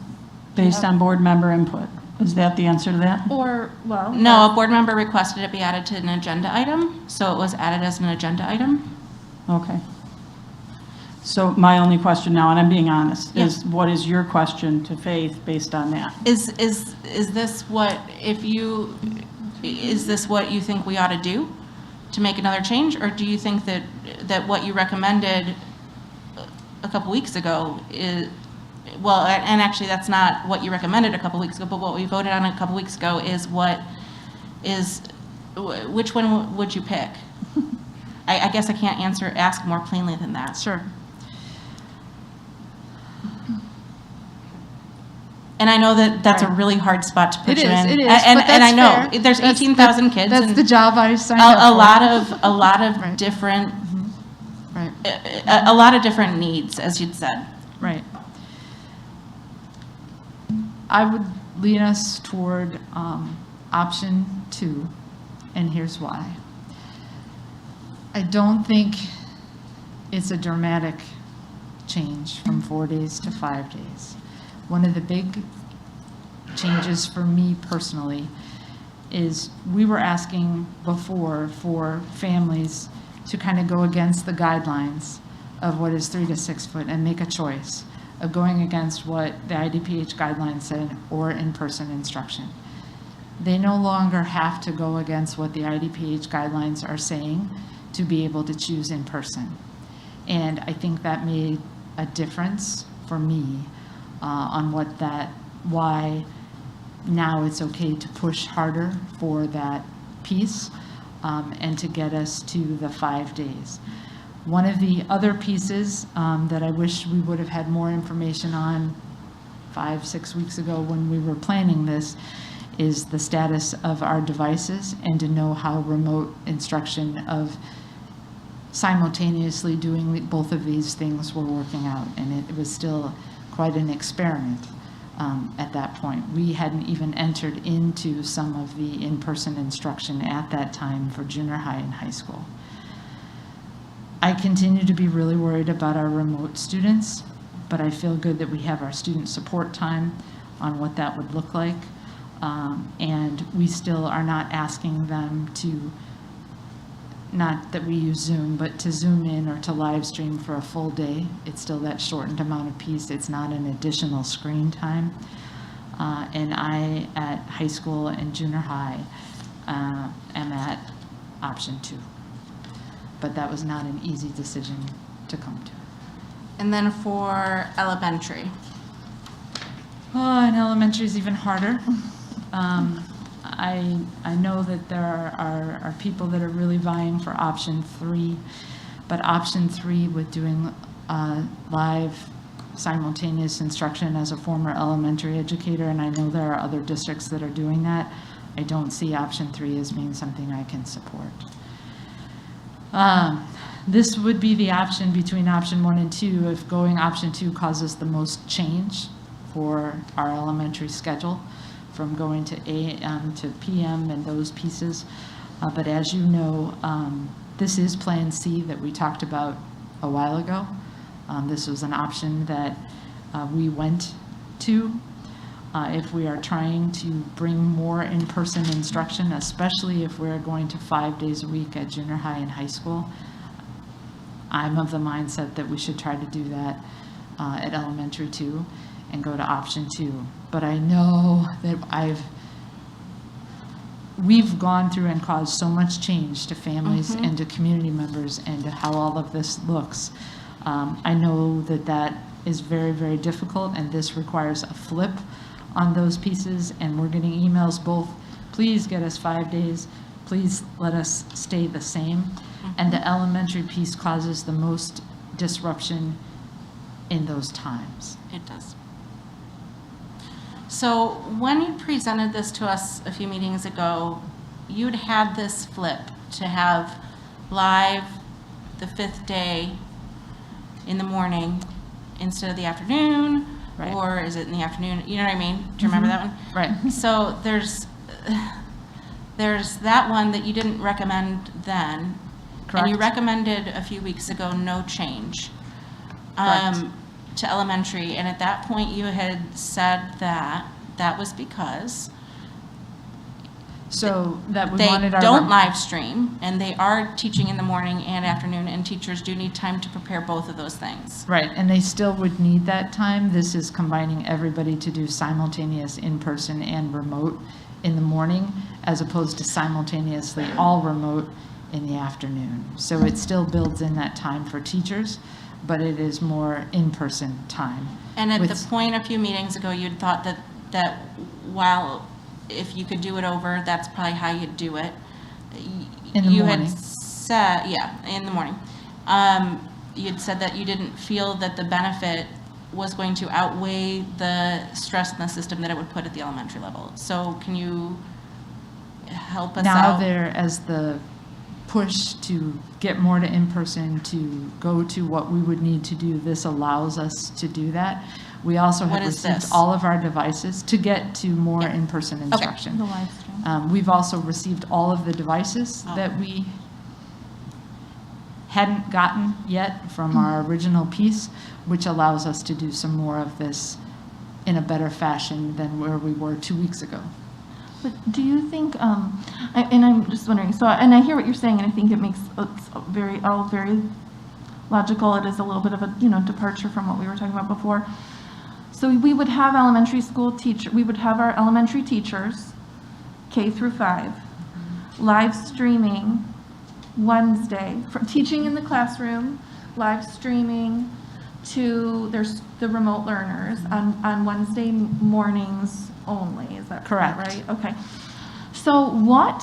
Based on board member input. Is that the answer to that? Or, well. No, a board member requested it be added to an agenda item, so it was added as an agenda item. Okay. So my only question now, and I'm being honest, Yeah. is what is your question to Faith based on that? Is this what, is this what you think we ought to do to make another change? Or do you think that what you recommended a couple weeks ago well, and actually that's not what you recommended a couple weeks ago, but what we voted on a couple weeks ago is which one would you pick? I guess I can't ask more plainly than that. Sure. And I know that that's a really hard spot to put you in. It is, And but that's I know fair. there's 18,000 kids. That's and the job I signed up for. A lot of Right. different, Right. a lot of different needs, as you'd said. Right. I would lean us toward option 2, and here's why. I don't think it's a dramatic change from 4 days to 5 days. One of the big changes for me personally is we were asking before for families to kind of go against the guidelines of what is 3 to 6 foot and make a choice of going against what the IDPH guidelines said or in-person instruction. They no longer have to go against what the IDPH guidelines are saying to be able to choose in person. And I think that made a difference for me on why now it's okay to push harder for that piece and to get us to the 5 days. One of the other pieces that I wish we would have had more information on 5-6 weeks ago when we were planning this is the status of our devices and to know how remote instruction of simultaneously doing both of these things were working out. And it was still quite an experiment at that point. We hadn't even entered into some of the in-person instruction at that time for junior high and high school. I continue to be really worried about our remote students, but I feel good that we have our student support time on what that would look like. And we still are not asking them to, not that we use Zoom, but to Zoom in or to live stream for a full day. It's still that shortened amount of piece. It's not an additional screen time. And I, at high school and junior high, am at option 2. But that was not an easy decision to come to. And then for elementary. Oh, and elementary is even harder. I know that there are people that are really vying for option 3, but option 3 with doing live simultaneous instruction as a former elementary educator, and I know there are other districts that are doing that, I don't see option 3 as being something I can support. This would be the option between option 1 and 2 if going option 2 causes the most change for our elementary schedule from going to AM to PM and those pieces. But as you know, this is Plan C that we talked about a while ago. This was an option that we went to if we are trying to bring more in-person instruction, especially if we're going to 5 days a week at junior high and high school. I'm of the mindset that we should try to do that at elementary too and go to option 2. But I know that we've gone through and caused so much change to families and to community members and to how all of this looks. I know that that is very, very difficult, and this requires a flip on those pieces, and we're getting emails both, please get us 5 days, please let us stay the same. And the elementary piece causes the most disruption in those times. It does. So when you presented this to us a few meetings ago, you'd had this flip to have live the 5th day in the morning instead of the afternoon, Right. or is it in the afternoon? You know what I mean? Do you remember that one? Right. So there's that one that you didn't recommend then. Correct. And you recommended a few weeks ago no change Correct. to elementary. And at that point you had said that that was because So that we they wanted our. don't live stream and they are teaching in the morning and afternoon, and teachers do need time to prepare both of those things. Right, and they still would need that time. This is combining everybody to do simultaneous in-person and remote in the morning, as opposed to simultaneously all remote in the afternoon. So it still builds in that time for teachers, but it is more in-person time. And at with- the point a few meetings ago, you'd thought that while if you could do it over, that's probably how you'd do it. In the You morning. had said, yeah, in the morning. You'd said that you didn't feel that the benefit was going to outweigh the stress in the system that it would put at the elementary level. So can you help us Now out? there, as the push to get more to in-person, to go to what we would need to do, this allows us to do that. We also What have is received this? all of our devices to get to more Yeah. in-person Okay. instruction. The live stream. We've also received all of the devices Oh. that we hadn't gotten yet from our original piece, which allows us to do some more of this in a better fashion than where we were 2 weeks ago. But do you think, and I'm just wondering, so, and I hear what you're saying, and I think it makes it's all very logical. It is a little bit of a, departure from what we were talking about before. So we would have we would have our elementary teachers, K through 5, live streaming Wednesday, for teaching in the classroom, live streaming to the remote learners on Wednesday mornings only. Is that Correct. right? Okay. So what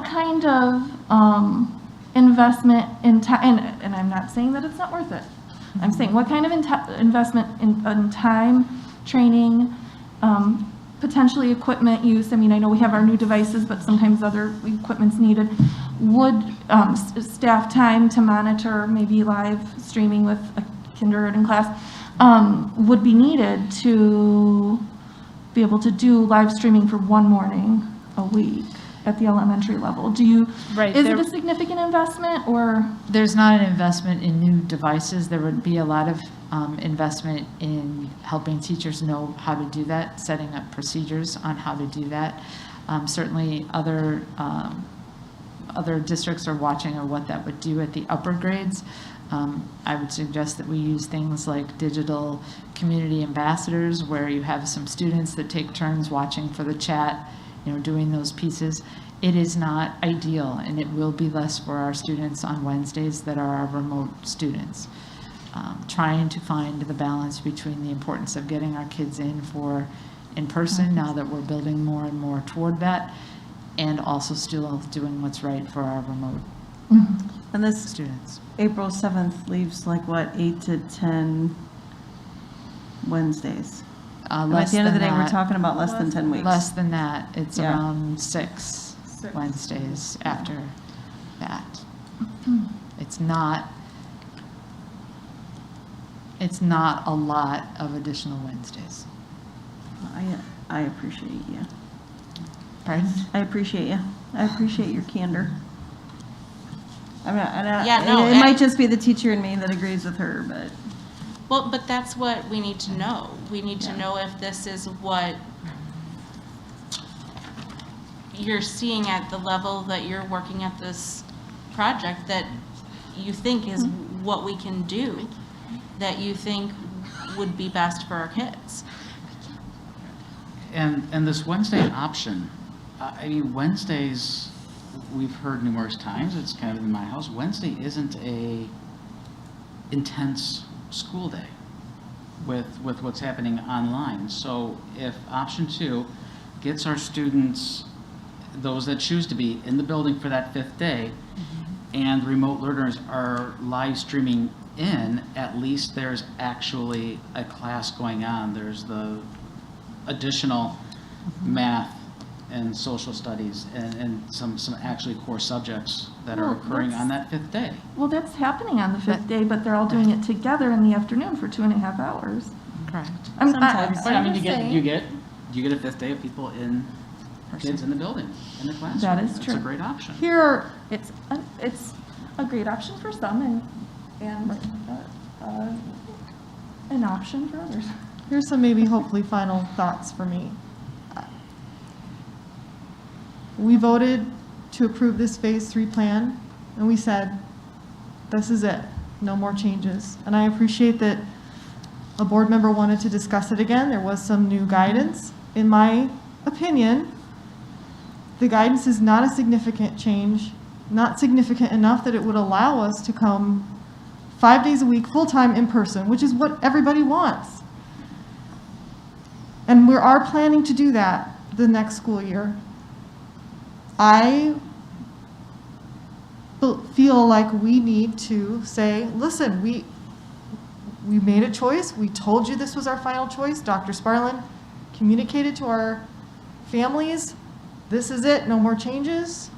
kind of investment in time, and I'm not saying that it's not worth it. I'm saying what kind of investment in time, training, potentially equipment use. I mean, I know we have our new devices, but sometimes other equipment's needed. Would staff time to monitor maybe live streaming with a kindergarten class would be needed to be able to do live streaming for one morning a week at the elementary level? Right, Is it a significant investment, or? There's not an investment in new devices. There would be a lot of investment in helping teachers know how to do that, setting up procedures on how to do that. Certainly other districts are watching on what that would do at the upper grades. I would suggest that we use things like digital community ambassadors, where you have some students that take turns watching for the chat, doing those pieces. It is not ideal, and it will be less for our students on Wednesdays that are our remote students. Trying to find the balance between the importance of getting our kids in person, now that we're building more and more toward that, and also still doing what's right for our remote And this students. April 7th leaves like what, 8 to 10 Wednesdays? And at the end of the day, we're talking about less than 10 weeks. Less than that. It's Yeah. around 6 Wednesdays after that. It's not a lot of additional Wednesdays. I appreciate you. Pardon? I appreciate you. I appreciate your candor. Yeah, no, it might just be the teacher in me that agrees with her, but. Well, but that's what we need to know. We need to know if this is what you're seeing at the level that you're working at this project, that you think is what we can do, that you think would be best for our kids. And this Wednesday option, I mean, Wednesdays, we've heard numerous times, it's kind of in my house, Wednesday isn't a intense school day with what's happening online. So if option 2 gets our students, those that choose to be in the building for that 5th day, and remote learners are live streaming in, at least there's actually a class going on. There's the additional math and social studies and some actually core subjects that are occurring on that 5th day. Well, that's happening on the 5th day, but they're all doing it together in the afternoon for 2.5 hours. Correct. Sometimes. But I mean, you get a 5th day of people kids in the building, in the classroom. That is true. It's a great option. It's a great option for some and an option for others. Here's some maybe hopefully final thoughts for me. We voted to approve this phase 3 plan, and we said, this is it, no more changes. And I appreciate that a board member wanted to discuss it again. There was some new guidance. In my opinion, the guidance is not a significant change not significant enough that it would allow us to come 5 days a week, full-time in person, which is what everybody wants. And we are planning to do that the next school year. I feel like we need to say, listen, we made a choice. We told you this was our final choice. Dr. Sparlin communicated to our families, this is it, no more changes.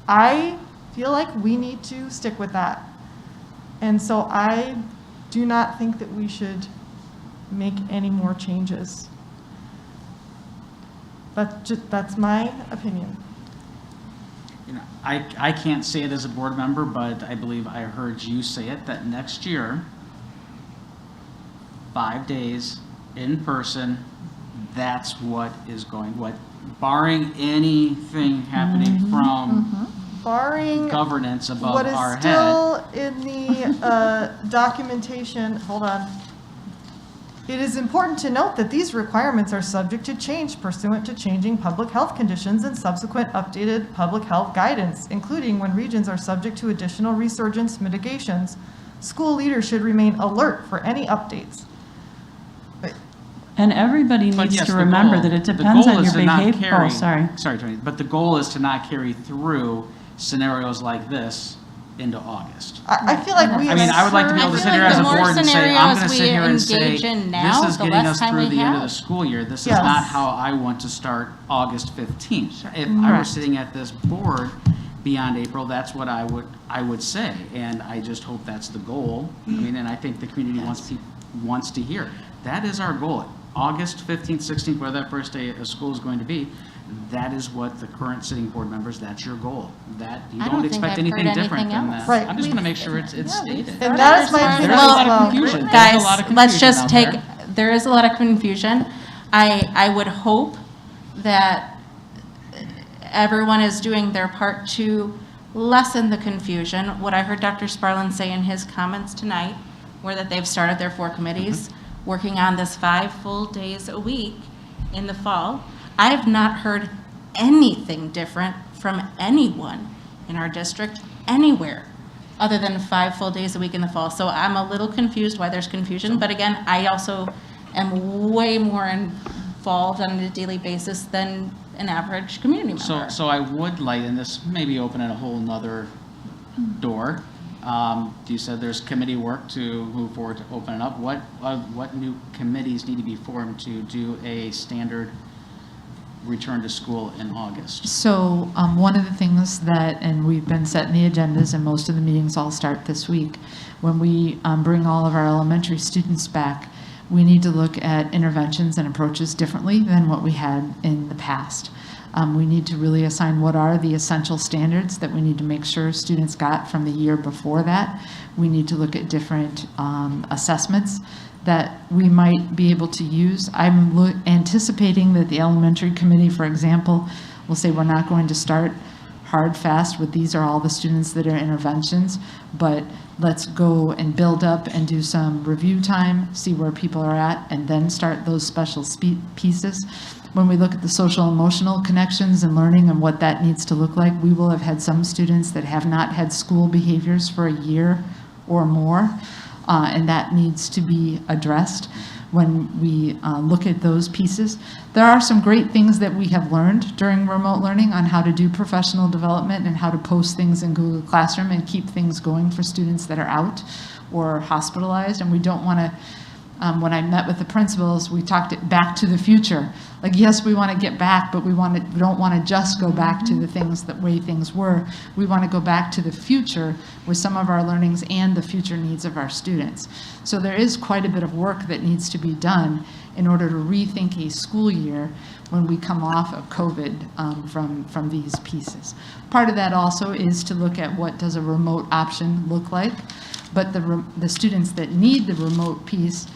I feel like we need to stick with that. And so I do not think that we should make any more changes. That's my opinion. You know, I can't say it as a board member, but I believe I heard you say it, that next year, 5 days in person, that's what is going, barring anything happening from Barring governance above what is our still head. in the documentation, hold on. It is important to note that these requirements are subject to change pursuant to changing public health conditions and subsequent updated public health guidance, including when regions are subject to additional resurgence mitigations. School leaders should remain alert for any updates. And everybody But needs yes, to the remember goal- that it the depends goal on is your to not behavior. carry- Oh, sorry. Sorry, Tony, but the goal is to not carry through scenarios like this into August. I feel like we I mean, I would like to be able to sit here as a board and say, I'm going to sit here and say, this is getting us through the end of the school year. This is Yes. not how I want to start August 15th. If I were Correct. sitting at this board beyond April, that's what I would say. And I just hope that's the goal. I mean, and I think the community wants to hear. That is our goal. August 15th, 16th, where that first day of school is going to be, that is what the current sitting board members, that's your goal. That you I don't don't think expect I've anything heard different anything than else. that. Right. I'm just going to make sure it's stated. And that is my There's opinion a as lot of well. confusion. There's a Guys, lot of let's confusion just out take, there. there is a lot of confusion. I would hope that everyone is doing their part to lessen the confusion. What I heard Dr. Sparlin say in his comments tonight were that they've started their 4 committees, working on this 5 full days a week in the fall. I have not heard anything different from anyone in our district anywhere other than 5 full days a week in the fall. So I'm a little confused why there's confusion, but again, I also am way more involved on a daily basis than an average community member. So I would like, and this may be opening a whole nother door. You said there's committee work to move forward to open it up. What new committees need to be formed to do a standard return to school in August? So one of the things that, and we've been setting the agendas, and most of the meetings all start this week, when we bring all of our elementary students back, we need to look at interventions and approaches differently than what we had in the past. We need to really assign what are the essential standards that we need to make sure students got from the year before that. We need to look at different assessments that we might be able to use. I'm anticipating that the elementary committee, for example, will say we're not going to start hard, fast with these are all the students that are interventions, but let's go and build up and do some review time, see where people are at, and then start those special pieces. When we look at the social emotional connections and learning and what that needs to look like, we will have had some students that have not had school behaviors for a year or more, and that needs to be addressed when we look at those pieces. There are some great things that we have learned during remote learning on how to do professional development and how to post things in Google Classroom and keep things going for students that are out or hospitalized. And we don't want to, when I met with the principals, we talked it back to the future. Like, yes, we want to get back, but we don't want to just go back to the way things were. We want to go back to the future with some of our learnings and the future needs of our students. So there is quite a bit of work that needs to be done in order to rethink a school year when we come off of COVID from these pieces. Part of that also is to look at what does a remote option look like, but the students that need the remote piece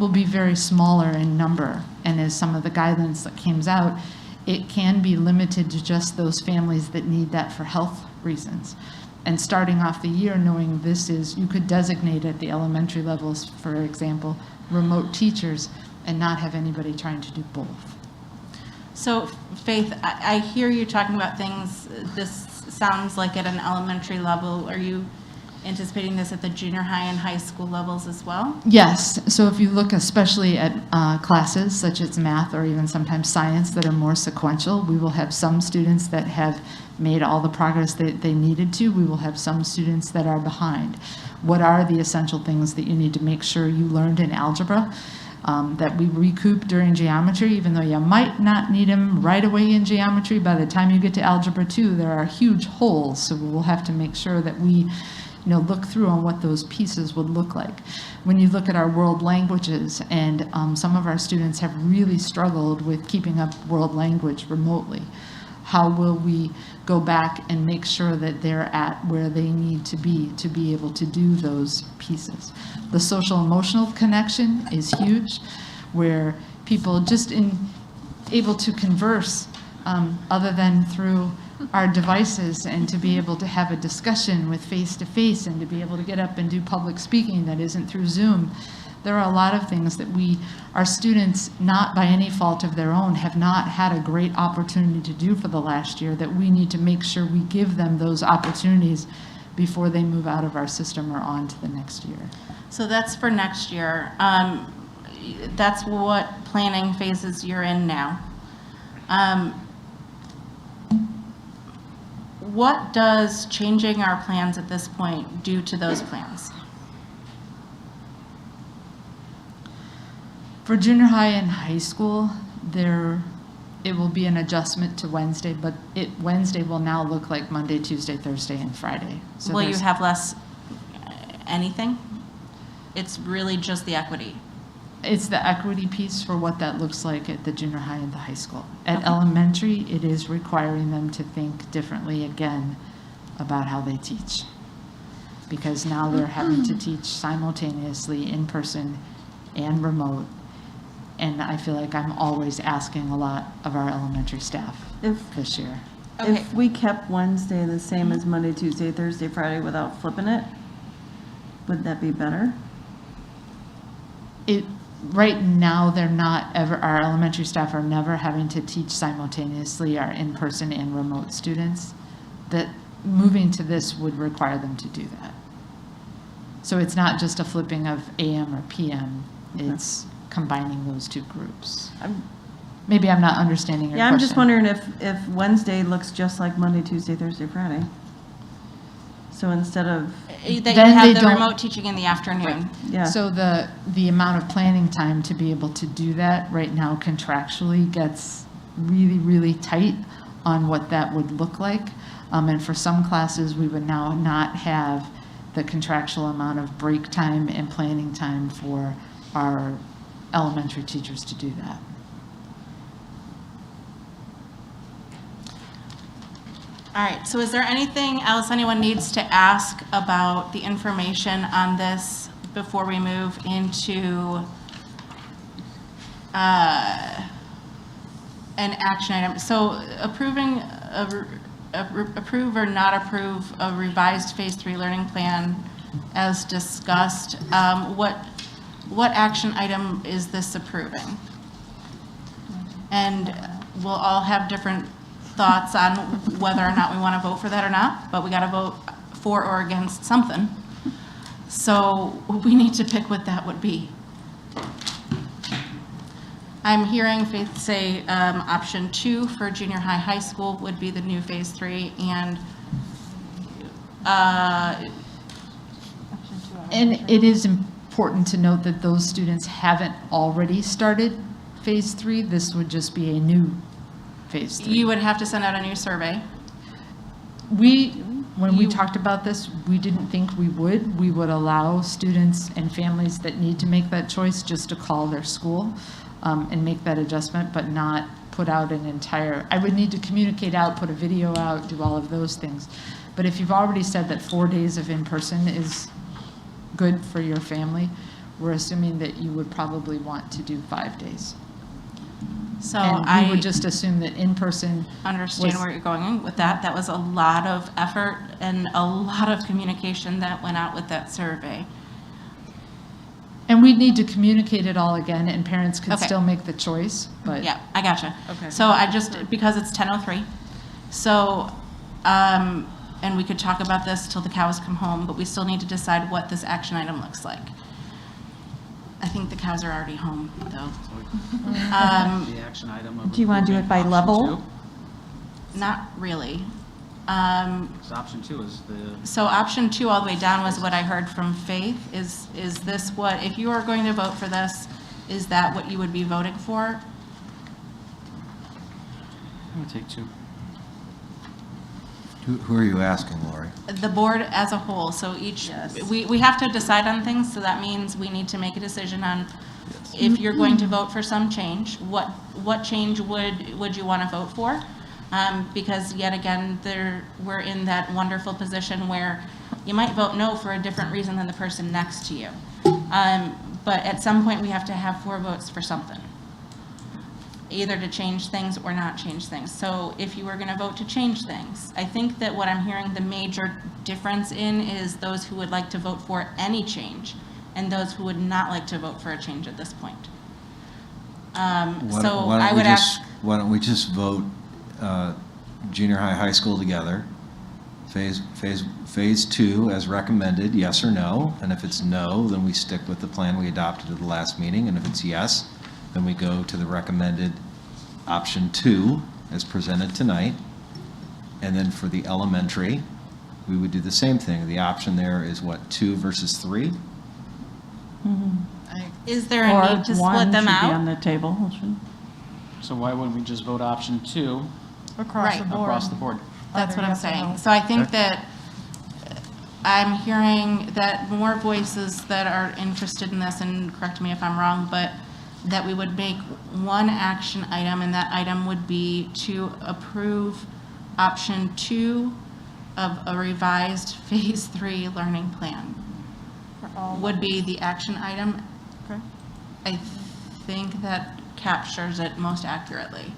will be very smaller in number. And as some of the guidance that comes out, it can be limited to just those families that need that for health reasons. And starting off the year knowing this is, you could designate at the elementary levels, for example, remote teachers and not have anybody trying to do both. So Faith, I hear you talking about things, this sounds like at an elementary level. Are you anticipating this at the junior high and high school levels as well? Yes, so if you look especially at classes such as math or even sometimes science that are more sequential, we will have some students that have made all the progress that they needed to. We will have some students that are behind. What are the essential things that you need to make sure you learned in algebra that we recoup during geometry, even though you might not need them right away in geometry? By the time you get to algebra 2, there are huge holes, so we will have to make sure that we look through on what those pieces would look like. When you look at our world languages, and some of our students have really struggled with keeping up world language remotely, how will we go back and make sure that they're at where they need to be able to do those pieces? The social emotional connection is huge, where people just able to converse other than through our devices, and to be able to have a discussion with face-to-face, and to be able to get up and do public speaking that isn't through Zoom. There are a lot of things that our students, not by any fault of their own, have not had a great opportunity to do for the last year, that we need to make sure we give them those opportunities before they move out of our system or on to the next year. So that's for next year. That's what planning phases you're in now. What does changing our plans at this point do to those plans? For junior high and high school, it will be an adjustment to Wednesday, but Wednesday will now look like Monday, Tuesday, Thursday, and Friday. So will you have less anything? It's really just the equity. It's the equity piece for what that looks like at the junior high and the high school. At elementary, it is requiring them to think differently again about how they teach. Because now they're having to teach simultaneously in person and remote. And I feel like I'm always asking a lot of our elementary staff this year. If we kept Wednesday the same as Monday, Tuesday, Thursday, Friday without flipping it, would that be better? Right now, our elementary staff are never having to teach simultaneously our in-person and remote students. That moving to this would require them to do that. So it's not just a flipping of AM or PM, it's combining those two groups. Maybe I'm not understanding your question. Yeah, I'm just wondering if Wednesday looks just like Monday, Tuesday, Thursday, Friday. So instead of... That you have the remote teaching in the afternoon. Right. Yeah. So the amount of planning time to be able to do that right now contractually gets really, really tight on what that would look like. And for some classes, we would now not have the contractual amount of break time and planning time for our elementary teachers to do that. All right, so is there anything else anyone needs to ask about the information on this before we move into an action item? So approve or not approve a revised Phase 3 learning plan as discussed. What action item is this approving? And we'll all have different thoughts on whether or not we want to vote for that or not, but we got to vote for or against something. So we need to pick what that would be. I'm hearing Faith say option 2 for junior high, high school would be the new Phase 3, and it is important to note that those students haven't already started Phase 3. This would just be a new Phase 3. You would have to send out a new survey. When we talked about this, we didn't think we would. We would allow students and families that need to make that choice just to call their school and make that adjustment, but not put out an entire, I would need to communicate out, put a video out, do all of those things. But if you've already said that 4 days of in-person is good for your family, we're assuming that you would probably want to do 5 days. So and we would just assume that in-person understand where you're going with that. That was a lot of effort and a lot of communication that went out with that survey. And we'd need to communicate it all again, and parents could still make the choice. But yeah, I gotcha. Okay. So I just, because it's 10:03, so And we could talk about this till the cows come home, but we still need to decide what this action item looks like. I think the cows are already home, though. The action item of Do you want to do it by approving level? option Not really. two. 'Cause option 2 is the, So option 2 all the way down was what I heard from Faith. Is this what, if you are going to vote for this, is that what you would be voting for? I'm gonna take 2. Who are you asking, Lori? The board as a whole, so each, we have to decide on things, so that means we need to make a decision on if you're going to vote for some change, what change would you want to vote for? Because yet again, we're in that wonderful position where you might vote no for a different reason than the person next to you. But at some point, we have to have 4 votes for something, either to change things or not change things. So if you were going to vote to change things, I think that what I'm hearing the major difference in is those who would like to vote for any change and those who would not like to vote for a change at this point. So I would ask. Why don't we just vote junior high, high school together? Phase 2 as recommended, yes or no? And if it's no, then we stick with the plan we adopted at the last meeting. And if it's yes, then we go to the recommended option 2 as presented tonight. And then for the elementary, we would do the same thing. The option there is what, 2 versus 3? Is there a need to split them Or one should be on out? the table. So why wouldn't we just vote option 2 Across the board. across the board? That's what I'm Either yes or saying. no. So I think that I'm hearing that more voices that are interested in this, and correct me if I'm wrong, but that we would make one action item, and that item would be to approve option 2 of a revised Phase 3 learning plan. Would be the action item. Okay. I think that captures it most accurately.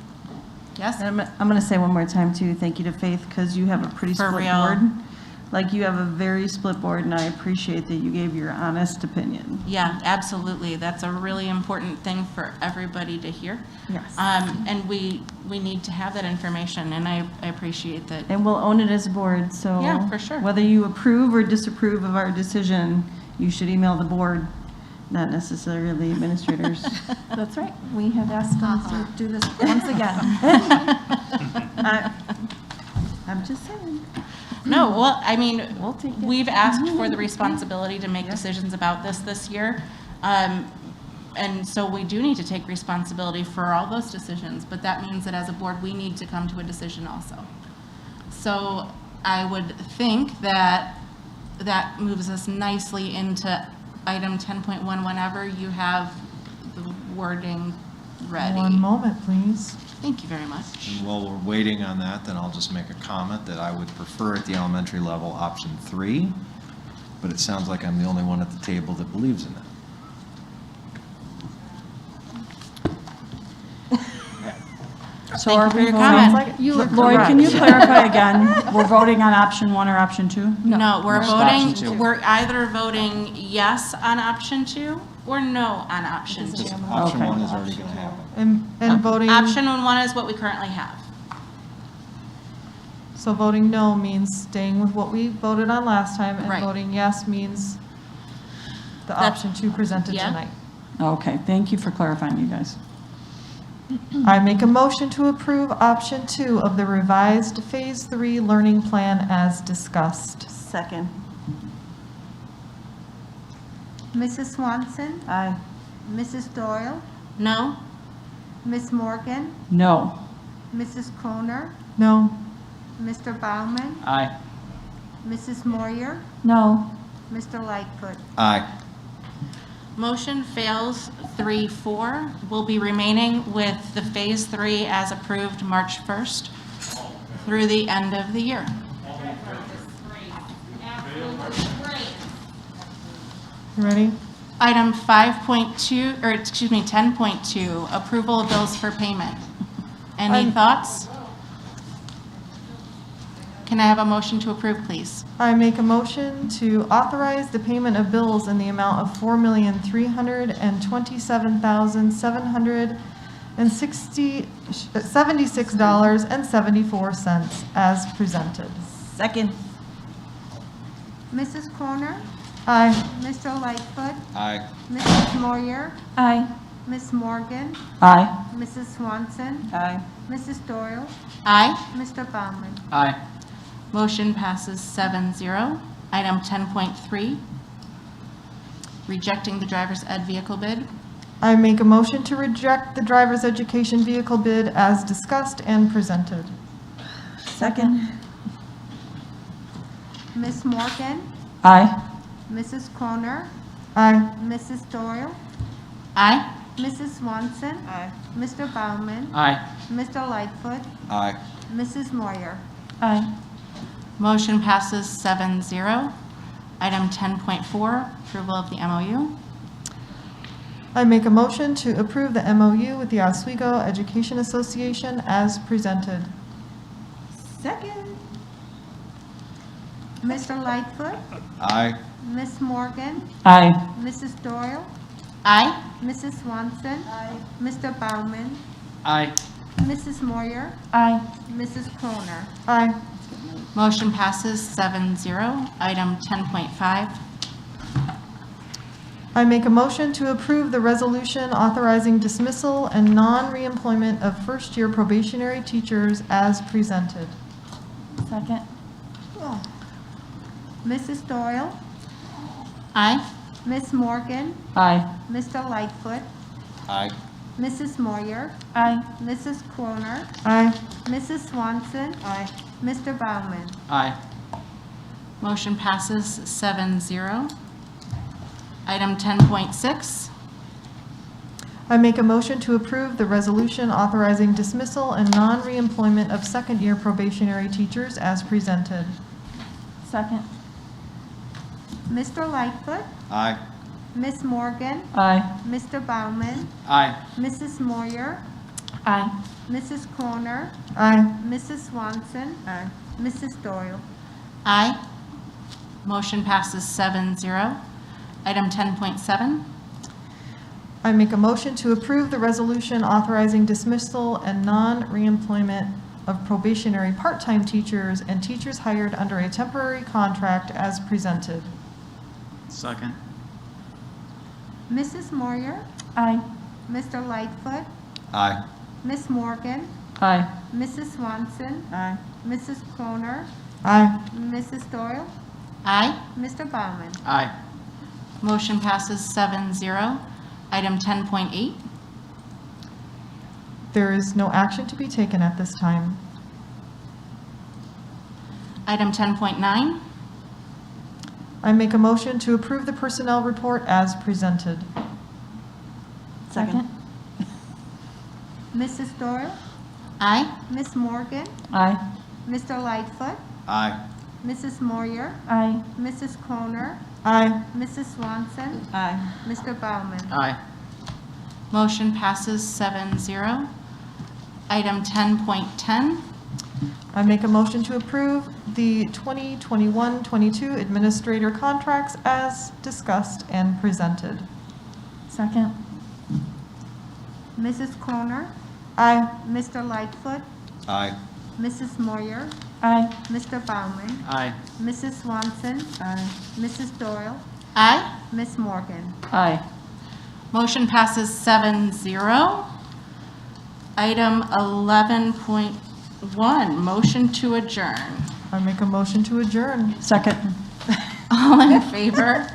Yes? And I'm going to say one more time too, thank you to Faith, because you have a pretty For split real. board. Like, you have a very split board, and I appreciate that you gave your honest opinion. Yeah, absolutely. That's a really important thing for everybody to hear. Yes. And we need to have that information, and I appreciate that. And we'll own it as a board, so. Yeah, for sure. Whether you approve or disapprove of our decision, you should email the board, not necessarily the administrators. That's right. We have asked them to do this once again. I'm just saying. No, well, I mean, We'll take it. we've asked for the responsibility to make decisions about this year. And so we do need to take responsibility for all those decisions, but that means that as a board, we need to come to a decision also. So I would think that that moves us nicely into item 10.1 whenever you have the wording ready. One moment, please. Thank you very much. And while we're waiting on that, then I'll just make a comment that I would prefer at the elementary level option 3, but it sounds like I'm the only one at the table that believes in it. So Thank are you for we your voting? comment. You were Lori, can you correct. clarify again? We're voting on option 1 or option 2? No, we're Just option voting, two. we're either voting yes on option 2 or no on option 2. Option Okay. 1 is already going to happen. And voting, Option 1 is what we currently have. so voting no means staying with what we voted on last time, and Right. voting yes means the That's- option 2 presented yeah. tonight. Okay, thank you for clarifying, you guys. I make a motion to approve option 2 of the revised Phase 3 learning plan as discussed. Second. Mrs. Swanson, Aye. Mrs. Doyle, No? Ms. Morgan, No. Mrs. Croner, No. Mr. Baumann, Aye. Mrs. Moyer, No. Mr. Lightfoot. Aye. Motion fails 3-4. We'll be remaining with the Phase 3 as approved March 1st through the end of the year. You ready? Item 5.2, or excuse me, 10.2, approval of bills for payment. Any thoughts? Can I have a motion to approve, please? I make a motion to authorize the payment of bills in the amount of $4,327,700 $76.74 as presented. Second. Mrs. Corner? Aye. Mr. Lightfoot? Aye. Mrs. Moyer? Aye. Ms. Morgan? Aye. Mrs. Swanson? Aye. Mrs. Doyle? Aye. Mr. Baumann? Aye. Motion passes 7-0. Item 10.3, rejecting the driver's ed vehicle bid. I make a motion to reject the driver's education vehicle bid as discussed and presented. Second. Ms. Morgan? Aye. Mrs. Corner? Aye. Mrs. Doyle? Aye. Mrs. Swanson? Aye. Mr. Baumann? Aye. Mr. Lightfoot? Aye. Mrs. Moyer? Aye. Motion passes 7-0. Item 10.4, approval of the MOU. I make a motion to approve the MOU with the Oswego Education Association as presented. Second. Mr. Lightfoot? Aye. Ms. Morgan? Aye. Mrs. Doyle? Aye. Mrs. Swanson? Mr. Baumann? Aye. Mrs. Moyer? Aye. Mrs. Croner? Aye. Motion passes 7-0. Item 10.5. I make a motion to approve the resolution authorizing dismissal and non-reemployment of first-year probationary teachers as presented. Second. Mrs. Doyle? Aye. Ms. Morgan? Aye. Mr. Lightfoot? Aye. Mrs. Moyer? Aye. Mrs. Croner? Aye. Mrs. Swanson? Aye. Mr. Baumann? Aye. Motion passes 7-0. Item 10.6. I make a motion to approve the resolution authorizing dismissal and non-reemployment of second-year probationary teachers as presented. Second. Mr. Lightfoot? Aye. Ms. Morgan? Aye. Mr. Baumann? Aye. Mrs. Moyer? Aye. Mrs. Croner? Aye. Mrs. Swanson? Aye. Mrs. Doyle? Aye. Motion passes 7-0. Item 10.7. I make a motion to approve the resolution authorizing dismissal and non-reemployment of probationary part-time teachers and teachers hired under a temporary contract as presented. Second. Mrs. Moyer? Aye. Mr. Lightfoot? Aye. Ms. Morgan? Aye. Mrs. Swanson? Aye. Mrs. Croner? Aye. Mrs. Doyle? Aye. Mr. Baumann? Aye. Motion passes 7-0. Item 10.8. There is no action to be taken at this time. Item 10.9. I make a motion to approve the personnel report as presented. Second. Mrs. Doyle? Aye. Ms. Morgan? Aye. Mr. Lightfoot? Aye. Mrs. Moyer? Aye. Mrs. Croner? Aye. Mrs. Swanson? Aye. Mr. Baumann? Aye. Motion passes 7-0. Item 10.10. I make a motion to approve the 2021-22 administrator contracts as discussed and presented. Second. Mrs. Croner? Aye. Mr. Lightfoot? Aye. Mrs. Moyer? Aye. Mr. Baumann? Aye. Mrs. Swanson? Aye. Mrs. Doyle? Aye. Ms. Morgan? Aye. Motion passes 7-0. Item 11.1, motion to adjourn. I make a motion to adjourn. Second. All in favor?